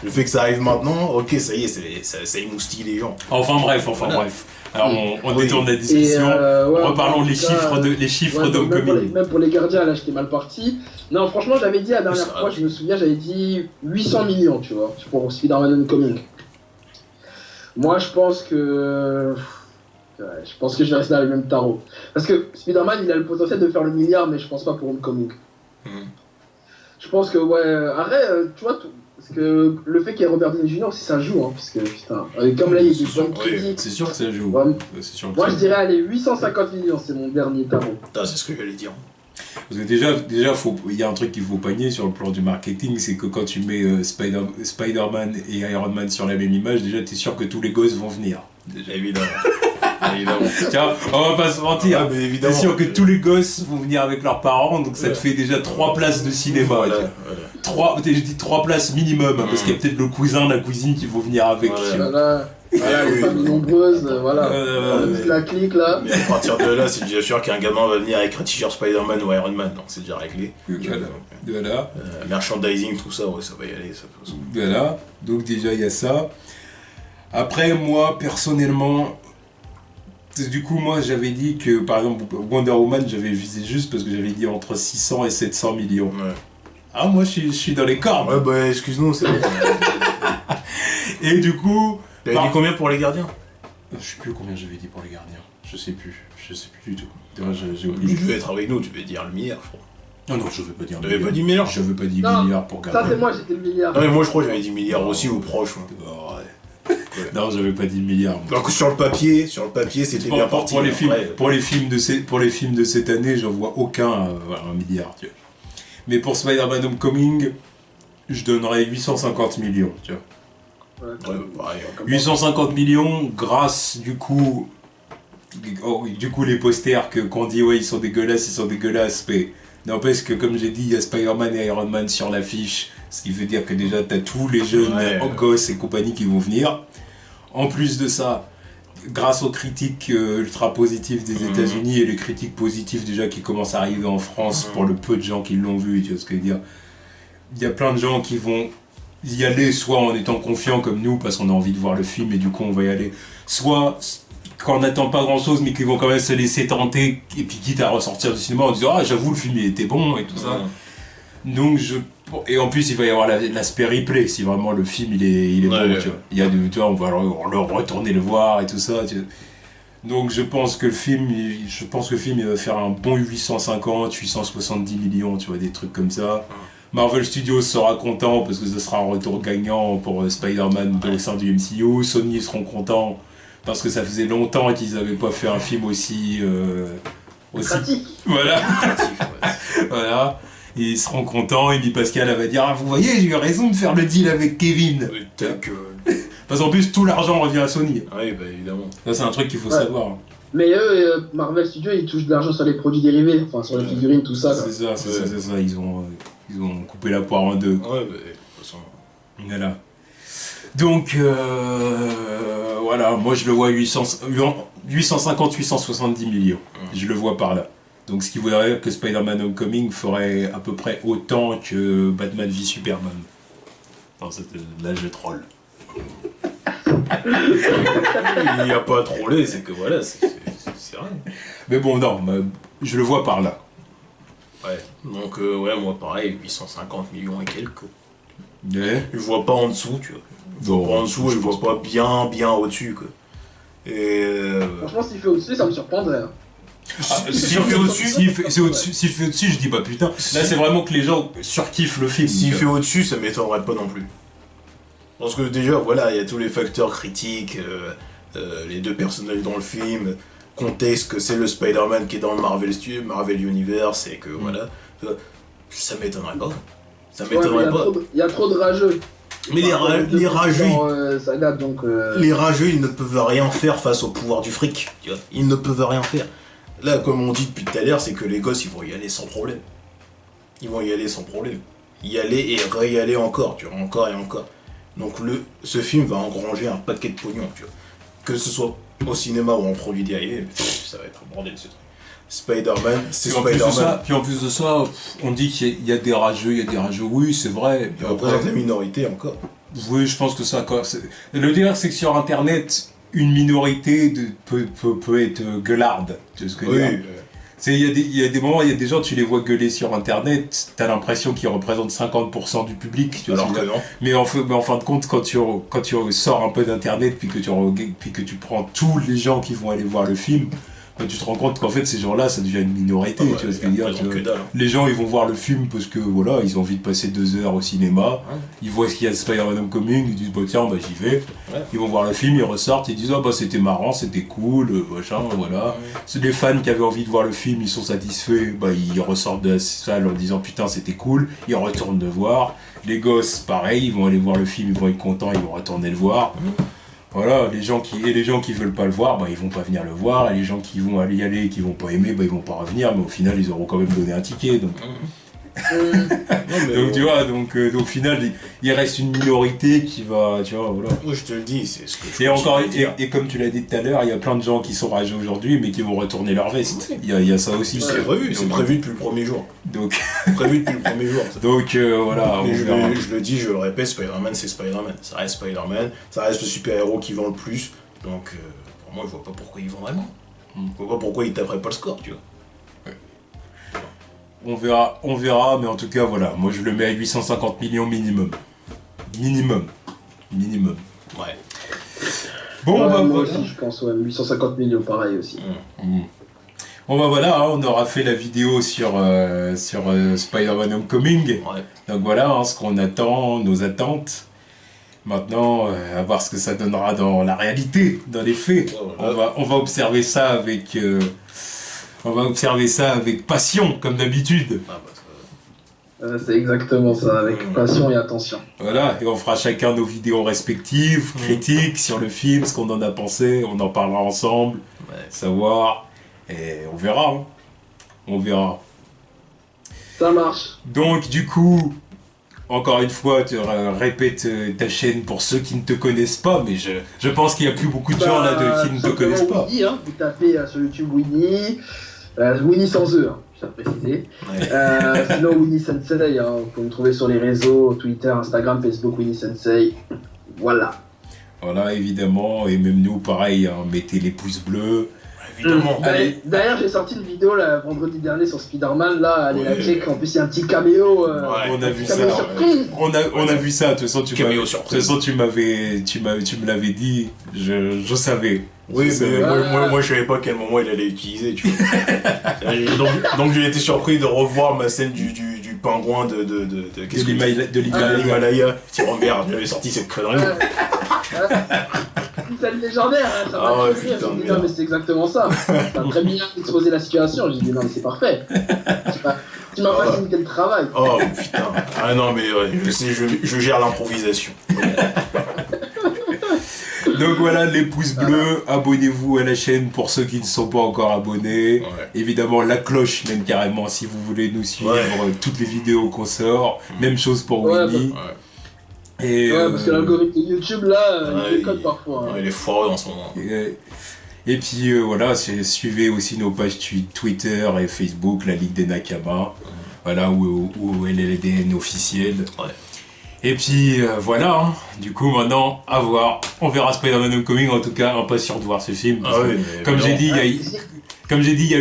Le fait que ça arrive maintenant, ok, ça y est, ça émoustille les gens. Enfin bref. Alors on détourne la discussion. Ouais, reparlons les cas, chiffres ouais, d'Homecoming. même pour les gardiens, là j'étais mal parti. Non, franchement, j'avais dit la dernière fois, je me souviens, j'avais dit 800 millions, tu vois, pour Spider-Man Homecoming. Moi, je pense que je vais rester dans les mêmes tarots. Parce que Spider-Man, il a le potentiel de faire le milliard, mais je pense pas pour Homecoming. Je pense que, tu vois, parce que le fait qu'il y ait Robert Downey Jr. aussi, ça joue, hein, parce que, putain, comme là, il y a des bonnes critiques. C'est sûr que ça joue. Ouais. C'est sûr que Moi, je dirais, allez, 850 millions, c'est mon dernier tarot. C'est ce que j'allais dire. Parce que déjà il y a un truc qu'il faut panier sur le plan du marketing, c'est que quand tu mets Spider-Man et Iron Man sur la même image, déjà t'es sûr que tous les gosses vont venir. Déjà, évidemment. Évidemment. Tiens, on va pas se mentir. Ah, mais évidemment. T'es sûr que tous les gosses vont venir avec leurs parents, donc ça te fait déjà 3 places de cinéma. Voilà. 3 places minimum, hein, parce qu'il y a peut-être le cousin, la cousine qui vont venir avec. Voilà, les familles nombreuses, voilà. La clique là. Mais à partir de là, c'est déjà sûr qu'un gamin va venir avec un t-shirt Spider-Man ou Iron Man, donc c'est déjà réglé. Voilà. Merchandising, tout ça, ouais, ça va y aller. Ça. Voilà, donc déjà il y a ça. Après, moi, personnellement, du coup, moi j'avais dit que, par exemple, Wonder Woman, j'avais visé juste parce que j'avais dit entre 600 et 700 millions. Ouais. Ah, moi je suis dans les cordes. Ouais, bah, excuse-nous, c'est bon. Et du coup... T'avais dit combien pour les gardiens? Je sais plus combien j'avais dit pour les gardiens. Je sais plus du tout. J'ai oublié. Tu devais être avec nous, tu devais dire le milliard, je crois. Non, je veux pas dire Tu n'avais pas dit milliard? Je veux pas dire Non, milliard pour garder. Ça, c'est moi, j'étais le milliard. Non, mais moi je crois que j'avais dit milliard aussi ou proche. Moi. Oh, ouais. Non, j'avais pas dit milliard. Donc sur le papier, c'était bien parti. Pour les après, films de cette année, j'en vois aucun un milliard. Tu vois. Mais pour Spider-Man Homecoming, je donnerais 850 millions. Tu vois. Ouais, pareil. 850 millions grâce du coup les posters qu'on dit ouais ils sont dégueulasses, mais n'empêche que comme j'ai dit il y a Spider-Man et Iron Man sur l'affiche, ce qui veut dire que déjà t'as tous les jeunes gosses et compagnie qui vont venir. En plus de ça, grâce aux critiques ultra positives des États-Unis et les critiques positives déjà qui commencent à arriver en France pour le peu de gens qui l'ont vu, tu vois ce que je veux dire. Il y a plein de gens qui vont y aller soit en étant confiants comme nous parce qu'on a envie de voir le film et du coup on va y aller, soit quand on n'attend pas grand chose mais qui vont quand même se laisser tenter et puis quitte à ressortir du cinéma en disant ah j'avoue le film il était bon et tout ça. Donc et en plus il va y avoir l'aspect replay si vraiment le film il est bon, tu vois. Il y a tu vois, on va le retourner le voir et tout ça, tu vois. Donc je pense que le film il va faire un bon 850-870 millions, tu vois, des trucs comme ça. Marvel Studios sera content parce que ce sera un retour gagnant pour Spider-Man au sein du MCU. Sony seront contents parce que ça faisait longtemps qu'ils n'avaient pas fait un film aussi pratique. Voilà. Voilà. Ils seront contents et puis Pascal elle va dire ah vous voyez j'ai eu raison de faire le deal avec Kevin. Parce qu'en plus tout l'argent revient à Sony. Oui bah évidemment. Ça c'est un truc qu'il faut savoir. Mais Marvel Studios ils touchent de l'argent sur les produits dérivés, enfin sur les figurines tout ça. C'est ça, ils ont Ils ont coupé la poire en deux. Ouais, de toute façon. Voilà. Donc, voilà, moi je le vois 850-870 millions. Je le vois par là. Donc, ce qui voudrait dire que Spider-Man Homecoming ferait à peu près autant que Batman v Superman. Non, là je troll. Il n'y a pas à troller, c'est que voilà, c'est vrai. Mais bon, non, je le vois par là. Ouais, donc ouais, moi pareil, 850 millions et quelques. Ouais. Je vois pas en dessous, tu vois. Bon, Pas en dessous, je vois pas bien au-dessus, quoi. Et Franchement, s'il fait au-dessus, ça me surprendrait. Hein. S'il fait au-dessus, je dis bah putain. Là, c'est vraiment que les gens surkiffent le film. S'il fait au-dessus, ça m'étonnerait pas non plus. Parce que déjà, voilà, il y a tous les facteurs critiques, les deux personnages dans le film, contexte que c'est le Spider-Man qui est dans le Marvel Universe, et que voilà, ça m'étonnerait pas. Ça m'étonnerait pas. Il y a trop de rageux. Mais les rageux, saga, donc, les rageux, ils ne peuvent rien faire face au pouvoir du fric. Tu vois, ils ne peuvent rien faire. Là, comme on dit depuis tout à l'heure, c'est que les gosses, ils vont y aller sans problème. Ils vont y aller sans problème. Y aller et réaller encore, tu vois, encore et encore. Donc ce film va engranger un paquet de pognon, tu vois. Que ce soit au cinéma ou en produit dérivé, ça va être un bordel ce truc. Spider-Man, c'est Spider-Man. Puis en plus de ça, on dit qu'il y a des rageux, oui, c'est vrai. Il représente la minorité encore. Oui, je pense que ça. Le délire, c'est que sur Internet, une minorité peut être gueularde. Tu vois ce que je veux dire ? Il y a des moments, il y a des gens, tu les vois gueuler sur Internet, t'as l'impression qu'ils représentent 50% du public. Tu vois. Alors que non. Mais en fin de compte, quand tu sors un peu d'Internet, puis que tu prends tous les gens qui vont aller voir le film, tu te rends compte qu'en fait ces gens-là ça devient une minorité, tu vois ce que je veux dire. Les gens ils vont voir le film parce que voilà, ils ont envie de passer 2 heures au cinéma, ils voient ce qu'il y a de Spider-Man Homecoming, ils disent bah tiens bah j'y vais, ils vont voir le film, ils ressortent, ils disent ah bah c'était marrant, c'était cool, machin, voilà. Les fans qui avaient envie de voir le film, ils sont satisfaits, bah ils ressortent de la salle en disant putain c'était cool, ils retournent le voir. Les gosses pareil, ils vont aller voir le film, ils vont être contents, ils vont retourner le voir. Voilà, les gens qui veulent pas le voir, bah ils vont pas venir le voir, et les gens qui vont y aller et qui vont pas aimer, bah ils vont pas revenir, mais au final ils auront quand même donné un ticket, donc. Donc tu vois, donc au final il reste une minorité qui va, tu vois, voilà. Moi je te le dis, c'est ce que je et comme tu l'as dit tout à l'heure, il y a plein de gens qui sont rageux aujourd'hui, mais qui vont retourner leur veste. Il y a ça aussi. C'est prévu depuis le premier jour. Donc prévu depuis le premier jour. Ça. Donc voilà. Mais je le dis, je le répète, Spider-Man c'est Spider-Man. Ça reste Spider-Man, ça reste le super-héros qui vend le plus. Donc pour moi je vois pas pourquoi ils vont vraiment. Je vois pas pourquoi ils taperaient pas le score, tu vois. On verra, mais en tout cas, voilà, moi je le mets à 850 millions minimum. Minimum. Ouais. Bon, bah moi voilà. aussi, je pense, 850 millions, pareil aussi. Bon, bah voilà, on aura fait la vidéo sur Spider-Man Homecoming. Ouais. Donc voilà, ce qu'on attend, nos attentes. Maintenant, à voir ce que ça donnera dans la réalité, dans les faits. On va observer ça avec... On va observer ça avec passion, comme d'habitude. C'est exactement ça, avec passion et attention. Voilà, et on fera chacun nos vidéos respectives, critiques sur le film, ce qu'on en a pensé, on en parlera ensemble, savoir, et on verra. Hein. On verra. Ça marche. Donc, du coup, encore une fois, tu répètes ta chaîne pour ceux qui ne te connaissent pas, mais je pense qu'il n'y a plus beaucoup de gens là qui ne te connaissent pas. Winnie, hein, vous tapez sur YouTube Winnie, Winnie sans E, hein, je tiens à préciser. Sinon Winnie Sensei, hein, vous pouvez me trouver sur les réseaux, Twitter, Instagram, Facebook, Winnie Sensei. Voilà. Voilà, évidemment, et même nous, pareil, hein, mettez les pouces bleus. Évidemment. D'ailleurs, j'ai sorti une vidéo là, vendredi dernier sur Spider-Man, là, allez la check, en plus il y a un petit caméo. On a vu ça. Surprise. On a vu ça, de toute façon, tu me l'avais dit, je savais. Oui, mais moi je savais pas à quel moment il allait l'utiliser, tu vois. donc j'ai été surpris de revoir ma scène du pingouin de l'Himalaya. Oh merde, j'avais sorti cette connerie. C'est légendaire, hein, ça m'a fait rire. J'ai dit non mais c'est exactement ça. T'as très bien exposé la situation, j'ai dit non mais c'est parfait. Tu m'as facilité le travail. Oh putain. Ah non mais je gère l'improvisation. Donc voilà, les pouces bleus, abonnez-vous à la chaîne pour ceux qui ne sont pas encore abonnés. Ouais. Évidemment, la cloche, même carrément, si vous voulez nous suivre, toutes les vidéos qu'on sort. Même chose pour Winnie. Et, ouais, parce que l'algorithme de YouTube, là, il déconne il... parfois. Ouais, il est foireux en ce moment. Et puis voilà, suivez aussi nos pages Twitter et Facebook, la Ligue des Nakama. Voilà, où LLDN officiel. Ouais. Et puis voilà, hein. Du coup maintenant, à voir. On verra Spider-Man Homecoming, en tout cas, impatient de voir ce film. Ah oui, comme j'ai dit, il y a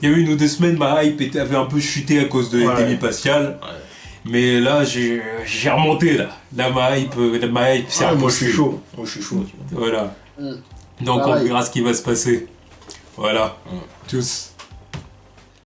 une ou deux semaines, ma hype avait un peu chuté à cause de Demi Pascal. Ouais. Mais là, j'ai remonté là. Là, ma hype c'est moi je suis chaud. Voilà. Donc on verra ce qui va se passer. Voilà. Tchuss.